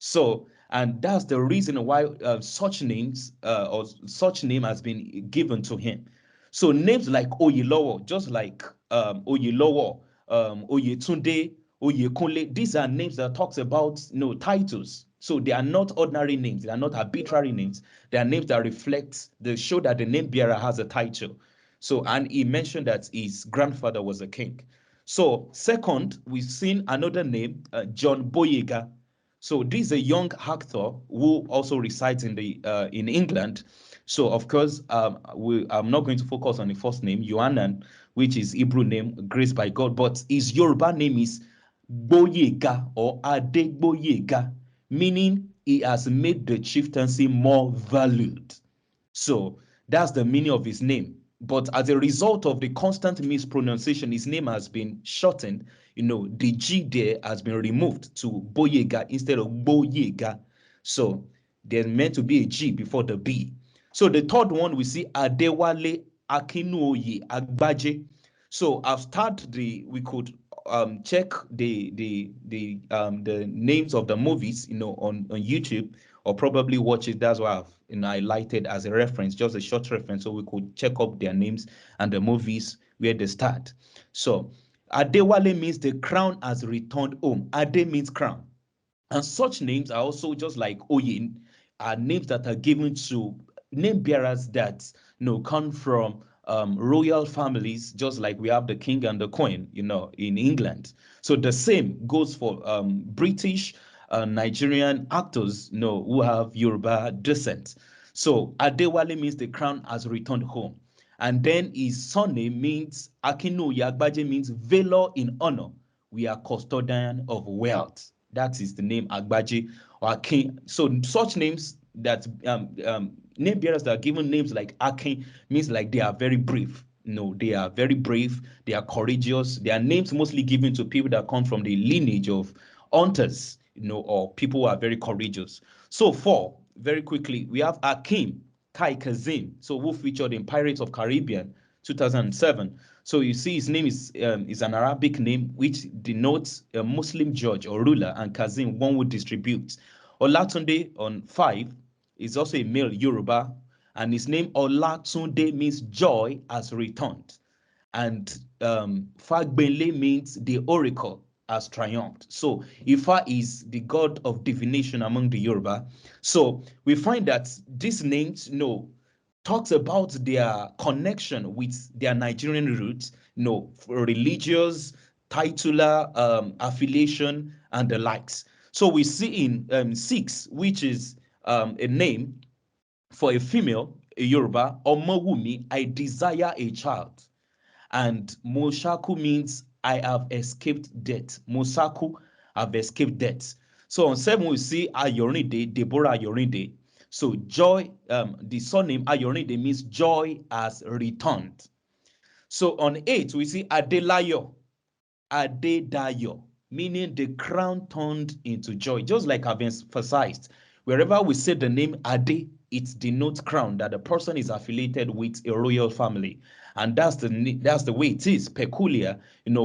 So, and that's the reason why such names or such name has been given to him. So names like Oyelowo, just like Oyelowo, Oyetunde, Oyekunle, these are names that talks about titles. So they are not ordinary names, they are not arbitrary names. They are names that show that the name bearer has a title. So, and he mentioned that his grandfather was a king. So second, we've seen another name, John Boyega. So this is a young actor who also resides in England. So of course, I'm not going to focus on the first name, Yohanan, which is Hebrew name, grace by God, but his Yoruba name is Boyega or Adegboyega, meaning he has made the chieftaincy more valued. So that's the meaning of his name. But as a result of the constant mispronunciation, his name has been shortened. The G there has been removed to Boyega instead of Boyega. So there's meant to be a G before the B. So the third one, we see Adewale Akinuoye Agbaje. So we could check the names of the movies, on YouTube, or probably watch it. That's why I've highlighted as a reference, just a short reference, so we could check up their names and the movies where they start. So Adewale means the crown has returned home. Ade means crown. And such names are also just like Oyin, are names that are given to name bearers that come from royal families, just like we have the king and the queen, in England. So the same goes for British, Nigerian actors, who have Yoruba descent. So Adewale means the crown has returned home. And then his surname means Akinu Yagbaje means valor in honor. We are custodian of wealth. That is the name Agbaje or Akin. So such names that name bearers that are given names like Akin means like they are very brave. No, they are very brave. They are courageous. They are names mostly given to people that come from the lineage of hunters, or people who are very courageous. So very quickly, we have Akim Kai Kazim, so who featured in Pirates of Caribbean 2007. So you see his name is an Arabic name which denotes a Muslim judge or ruler, and Kazim, one who distributes. Olatunde on 5 is also a male Yoruba, and his name Olatunde means joy has returned. And Fagbele means the oracle has triumphed. So Ifa is the god of divination among the Yoruba. So we find that these names, talks about their connection with their Nigerian roots, religious, titular affiliation, and the likes. So we see in 6, which is a name for a female, a Yoruba, Omowumi, I desire a child. And Moshaku means I have escaped death. Mosaku, have escaped death. So on 7, we see Ayorinde, Deborah Ayorinde. So joy, the surname Ayorinde means joy has returned. So on 8, we see Adelayo, Adedayo, meaning the crown turned into joy. Just like I've emphasized, wherever we say the name Ade, it denotes crown, that the person is affiliated with a royal family. And that's the way it is peculiar,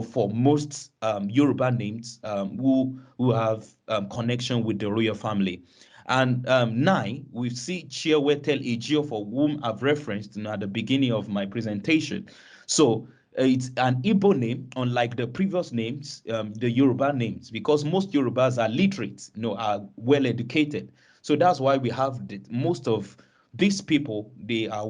for most Yoruba names who have connection with the royal family. And 9, we see Chiwetel Ejio, for whom I've referenced at the beginning of my presentation. So it's an Igbo name, unlike the previous names, the Yoruba names, because most Yorubas are literate, are well educated. So that's why we have most of these people, they are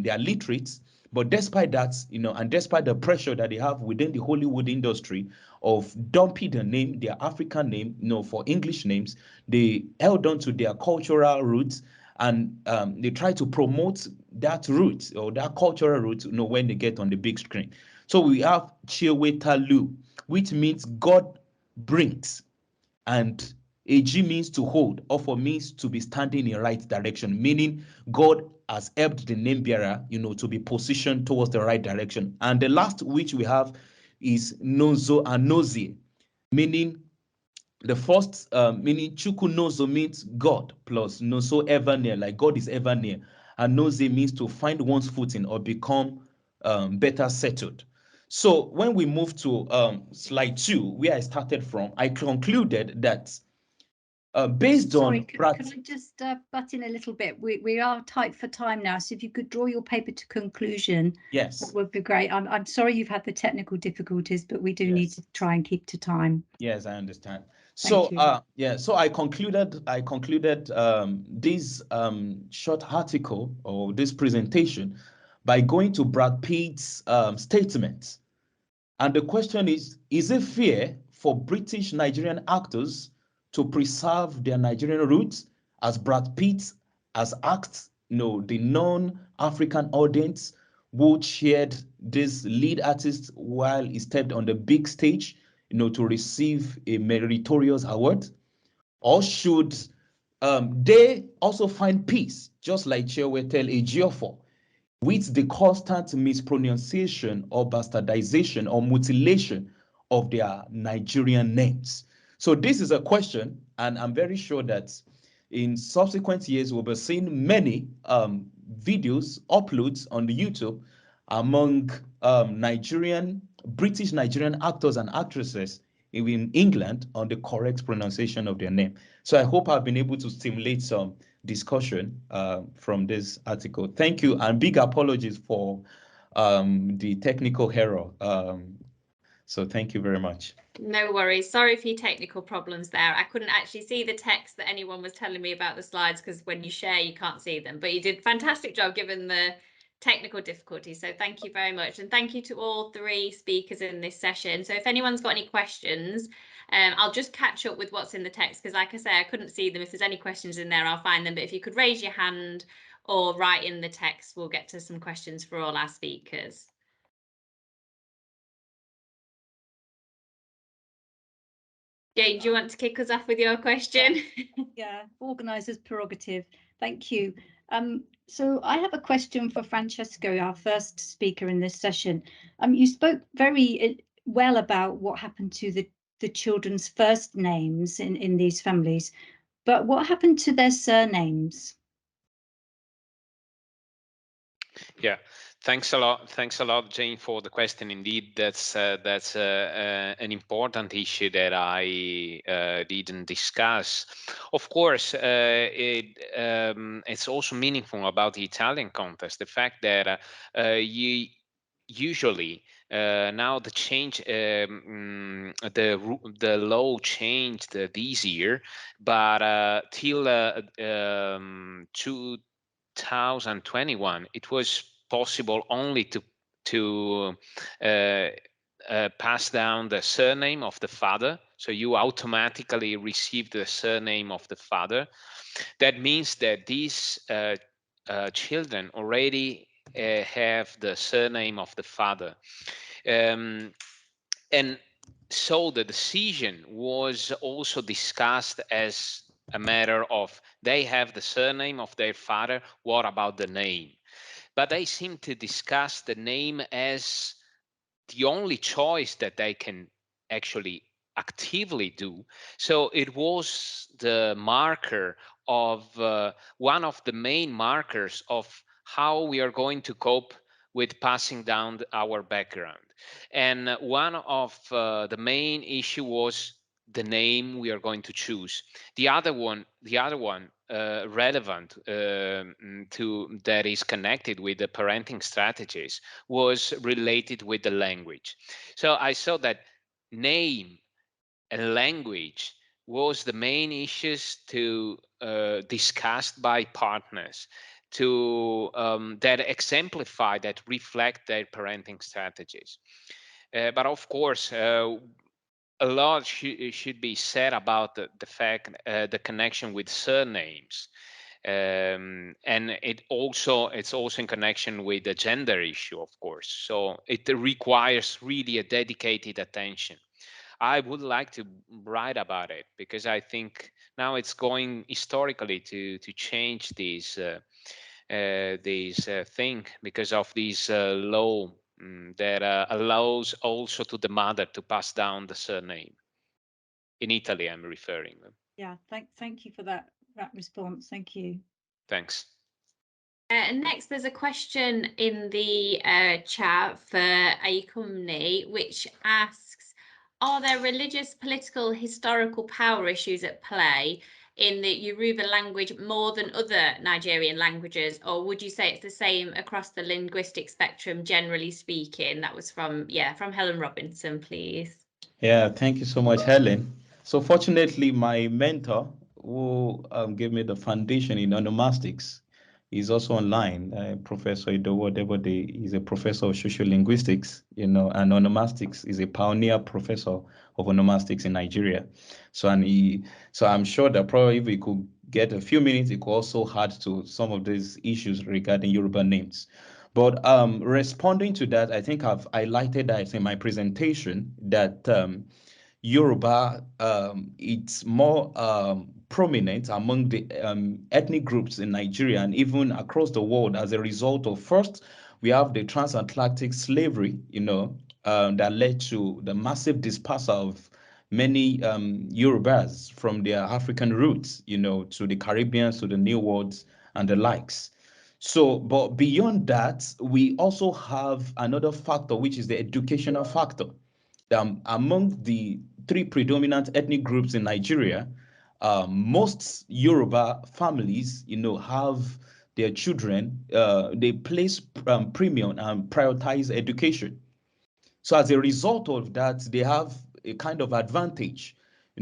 they are literate. But despite that, and despite the pressure that they have within the Hollywood industry of dumping the name, their African name, for English names, they held on to their cultural roots, and they try to promote that root or that cultural root, when they get on the big screen. So we have Chiwetalu, which means God brings, and Ag means to hold, Ofo means to be standing in the right direction, meaning God has helped the name bearer, to be positioned towards the right direction. And the last which we have is Nozo and Nozie, meaning the first meaning Chuku Nozo means God, plus Nozo ever near, like God is ever near. And Noze means to find one's footing or become better settled. So when we move to slide 2, where I started from, I concluded that based Sorry, on can I just butt in a little bit? We are tight for time now, so if you could draw your paper to conclusion, yes, that would be great. I'm sorry you've had the technical difficulties, but we do need to try and keep to time. Yes, I understand. Thank So you. so I concluded this short article or this presentation by going to Brad Pitt's statement. And the question is it fair for British Nigerian actors to preserve their Nigerian roots, as Brad Pitt has asked, the non-African audience who cheered this lead artist while he stepped on the big stage, to receive a meritorious award? Or should they also find peace, just like Chiwetel Ejiofor, with the constant mispronunciation or bastardization or mutilation of their Nigerian names? So this is a question, and I'm very sure that in subsequent years we'll be seeing many videos uploads on the YouTube among British Nigerian actors and actresses in England on the correct pronunciation of their name. So I hope I've been able to stimulate some discussion from this article. Thank you, and big apologies for the technical error. So thank you very much. No worries. Sorry for your technical problems there. I couldn't actually see the text that anyone was telling me about the slides because when you share, you can't see them. But you did a fantastic job given the technical difficulties. So thank you very much. And thank you to all three speakers in this session. So if anyone's got any questions, I'll just catch up with what's in the text because like I say, I couldn't see them. If there's any questions in there, I'll find them. But if you could raise your hand or write in the text, we'll get to some questions for all our speakers. Jane, do you want to kick us off with your question? Yeah, organiser's prerogative. Thank you. So I have a question for Francesco, our first speaker in this session. You spoke very well about what happened to the children's first names in these families, but what happened to their surnames? Yeah, thanks a lot, Jane, for the question. Indeed, that's an important issue that I didn't discuss. Of course, it's also meaningful about the Italian context, the fact that you usually now the change, the law changed this year, but till 2021, it was possible only to pass down the surname of the father. So you automatically receive the surname of the father. That means that these children already have the surname of the father. And so the decision was also discussed as a matter of they have the surname of their father, what about the name? But they seem to discuss the name as the only choice that they can actually actively do. So it was the marker of one of the main markers of how we are going to cope with passing down our background. And one of the main issue was the name we are going to choose. The other one relevant to that is connected with the parenting strategies was related with the language. So I saw that name and language was the main issues to discussed by partners to that exemplify, that reflect their parenting strategies. But of course, a lot should be said about the fact, the connection with surnames. And it's also in connection with the gender issue, of course. So it requires really a dedicated attention. I would like to write about it because I think now it's going historically to change these thing because of this law that allows also to the mother to pass down the surname. In Italy, I'm referring. Yeah, thank you for that response. Thank you. Thanks. And next, there's a question in the chat for Aikumni, which asks, are there religious, political, historical power issues at play in the Yoruba language more than other Nigerian languages, or would you say it's the same across the linguistic spectrum, generally speaking? That was from Helen Robinson, please. Yeah, thank you so much, Helen. So fortunately, my mentor who gave me the foundation in onomastics is also online. Professor Idowu Debode is a professor of social linguistics, and onomastics is a pioneer professor of onomastics in Nigeria. So I'm sure that probably if we could get a few minutes, it could also add to some of these issues regarding Yoruba names. But responding to that, I think I've highlighted that in my presentation that Yoruba, it's more prominent among the ethnic groups in Nigeria and even across the world as a result of, first, we have the transatlantic slavery, that led to the massive dispersal of many Yorubas from their African roots, to the Caribbean, to the New Worlds and the likes. So, but beyond that, we also have another factor, which is the educational factor. Among the three predominant ethnic groups in Nigeria, most Yoruba families, have their children, they place premium and prioritize education. So as a result of that, they have a kind of advantage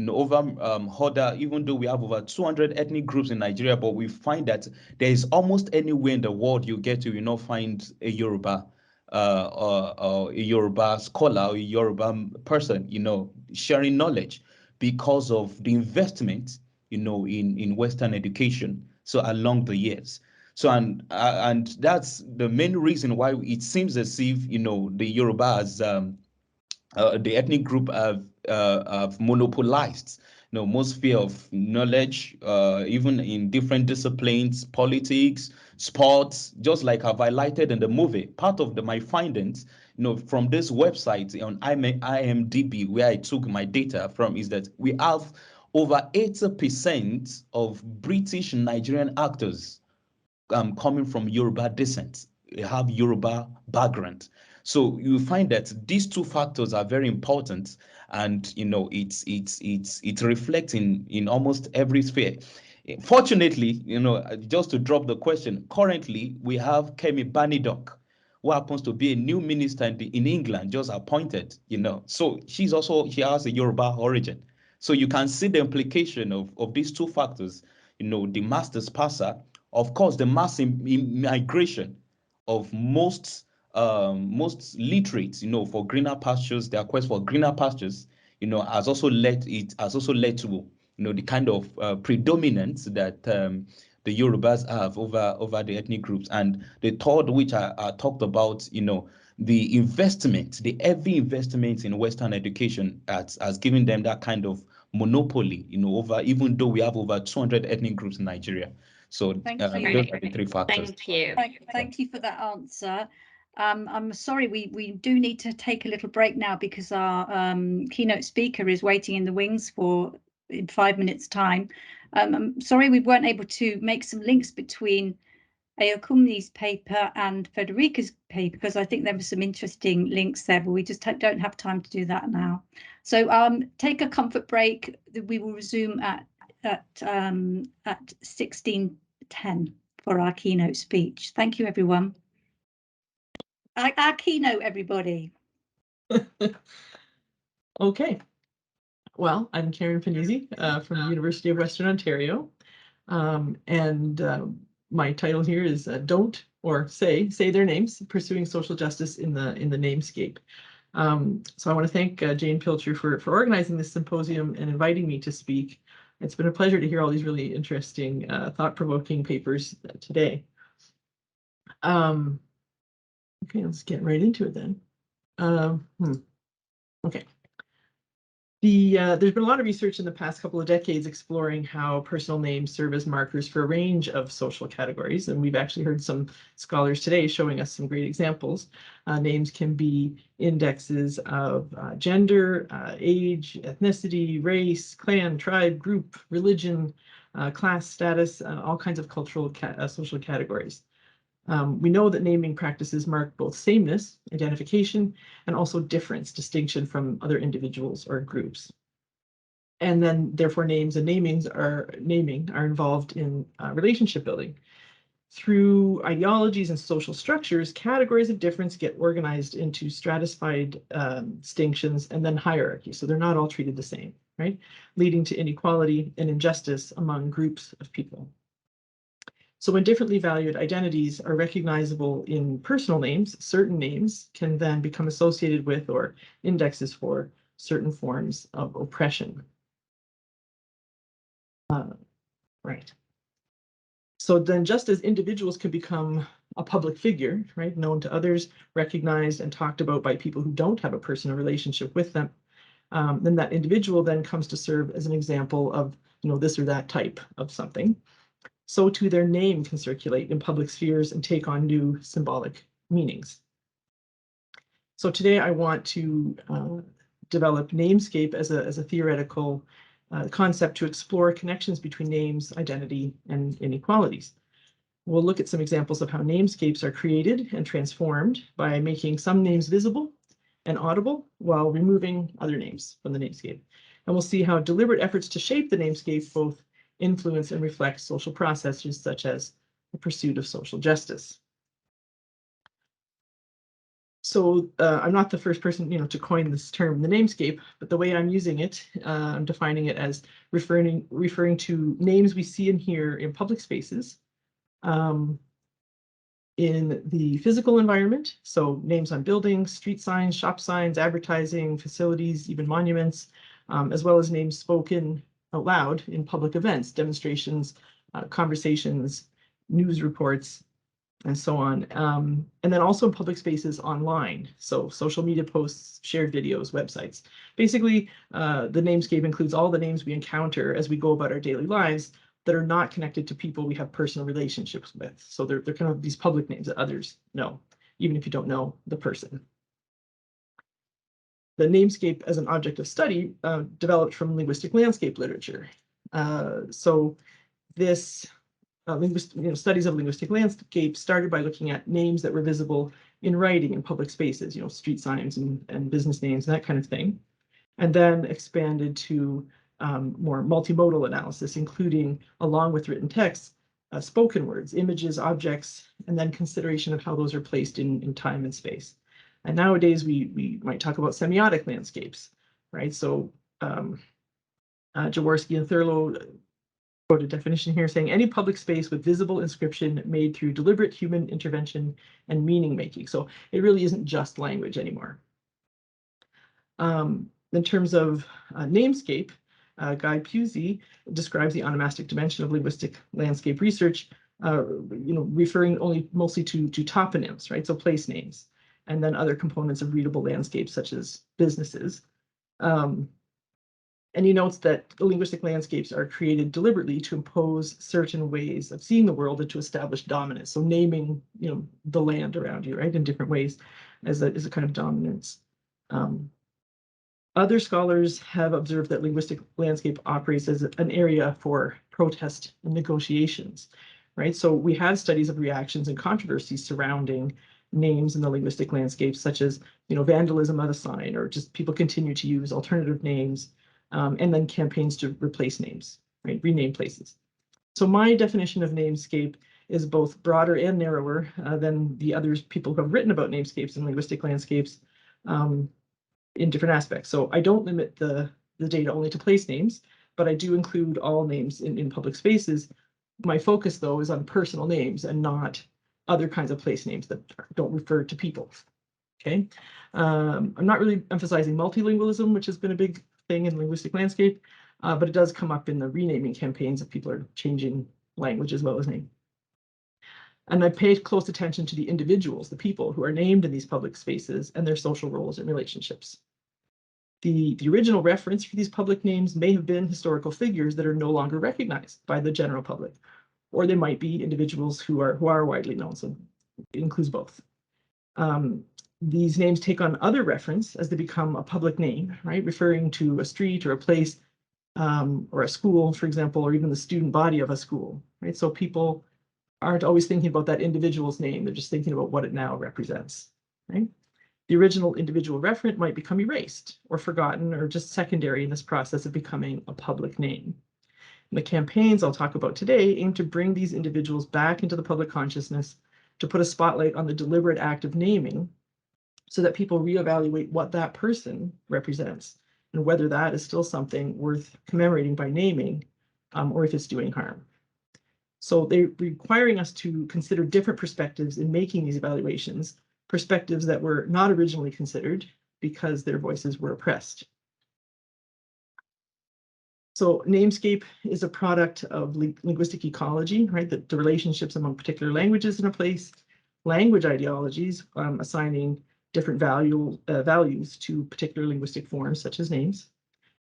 over other, even though we have over 200 ethnic groups in Nigeria, but we find that there is almost anywhere in the world you get to, find a Yoruba or a Yoruba scholar or a Yoruba person, sharing knowledge because of the investment, in Western education. So along the years. So and that's the main reason why it seems as if, the Yoruba has the ethnic group have monopolized most sphere of knowledge, even in different disciplines, politics, sports, just like I've highlighted in the movie. Part of my findings, from this website on IMDb, where I took my data from, is that we have over 80% of British Nigerian actors coming from Yoruba descent, have Yoruba background. So you find that these two factors are very important, and it's reflecting in almost every sphere. Fortunately, just to drop the question, currently we have Kemi Banidok, who happens to be a new minister in England, just appointed. So she has a Yoruba origin. So you can see the implication of these two factors. The master's passer, of course, the mass migration of most literates, for greener pastures, their quest for greener pastures, has also led to, the kind of predominance that the Yorubas have over the ethnic groups. And the third, which I talked about, the investment, the heavy investment in Western education has given them that kind of monopoly, over, even though we have over 200 ethnic groups in Nigeria. So Thank those you. are the three factors. Thank you. Thank you for that answer. I'm sorry, we do need to take a little break now because our keynote speaker is waiting in the wings in 5 minutes' time. I'm sorry we weren't able to make some links between Ayokumi's paper and Federica's paper, because I think there were some interesting links there, but we just don't have time to do that now. So take a comfort break. We will resume at 16:10 for our keynote speech. Thank you, everyone. Our keynote, everybody. Okay. Well, I'm Karen Panizzi from the University of Western Ontario. And my title here is Don't or Say Their Names, Pursuing Social Justice in the Namescape. So I want to thank Jane Pilcher for organizing this symposium and inviting me to speak. It's been a pleasure to hear all these really interesting, thought-provoking papers today. Okay, let's get right into it then. Okay. There's been a lot of research in the past couple of decades exploring how personal names serve as markers for a range of social categories, and we've actually heard some scholars today showing us some great examples. Names can be indexes of gender, age, ethnicity, race, clan, tribe, group, religion, class, status, all kinds of cultural social categories. We know that naming practices mark both sameness, identification, and also difference, distinction from other individuals or groups. And then, therefore, names and naming are involved in relationship building. Through ideologies and social structures, categories of difference get organized into stratified distinctions and then hierarchy. So they're not all treated the same, right? Leading to inequality and injustice among groups of people. So when differently valued identities are recognizable in personal names, certain names can then become associated with or indexes for certain forms of oppression. Right. So then, just as individuals can become a public figure, right, known to others, recognized and talked about by people who don't have a personal relationship with them, then that individual then comes to serve as an example of, this or that type of something. So too their name can circulate in public spheres and take on new symbolic meanings. So today I want to develop namescape as a theoretical concept to explore connections between names, identity, and inequalities. We'll look at some examples of how namescapes are created and transformed by making some names visible and audible while removing other names from the namescape. And we'll see how deliberate efforts to shape the namescape both influence and reflect social processes such as the pursuit of social justice. So I'm not the first person, to coin this term, the namescape, but the way I'm using it, I'm defining it as referring to names we see and hear in public spaces, in the physical environment, so names on buildings, street signs, shop signs, advertising, facilities, even monuments, as well as names spoken out loud in public events, demonstrations, conversations, news reports, and so on. And then also in public spaces online, so social media posts, shared videos, websites. Basically, the namescape includes all the names we encounter as we go about our daily lives that are not connected to people we have personal relationships with. So they're kind of these public names that others know, even if you don't know the person. The namescape as an object of study developed from linguistic landscape literature. So this studies of linguistic landscape started by looking at names that were visible in writing in public spaces, street signs and business names, and that kind of thing, and then expanded to more multimodal analysis, including, along with written texts, spoken words, images, objects, and then consideration of how those are placed in time and space. And nowadays we might talk about semiotic landscapes, right? So Jaworski and Thurlow quote a definition here saying any public space with visible inscription made through deliberate human intervention and meaning making. So it really isn't just language anymore. In terms of namescape, Guy Pusey describes the onomastic dimension of linguistic landscape research, referring only mostly to toponyms, right? So place names, and then other components of readable landscapes such as businesses. And he notes that the linguistic landscapes are created deliberately to impose certain ways of seeing the world and to establish dominance. So naming, the land around you, right, in different ways as a kind of dominance. Other scholars have observed that linguistic landscape operates as an area for protest and negotiations, right? So we have studies of reactions and controversies surrounding names in the linguistic landscape, such as, vandalism of a sign, or just people continue to use alternative names, and then campaigns to replace names, right? Rename places. So my definition of namescape is both broader and narrower than the others people who have written about namescapes and linguistic landscapes in different aspects. So I don't limit the data only to place names, but I do include all names in public spaces. My focus, though, is on personal names and not other kinds of place names that don't refer to people. Okay, I'm not really emphasizing multilingualism, which has been a big thing in linguistic landscape, but it does come up in the renaming campaigns if people are changing language as well as name. And I paid close attention to the individuals, the people who are named in these public spaces and their social roles and relationships. The original reference for these public names may have been historical figures that are no longer recognized by the general public, or they might be individuals who are widely known, so it includes both. These names take on other reference as they become a public name, right, referring to a street or a place, or a school, for example, or even the student body of a school, right? So people aren't always thinking about that individual's name, they're just thinking about what it now represents, right? The original individual referent might become erased or forgotten or just secondary in this process of becoming a public name. And the campaigns I'll talk about today aim to bring these individuals back into the public consciousness, to put a spotlight on the deliberate act of naming so that people reevaluate what that person represents and whether that is still something worth commemorating by naming, or if it's doing harm. So they're requiring us to consider different perspectives in making these evaluations, perspectives that were not originally considered because their voices were oppressed. So namescape is a product of linguistic ecology, right? The relationships among particular languages in a place, language ideologies, assigning different values to particular linguistic forms such as names,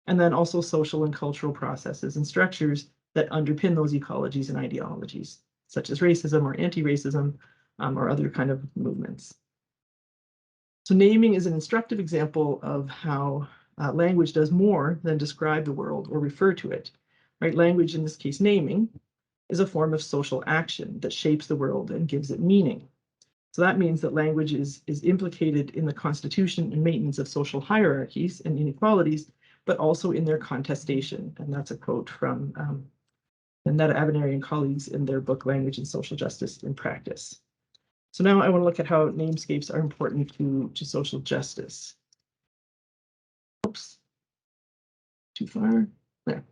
and then also social and cultural processes and structures that underpin those ecologies and ideologies, such as racism or anti-racism, or other kind of movements. So naming is an instructive example of how language does more than describe the world or refer to it, right? Language, in this case naming, is a form of social action that shapes the world and gives it meaning. So that means that language is implicated in the constitution and maintenance of social hierarchies and inequalities, but also in their contestation. And that's a quote from Netta Avenary and colleagues in their book, Language and Social Justice in Practice. So now I want to look at how namescapes are important to social justice. Oops, too far. There.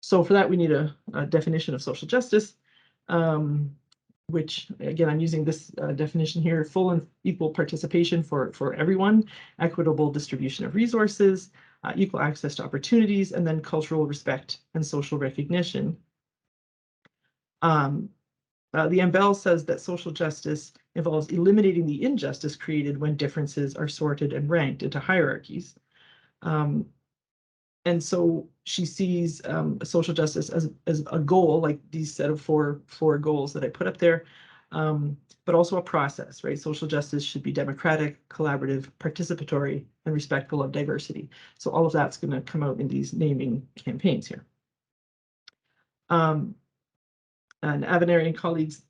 So for that, we need a definition of social justice, which, again, I'm using this definition here: full and equal participation for everyone, equitable distribution of resources, equal access to opportunities, and then cultural respect and social recognition. The Ambell says that social justice involves eliminating the injustice created when differences are sorted and ranked into hierarchies. And so she sees social justice as a goal, like these set of four goals that I put up there, but also a process, right? Social justice should be democratic, collaborative, participatory, and respectful of diversity. So all of that's going to come out in these naming campaigns here. And Avenary and colleagues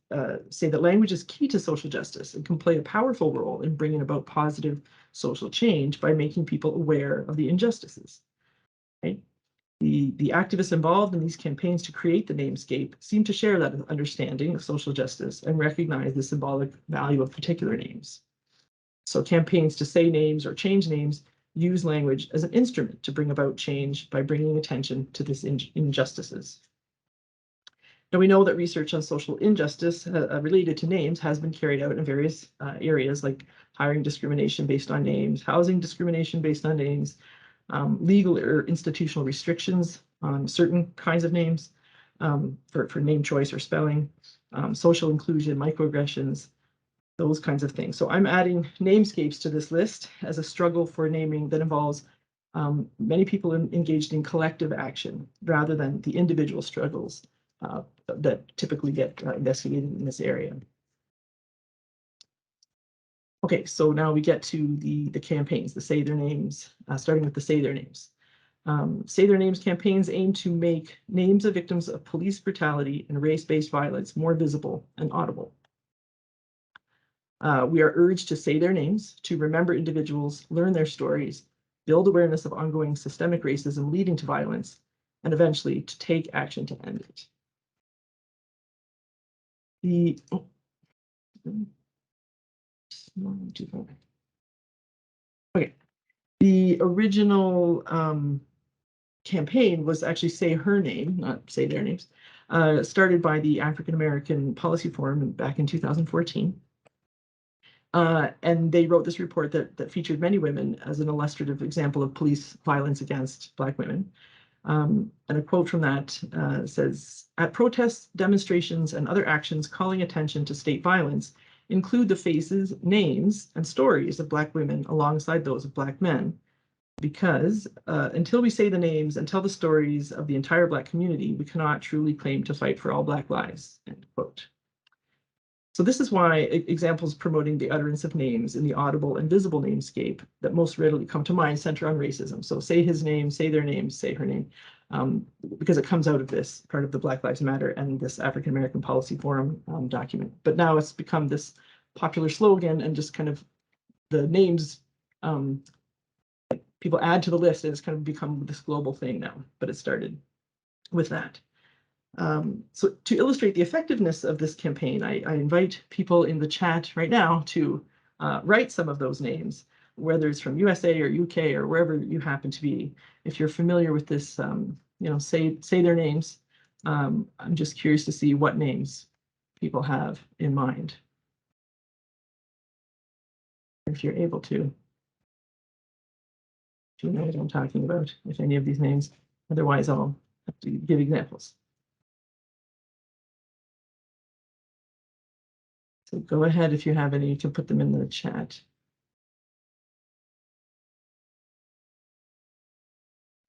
say that language is key to social justice and can play a powerful role in bringing about positive social change by making people aware of the injustices. Right? The activists involved in these campaigns to create the namescape seem to share that understanding of social justice and recognize the symbolic value of particular names. So campaigns to say names or change names use language as an instrument to bring about change by bringing attention to these injustices. Now, we know that research on social injustice related to names has been carried out in various areas, like hiring discrimination based on names, housing discrimination based on names, legal or institutional restrictions on certain kinds of names for name choice or spelling, social inclusion, microaggressions, those kinds of things. So I'm adding namescapes to this list as a struggle for naming that involves many people engaged in collective action rather than the individual struggles that typically get investigated in this area. Okay, so now we get to the campaigns, the Say Their Names, starting with the Say Their Names. Say Their Names campaigns aim to make names of victims of police brutality and race-based violence more visible and audible. We are urged to say their names, to remember individuals, learn their stories, build awareness of ongoing systemic racism leading to violence, and eventually to take action to end it. The original campaign was actually Say Her Name, not Say Their Names, started by the African American Policy Forum back in 2014. And they wrote this report that featured many women as an illustrative example of police violence against Black women. And a quote from that says, "At protests, demonstrations, and other actions calling attention to state violence include the faces, names, and stories of Black women alongside those of Black men. Because until we say the names and tell the stories of the entire Black community, we cannot truly claim to fight for all Black lives," end quote. So this is why examples promoting the utterance of names in the audible and visible namescape that most readily come to mind center on racism. So say his name, say their name, say her name, because it comes out of this part of the Black Lives Matter and this African American Policy Forum document. But now it's become this popular slogan, and just kind of the names people add to the list, and it's kind of become this global thing now, but it started with that. So to illustrate the effectiveness of this campaign, I invite people in the chat right now to write some of those names, whether it's from USA or UK or wherever you happen to be. If you're familiar with this, say their names. I'm just curious to see what names people have in mind. If you're able to. Do you know what I'm talking about, if any of these names? Otherwise, I'll have to give examples. So go ahead if you have any, you can put them in the chat.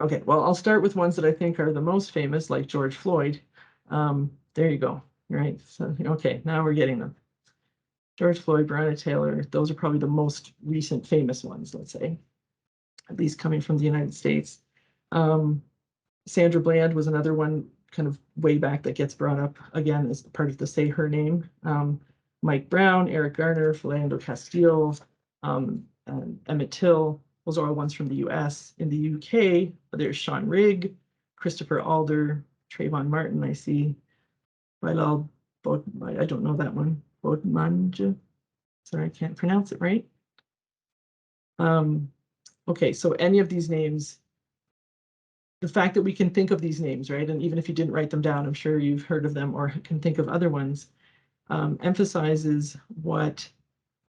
Okay, well, I'll start with ones that I think are the most famous, like George Floyd. There you go, right? So, okay, now we're getting them. George Floyd, Breonna Taylor, those are probably the most recent famous ones, let's say, at least coming from the United States. Sandra Bland was another one kind of way back that gets brought up again as part of the Say Her Name. Mike Brown, Eric Garner, Philando Castile, Emmett Till. Those are all ones from the US. In the UK, there's Sean Rigg, Christopher Alder, Trayvon Martin, I see. Bilal, I don't know that one. Bodmanja. Sorry, I can't pronounce it right. Okay, so any of these names, the fact that we can think of these names, right? And even if you didn't write them down, I'm sure you've heard of them or can think of other ones, emphasizes what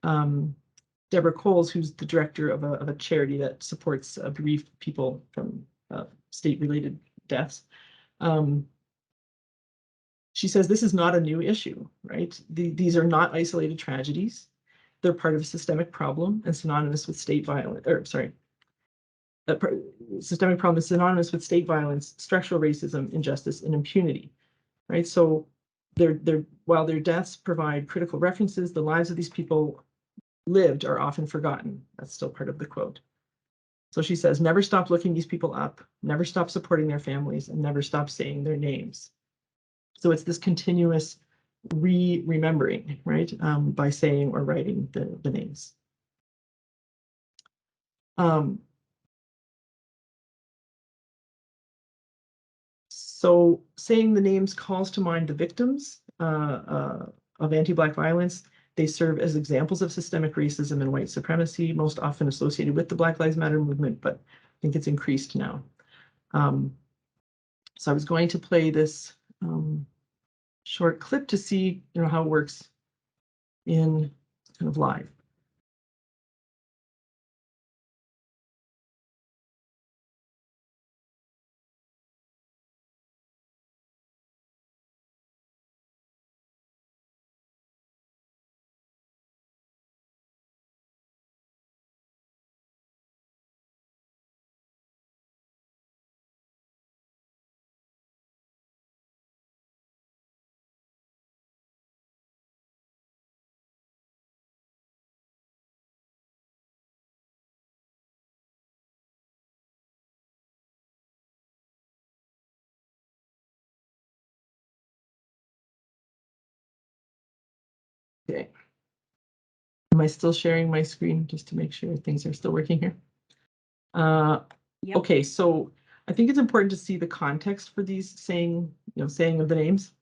Deborah Coles, who's the director of a charity that supports bereaved people from state-related deaths. She says this is not a new issue, right? These are not isolated tragedies. They're part of a systemic problem and synonymous with state violence, or sorry, systemic problem is synonymous with state violence, structural racism, injustice, and impunity, right? So while their deaths provide critical references, the lives of these people lived are often forgotten. That's still part of the quote. So she says, never stop looking these people up, never stop supporting their families, and never stop saying their names. So it's this continuous remembering, right, by saying or writing the names. So saying the names calls to mind the victims of anti-Black violence. They serve as examples of systemic racism and white supremacy, most often associated with the Black Lives Matter movement, but I think it's increased now. So I was going to play this short clip to see, how it works in kind of live. Okay. Am I still sharing my screen just to make sure things are still working here? Yep. Okay, so I think it's important to see the context for these saying of the names.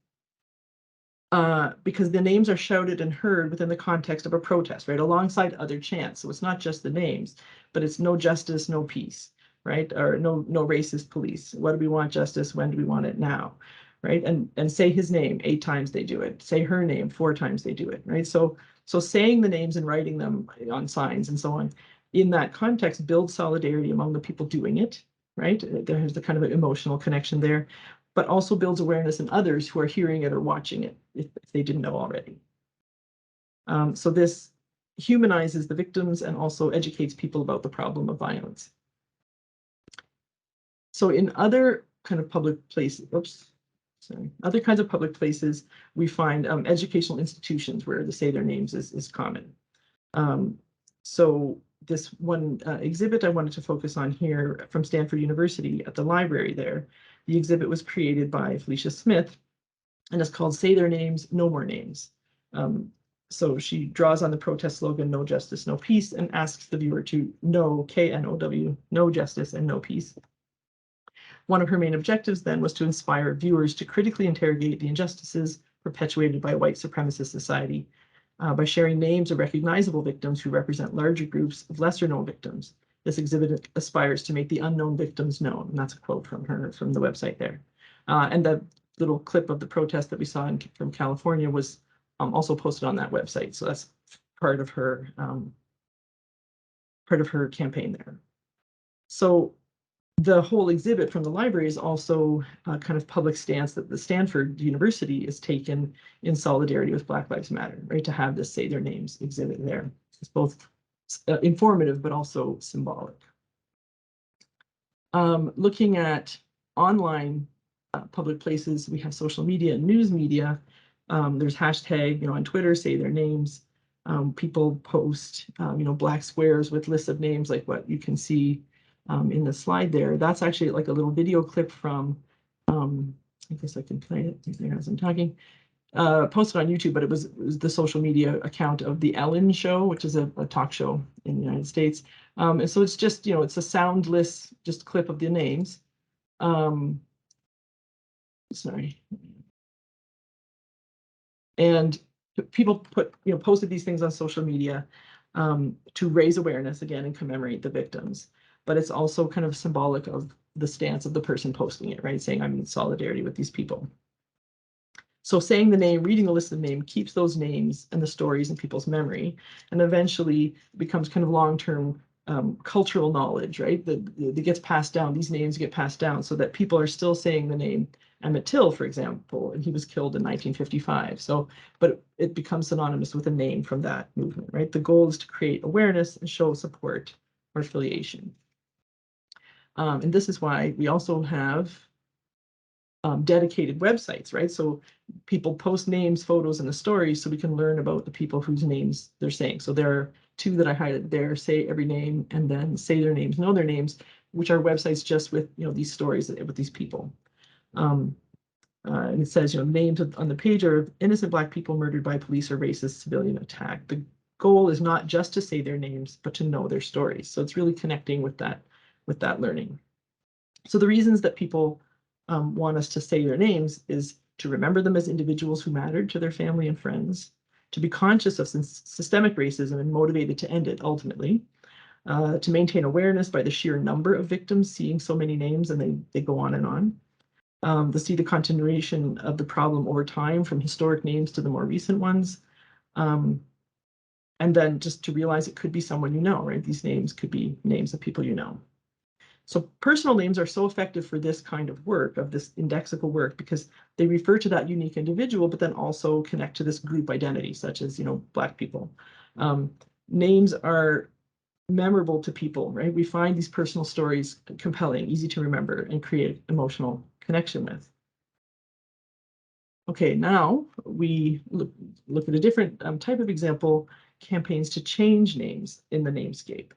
Because the names are shouted and heard within the context of a protest, right? Alongside other chants. So it's not just the names, but it's no justice, no peace, right? Or no racist police. What do we want justice? When do we want it? Now, right? And say his name 8 times they do it. Say her name 4 times they do it, right? So saying the names and writing them on signs and so on, in that context, builds solidarity among the people doing it, right? There's the kind of emotional connection there, but also builds awareness in others who are hearing it or watching it if they didn't know already. So this humanizes the victims and also educates people about the problem of violence. So in other kind of public places, other kinds of public places, we find educational institutions where to say their names is common. So this one exhibit I wanted to focus on here from Stanford University at the library there. The exhibit was created by Felicia Smith and it's called Say Their Names, No More Names. So she draws on the protest slogan, No Justice, No Peace, and asks the viewer to know, K-N-O-W, no justice and no peace. One of her main objectives then was to inspire viewers to critically interrogate the injustices perpetuated by white supremacist society by sharing names of recognizable victims who represent larger groups of lesser known victims. This exhibit aspires to make the unknown victims known. And that's a quote from her from the website there. And the little clip of the protest that we saw from California was also posted on that website. So that's part of her campaign there. So the whole exhibit from the library is also a kind of public stance that the Stanford University is taken in solidarity with Black Lives Matter, right? To have this Say Their Names exhibit there. It's both informative, but also symbolic. Looking at online public places, we have social media and news media. There's hashtag, on Twitter, Say Their Names. People post, black squares with lists of names like what you can see in the slide there. That's actually like a little video clip from, I guess I can play it as I'm talking, posted on YouTube, but it was the social media account of The Ellen Show, which is a talk show in the United States. And so it's just, it's a soundless just clip of the names. Sorry. And people posted these things on social media to raise awareness again and commemorate the victims. But it's also kind of symbolic of the stance of the person posting it, right? Saying I'm in solidarity with these people. So saying the name, reading the list of names keeps those names and the stories in people's memory, and eventually becomes kind of long-term cultural knowledge, right? That gets passed down. These names get passed down so that people are still saying the name Emmett Till, for example, and he was killed in 1955. So, but it becomes synonymous with a name from that movement, right? The goal is to create awareness and show support or affiliation. And this is why we also have dedicated websites, right? So people post names, photos, and the stories so we can learn about the people whose names they're saying. So there are two that I highlighted there, Say Every Name and then Say Their Names, Know Their Names, which are websites just with these stories with these people. And it says, names on the page are innocent Black people murdered by police or racist civilian attack. The goal is not just to say their names, but to know their stories. So it's really connecting with that learning. So the reasons that people want us to say their names is to remember them as individuals who mattered to their family and friends, to be conscious of systemic racism and motivated to end it ultimately, to maintain awareness by the sheer number of victims seeing so many names, and they go on and on. To see the continuation of the problem over time from historic names to the more recent ones. And then just to realize it could be someone you know, right? These names could be names of people you know. So personal names are so effective for this kind of work, of this indexical work, because they refer to that unique individual, but then also connect to this group identity, such as, Black people. Names are memorable to people, right? We find these personal stories compelling, easy to remember, and create emotional connection with. Okay, now we look at a different type of example, campaigns to change names in the namescape.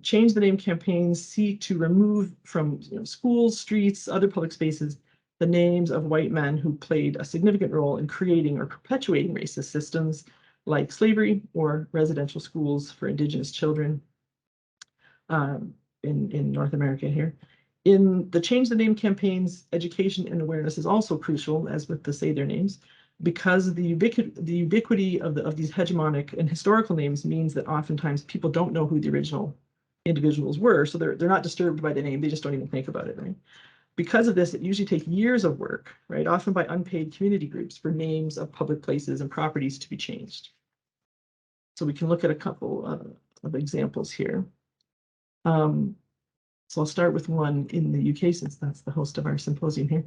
Change the name campaigns seek to remove from schools, streets, other public spaces, the names of white men who played a significant role in creating or perpetuating racist systems like slavery or residential schools for Indigenous children in North America here. In the Change the Name campaigns, education and awareness is also crucial, as with the Say Their Names, because the ubiquity of these hegemonic and historical names means that oftentimes people don't know who the original individuals were, so they're not disturbed by the name, they just don't even think about it, right? Because of this, it usually takes years of work, right, often by unpaid community groups, for names of public places and properties to be changed. So we can look at a couple of examples here. So I'll start with one in the UK, since that's the host of our symposium here.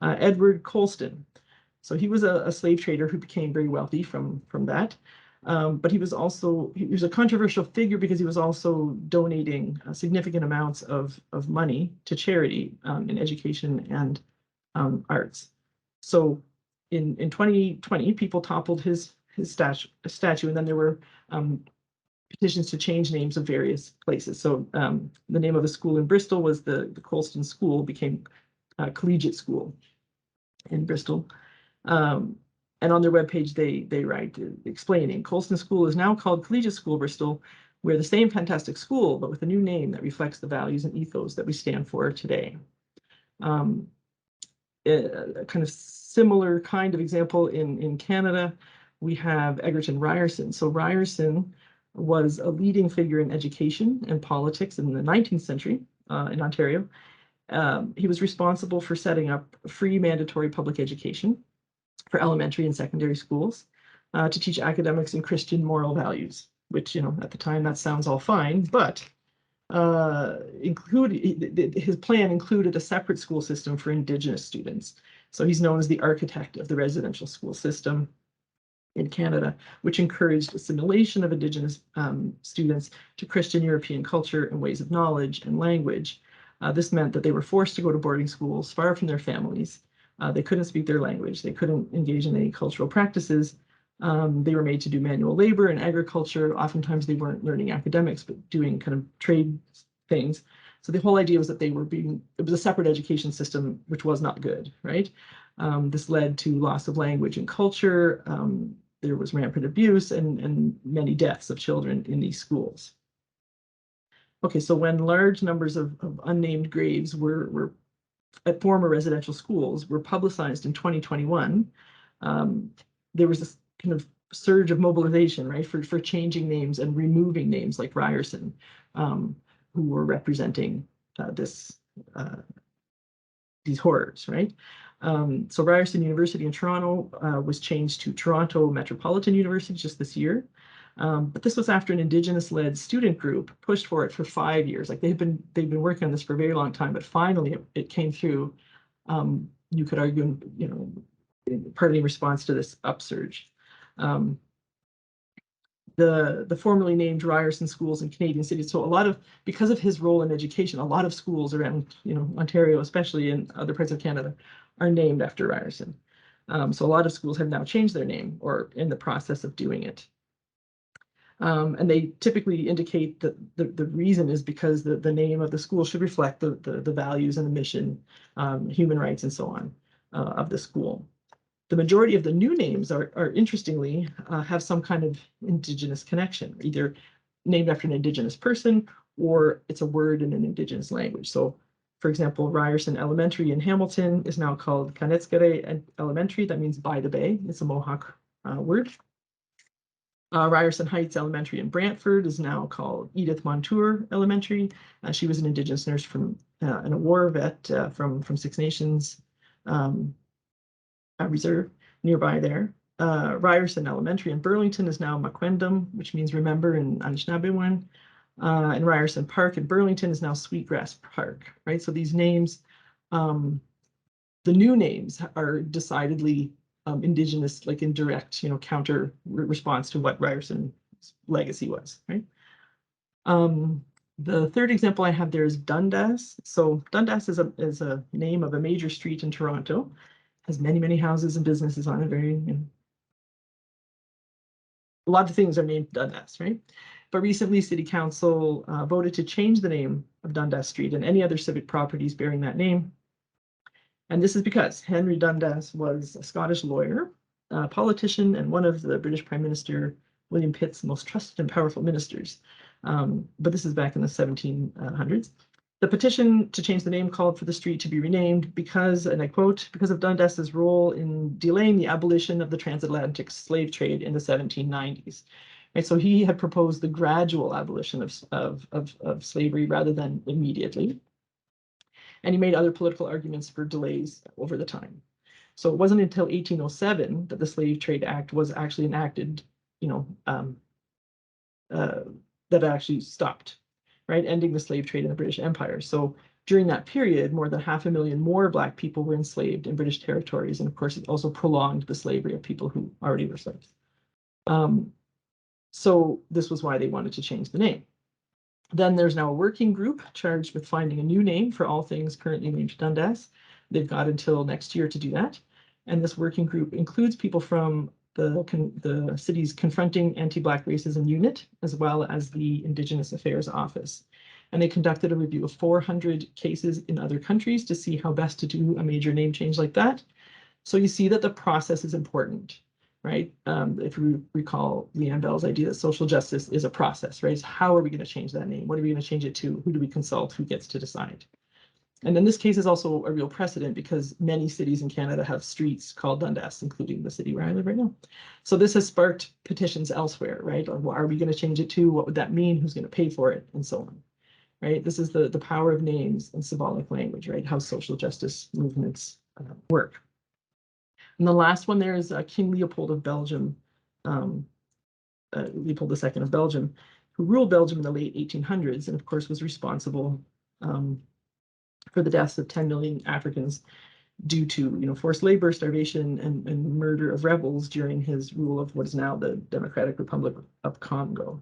Edward Colston. So he was a slave trader who became very wealthy from that. But he was a controversial figure because he was also donating significant amounts of money to charity in education and arts. So in 2020, people toppled his statue, and then there were petitions to change names of various places. So the name of a school in Bristol was the Colston School, became Collegiate School in Bristol. And on their webpage, they write explaining, Colston School is now called Collegiate School Bristol. We're the same fantastic school, but with a new name that reflects the values and ethos that we stand for today. A kind of similar kind of example in Canada, we have Egerton Ryerson. So Ryerson was a leading figure in education and politics in the 19th century in Ontario. He was responsible for setting up free mandatory public education for elementary and secondary schools to teach academics and Christian moral values, which, at the time that sounds all fine, but his plan included a separate school system for Indigenous students. So he's known as the architect of the residential school system in Canada, which encouraged assimilation of Indigenous students to Christian European culture and ways of knowledge and language. This meant that they were forced to go to boarding schools far from their families. They couldn't speak their language. They couldn't engage in any cultural practices. They were made to do manual labor and agriculture. Oftentimes they weren't learning academics, but doing kind of trade things. So the whole idea was that it was a separate education system, which was not good, right? This led to loss of language and culture. There was rampant abuse and many deaths of children in these schools. Okay, so when large numbers of unnamed graves were at former residential schools were publicized in 2021, there was this kind of surge of mobilization, right, for changing names and removing names like Ryerson, who were representing these horrors, right? So Ryerson University in Toronto was changed to Toronto Metropolitan University just this year. But this was after an Indigenous-led student group pushed for it for 5 years. Like they've been working on this for a very long time, but finally it came through. You could argue, you know, partly in response to this upsurge. The formerly named Ryerson schools in Canadian cities. So a lot of, because of his role in education, a lot of schools around, you know, Ontario, especially in other parts of Canada, are named after Ryerson. So a lot of schools have now changed their name or in the process of doing it. And they typically indicate that the reason is because the name of the school should reflect the values and the mission, human rights and so on of the school. The majority of the new names are interestingly, have some kind of Indigenous connection, either named after an Indigenous person or it's a word in an Indigenous language. So, for example, Ryerson Elementary in Hamilton is now called Kanetskare Elementary. That means by the bay. It's a Mohawk word. Ryerson Heights Elementary in Brantford is now called Edith Montour Elementary. She was an Indigenous nurse from and a war vet from Six Nations Reserve nearby there. Ryerson Elementary in Burlington is now Maquendum, which means remember in Anishinaabe. And Ryerson Park in Burlington is now Sweetgrass Park, right? So these names, the new names are decidedly Indigenous, like in direct, you know, counter response to what Ryerson's legacy was, right? The third example I have there is Dundas. So Dundas is a name of a major street in Toronto. Has many houses and businesses on it. Very, you know, a lot of things are named Dundas, right? But recently, City Council voted to change the name of Dundas Street and any other civic properties bearing that name. And this is because Henry Dundas was a Scottish lawyer, a politician, and one of the British Prime Minister William Pitt's most trusted and powerful ministers. But this is back in the 1700s. The petition to change the name called for the street to be renamed because, and I quote, because of Dundas's role in delaying the abolition of the transatlantic slave trade in the 1790s. Right, so he had proposed the gradual abolition of slavery rather than immediately. And he made other political arguments for delays over the time. So it wasn't until 1807 that the Slave Trade Act was actually enacted, you know, that actually stopped, right, ending the slave trade in the British Empire. So during that period, more than 500,000 more Black people were enslaved in British territories. And of course, it also prolonged the slavery of people who already were slaves. So this was why they wanted to change the name. Then there's now a working group charged with finding a new name for all things currently named Dundas. They've got until next year to do that. And this working group includes people from the city's Confronting Anti-Black Racism Unit, as well as the Indigenous Affairs Office. And they conducted a review of 400 cases in other countries to see how best to do a major name change like that. So you see that the process is important, right? If you recall Leanne Bell's idea that social justice is a process, right? So how are we going to change that name? What are we going to change it to? Who do we consult? Who gets to decide? And then this case is also a real precedent because many cities in Canada have streets called Dundas, including the city where I live right now. So this has sparked petitions elsewhere, right? Or what are we going to change it to? What would that mean? Who's going to pay for it? And so on, right? This is the power of names and symbolic language, right? How social justice movements work. And the last one there is King Leopold of Belgium, Leopold II of Belgium, who ruled Belgium in the late 1800s and of course was responsible for the deaths of 10 million Africans due to, you know, forced labor, starvation, and murder of rebels during his rule of what is now the Democratic Republic of Congo.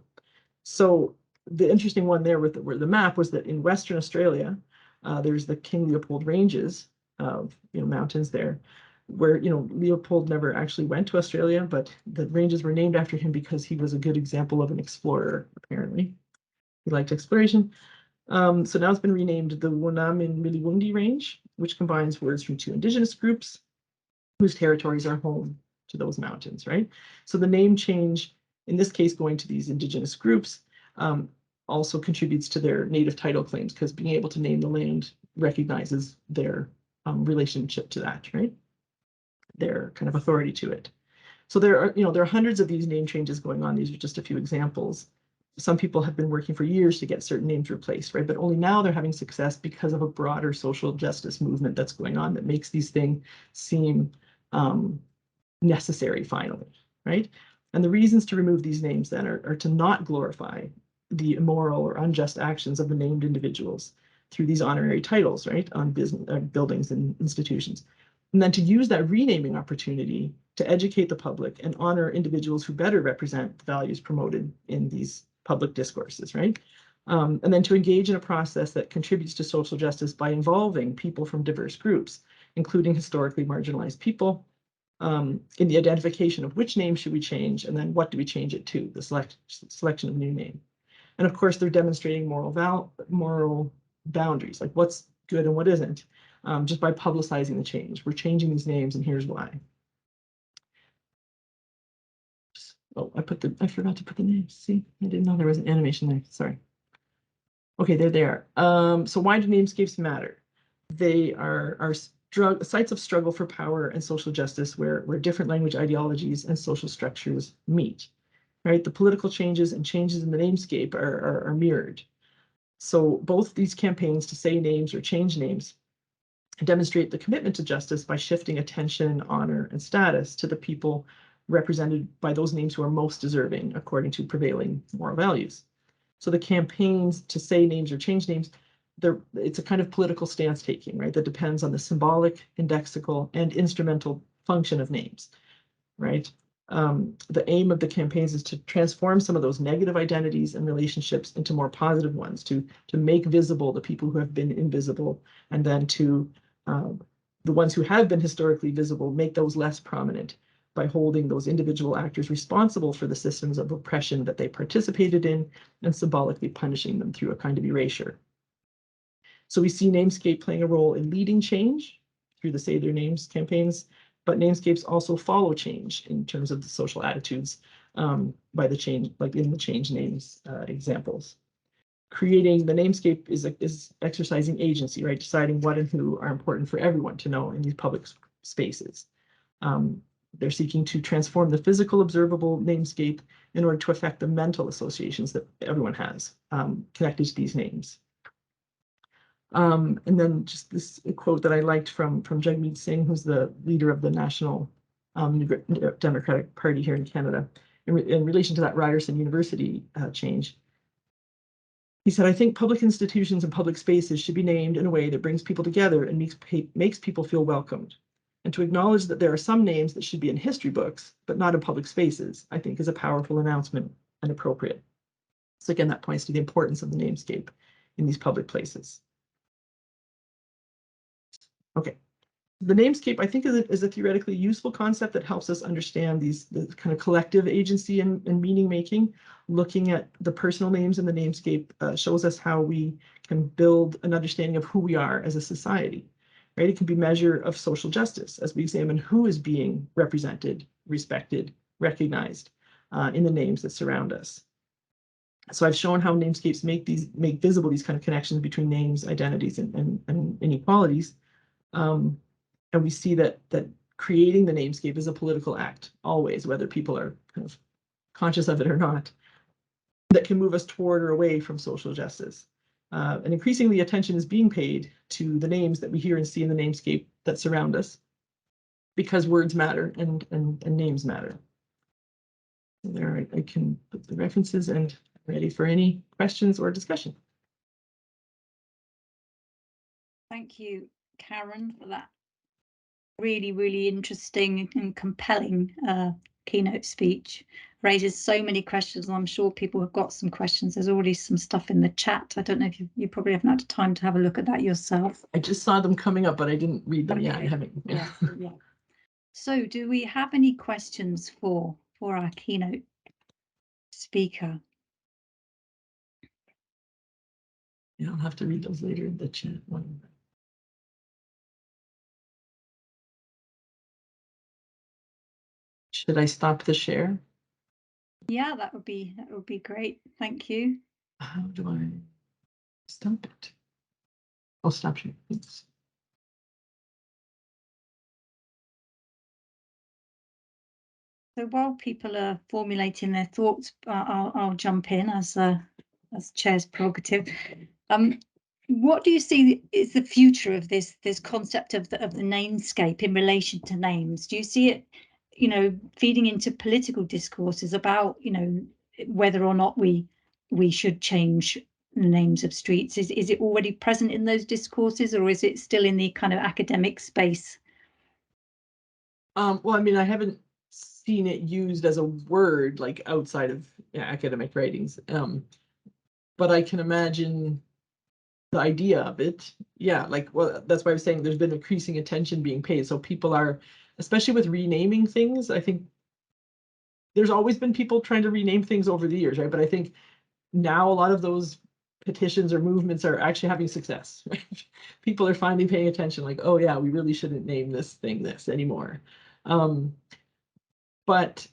So the interesting one there with the map was that in Western Australia, there's the King Leopold Ranges of, you know, mountains there, where, you know, Leopold never actually went to Australia, but the ranges were named after him because he was a good example of an explorer, apparently. He liked exploration. So now it's been renamed the Woonamin Miliwundi Range, which combines words from two Indigenous groups whose territories are home to those mountains, right? So the name change, in this case, going to these Indigenous groups, also contributes to their native title claims because being able to name the land recognizes their relationship to that, right? Their kind of authority to it. So there are hundreds of these name changes going on. These are just a few examples. Some people have been working for years to get certain names replaced, right? But only now they're having success because of a broader social justice movement that's going on that makes these things seem necessary finally, right? And the reasons to remove these names then are to not glorify the immoral or unjust actions of the named individuals through these honorary titles, right, on buildings and institutions. And then to use that renaming opportunity to educate the public and honor individuals who better represent the values promoted in these public discourses, right? And then to engage in a process that contributes to social justice by involving people from diverse groups, including historically marginalized people, in the identification of which name should we change, and then what do we change it to, the selection of new name. And of course, they're demonstrating moral boundaries, like what's good and what isn't, just by publicizing the change. We're changing these names, and here's why. Oh, I forgot to put the names. See, I didn't know there was an animation there. Sorry. Okay, there they are. So why do namescapes matter? They are sites of struggle for power and social justice where different language ideologies and social structures meet, right? The political changes and changes in the namescape are mirrored. So both these campaigns to say names or change names demonstrate the commitment to justice by shifting attention, honor, and status to the people represented by those names who are most deserving according to prevailing moral values. So the campaigns to say names or change names, it's a kind of political stance taking, right? That depends on the symbolic, indexical, and instrumental function of names, right? The aim of the campaigns is to transform some of those negative identities and relationships into more positive ones, to make visible the people who have been invisible, and then to the ones who have been historically visible, make those less prominent by holding those individual actors responsible for the systems of oppression that they participated in and symbolically punishing them through a kind of erasure. So we see Namescape playing a role in leading change through the Say Their Names campaigns, but namescapes also follow change in terms of the social attitudes by the change, like in the change names examples. Creating the namescape is exercising agency, right? Deciding what and who are important for everyone to know in these public spaces. They're seeking to transform the physical observable namescape in order to affect the mental associations that everyone has connected to these names. And then just this quote that I liked from Jagmeet Singh, who's the leader of the National Democratic Party here in Canada, in relation to that Ryerson University change. He said, "I think public institutions and public spaces should be named in a way that brings people together and makes people feel welcomed. And to acknowledge that there are some names that should be in history books, but not in public spaces, I think is a powerful announcement and appropriate." So again, that points to the importance of the namescape in these public places. Okay, the namescape, I think, is a theoretically useful concept that helps us understand the kind of collective agency and meaning making. Looking at the personal names in the namescape shows us how we can build an understanding of who we are as a society, right? It can be a measure of social justice as we examine who is being represented, respected, recognized in the names that surround us. So I've shown how namescapes make visible these kind of connections between names, identities, and inequalities. And we see that creating the namescape is a political act, always, whether people are kind of conscious of it or not, that can move us toward or away from social justice. And increasingly, attention is being paid to the names that we hear and see in the namescape that surround us, because words matter and names matter. So there, I can put the references and ready for any questions or discussion. Thank you, Karen, for that really, really interesting and compelling keynote speech. Raises so many questions, and I'm sure people have got some questions. There's already some stuff in the chat. I don't know if you probably haven't had time to have a look at that yourself. I just saw them coming up, but I didn't read them. Okay. Yeah, I haven't. Yeah. Yeah. So do we have any questions for our keynote speaker? Yeah, I'll have to read those later in the chat. Should I stop the share? Yeah, that would be great. Thank you. How do I stop it? I'll stop share. Thanks. So while people are formulating their thoughts, I'll jump in as chair's prerogative. What do you see is the future of this concept of the namescape in relation to names? Do you see it, feeding into political discourses about, whether or not we should change the names of streets? Is it already present in those discourses, or is it still in the kind of academic space? Well, I mean, I haven't seen it used as a word like outside of academic writings, but I can imagine the idea of it. Yeah, like, well, that's why I was saying there's been increasing attention being paid. So people are, especially with renaming things, I think there's always been people trying to rename things over the years, right? But I think now a lot of those petitions or movements are actually having success. Right? People are finally paying attention, like, oh yeah, we really shouldn't name this thing this anymore. But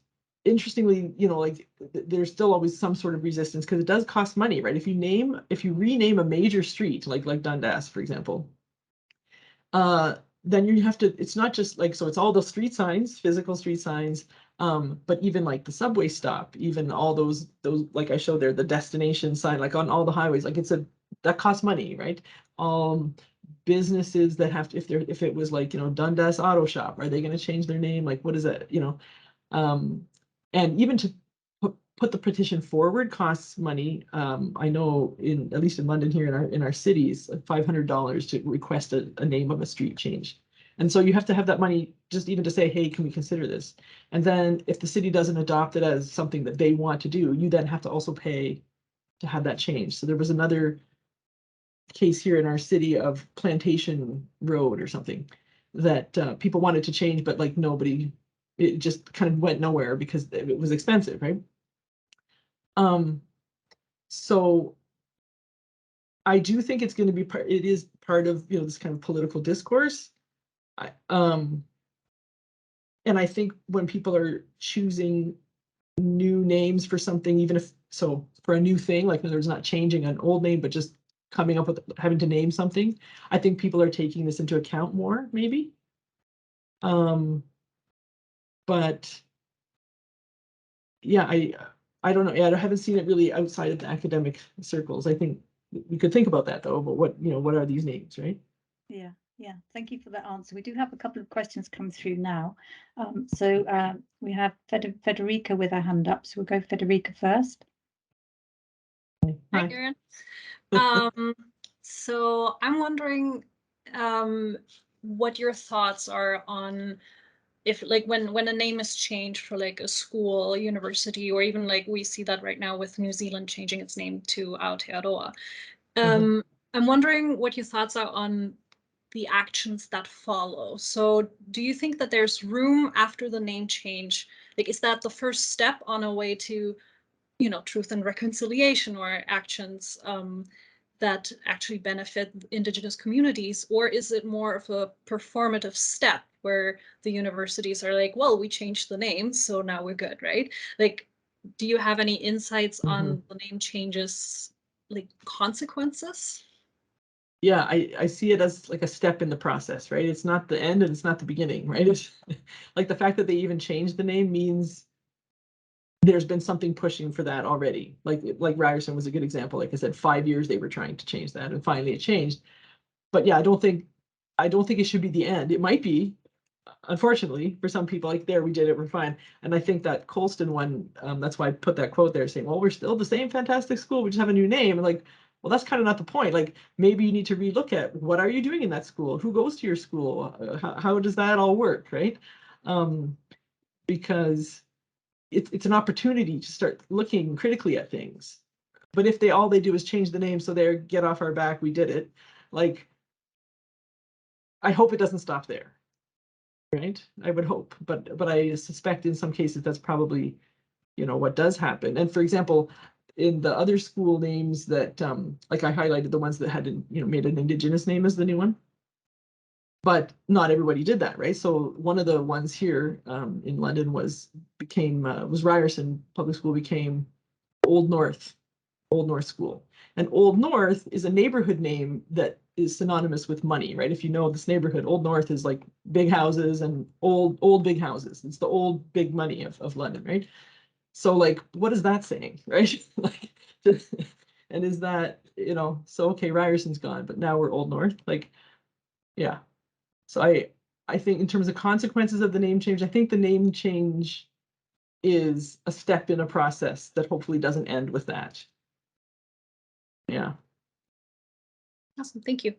interestingly, like there's still always some sort of resistance because it does cost money, right? If you rename a major street, like Dundas, for example, then you have to, it's not just like, so it's all the street signs, physical street signs, but even like the subway stop, even all those, like I showed there, the destination sign, like on all the highways, like that costs money, right? Businesses that have to, if it was like, Dundas Auto Shop, are they going to change their name? Like, what is that, and even to put the petition forward costs money. I know at least in London here in our cities, $500 to request a name of a street change. And so you have to have that money just even to say, hey, can we consider this? And then if the city doesn't adopt it as something that they want to do, you then have to also pay to have that change. So there was another case here in our city of Plantation Road or something that people wanted to change, but like nobody, it just kind of went nowhere because it was expensive, right? So I do think it's going to be it is part of, this kind of political discourse. And I think when people are choosing new names for something, even if, so for a new thing, like in other words, not changing an old name, but just coming up with having to name something, I think people are taking this into account more, maybe. But yeah, I don't know. Yeah, I haven't seen it really outside of the academic circles. I think we could think about that though, but what are these names, right? Yeah, thank you for that answer. We do have a couple of questions come through now. So we have Federica with her hand up, so we'll go Federica first. Hi, Karen. So I'm wondering what your thoughts are on if, like, when a name is changed for like a school, a university, or even like we see that right now with New Zealand changing its name to Aotearoa. I'm wondering what your thoughts are on the actions that follow. So do you think that there's room after the name change? Like, is that the first step on a way to, truth and reconciliation, or actions that actually benefit Indigenous communities? Or is it more of a performative step where the universities are like, well, we changed the name, so now we're good, right? Like, do you have any insights on the name changes, like consequences? Yeah, I see it as like a step in the process, right? It's not the end and it's not the beginning, right? It's like the fact that they even changed the name means there's been something pushing for that already. Like Ryerson was a good example. Like I said, 5 years they were trying to change that, and finally it changed. But yeah, I don't think it should be the end. It might be, unfortunately, for some people, like there, we did it, we're fine. And I think that Colston one, that's why I put that quote there saying, well, we're still the same fantastic school, we just have a new name. And like, well, that's kind of not the point. Like, maybe you need to relook at what are you doing in that school? Who goes to your school? How does that all work, right? Because it's an opportunity to start looking critically at things. But if all they do is change the name, so they're get off our back, we did it. Like, I hope it doesn't stop there, right? I would hope, but I suspect in some cases that's probably, what does happen. And for example, in the other school names that, like I highlighted the ones that had, made an Indigenous name as the new one, but not everybody did that, right? So one of the ones here in London was Ryerson Public School became Old North Old North School. And Old North is a neighborhood name that is synonymous with money, right? If you know this neighborhood, Old North is like big houses and old big houses. It's the old big money of London, right? So like, what is that saying, right? Like, and is that, you know, so okay, Ryerson's gone, but now we're Old North, like, yeah. So I think in terms of consequences of the name change, I think the name change is a step in a process that hopefully doesn't end with that. Yeah. Awesome, thank you.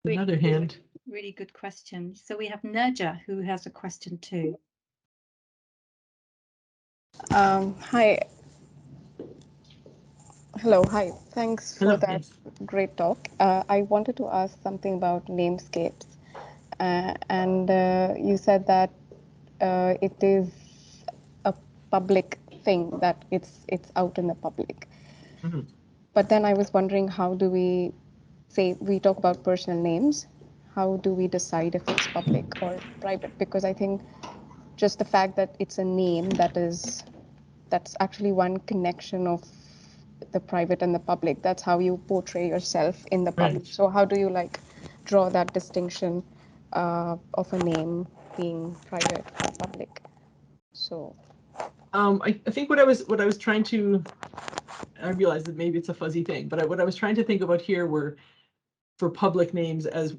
Another hand. Really good question. So we have Nerja who has a question too. Hi. Hello, hi. Thanks Hello, for that yes. great talk. I wanted to ask something about namescapes. And you said that it is a public thing, that it's out in the public. Mhm. But then I was wondering, how do we say, we talk about personal names, how do we decide if it's public or private? Because I think just the fact that it's a name, that's actually one connection of the private and the public. That's how you portray yourself in the public. Right. So how do you like draw that distinction of a name being private or public? So I think what I was trying to, I realized that maybe it's a fuzzy thing, but what I was trying to think about here were for public names as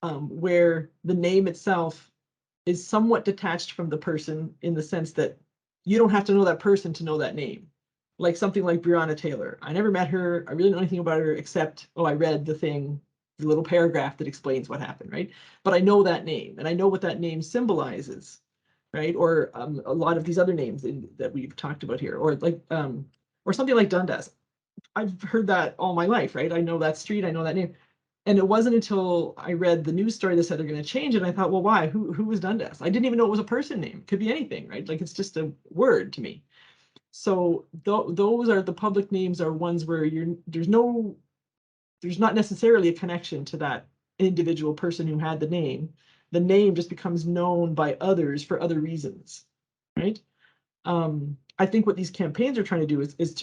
where the name itself is somewhat detached from the person, in the sense that you don't have to know that person to know that name. Like something like Breonna Taylor. I never met her. I really don't know anything about her except, oh, I read the thing, the little paragraph that explains what happened, right? But I know that name and I know what that name symbolizes, right? Or a lot of these other names that we've talked about here, or like, or something like Dundas. I've heard that all my life, right? I know that street, I know that name. And it wasn't until I read the news story that said they're going to change it, I thought, well, why? Who was Dundas? I didn't even know it was a person name. It could be anything, right? Like, it's just a word to me. So those are the public names, are ones where there's not necessarily a connection to that individual person who had the name. The name just becomes known by others for other reasons, right? I think what these campaigns are trying to do is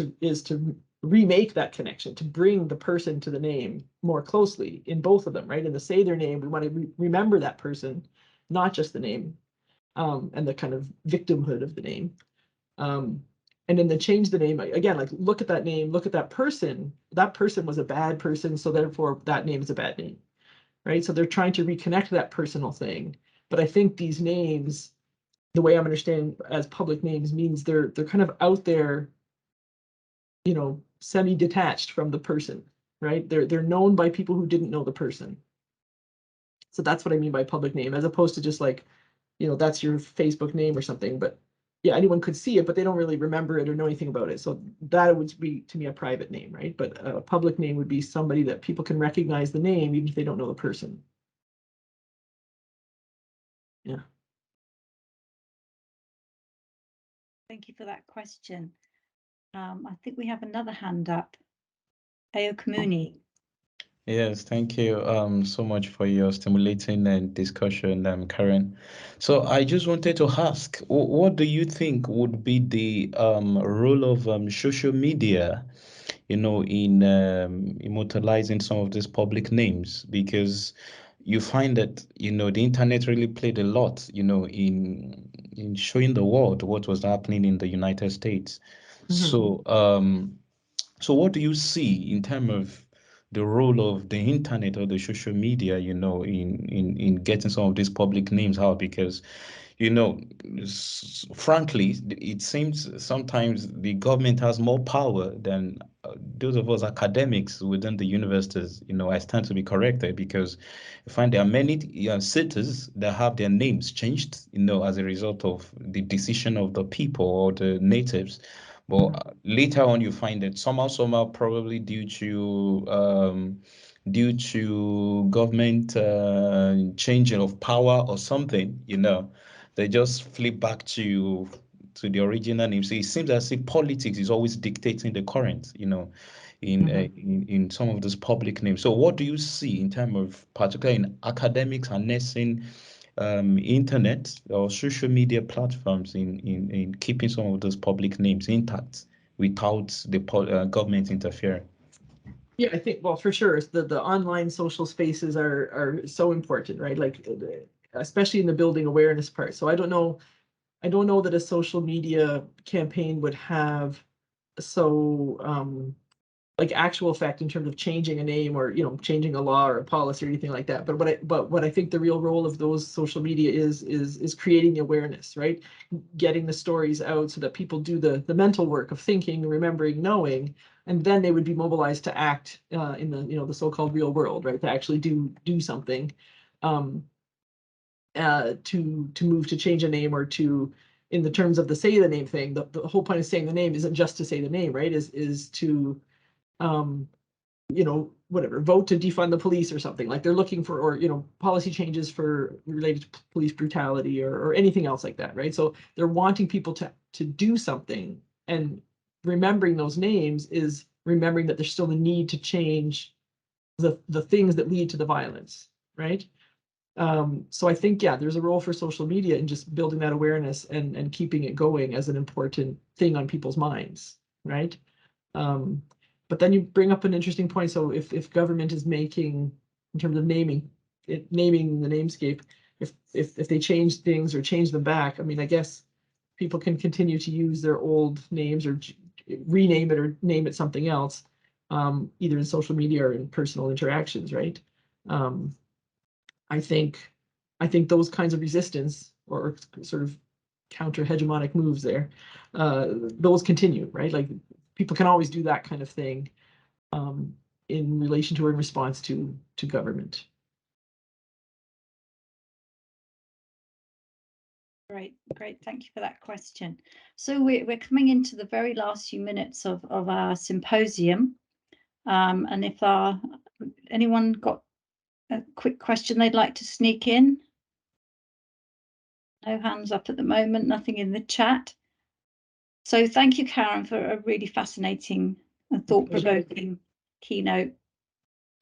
to remake that connection, to bring the person to the name more closely in both of them, right? In the say their name, we want to remember that person, not just the name, and the kind of victimhood of the name. And then the change the name, again, like, look at that name, look at that person. That person was a bad person, so therefore that name is a bad name, right? So they're trying to reconnect that personal thing. But I think these names, the way I'm understanding as public names, means they're kind of out there, you know, semi-detached from the person, right? They're known by people who didn't know the person. So that's what I mean by public name, as opposed to just like, you know, that's your Facebook name or something. But yeah, anyone could see it, but they don't really remember it or know anything about it. So that would be, to me, a private name, right? But a public name would be somebody that people can recognize the name, even if they don't know the person. Yeah. Thank you for that question. I think we have another hand up. Ayo Kamuni. Yes, thank you so much for your stimulating discussion, Karen. So I just wanted to ask, what do you think would be the role of social media, you know, in immortalizing some of these public names? Because you find that, you know, the internet really played a lot, you know, in showing the world what was happening in the United States. So so what do you see in terms of the role of the internet or the social media, you know, in getting some of these public names out? Because, you know, frankly, it seems sometimes the government has more power than those of us academics within the universities. You know, I stand to be corrected, because I find there are many cities that have their names changed, you know, as a result of the decision of the people or the natives. But later on, you find that somehow, probably due to government changing of power or something, you know, they just flip back to the original name. So it seems as if politics is always dictating the current, you know, in some of those public names. So what do you see in terms of, particularly in academics and nursing, internet or social media platforms in keeping some of those public names intact? without the government interfering. Yeah, I think, well, for sure, the online social spaces are so important, right? Like, especially in the building awareness part. So I don't know that a social media campaign would have so like actual effect in terms of changing a name or, you know, changing a law or a policy or anything like that. But what I think the real role of those social media is creating the awareness, right? Getting the stories out so that people do the mental work of thinking, remembering, knowing, and then they would be mobilized to act in the, you know, the so-called real world, right? To actually do something to move to change a name or to, in the terms of the say the name thing, the whole point of saying the name isn't just to say the name, right? Is to you know, whatever, vote to defund the police or something. Like they're looking for, or, you know, policy changes for related to police brutality or anything else like that, right? So they're wanting people to do something, and remembering those names is remembering that there's still a need to change the things that lead to the violence, right? So I think, yeah, there's a role for social media in just building that awareness and keeping it going as an important thing on people's minds, right? But then you bring up an interesting point. So if government is making, in terms of naming the namescape, if they change things or change them back, I mean, I guess people can continue to use their old names or rename it or name it something else, either in social media or in personal interactions, right? I think those kinds of resistance or sort of counter hegemonic moves there, those continue, right? Like people can always do that kind of thing in relation to or in response to government. Great. Thank you for that question. So we're coming into the very last few minutes of our symposium. And if anyone got a quick question they'd like to sneak in? No hands up at the moment, nothing in the chat. So thank you, Karen, for a really fascinating and thought-provoking keynote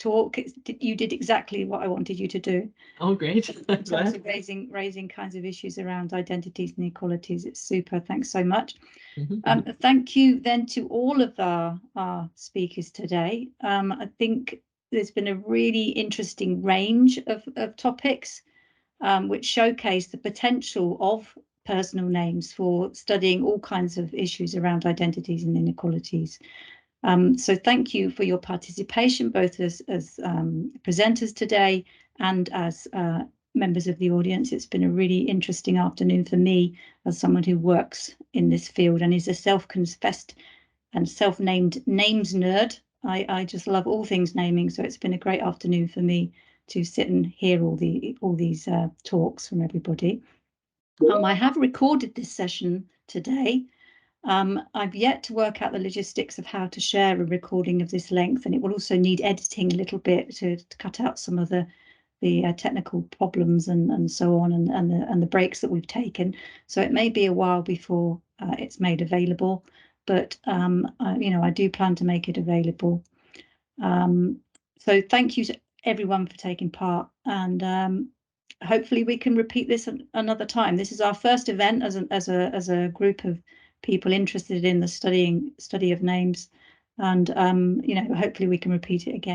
talk. You did exactly what I wanted you to do. Oh, great. In terms of raising kinds of issues around identities and equalities. It's super. Thanks so much. Thank you then to all of our speakers today. I think there's been a really interesting range of topics which showcase the potential of personal names for studying all kinds of issues around identities and inequalities. So thank you for your participation, both as presenters today and as members of the audience. It's been a really interesting afternoon for me as someone who works in this field and is a self-confessed and self-named names nerd. I just love all things naming, so it's been a great afternoon for me to sit and hear all these talks from everybody. I have recorded this session today. I've yet to work out the logistics of how to share a recording of this length, and it will also need editing a little bit to cut out some of the technical problems and so on, and the breaks that we've taken. So it may be a while before it's made available, but you know, I do plan to make it available. So thank you to everyone for taking part, and hopefully we can repeat this another time. This is our first event as a group of people interested in the study of names, and you know, hopefully we can repeat it again.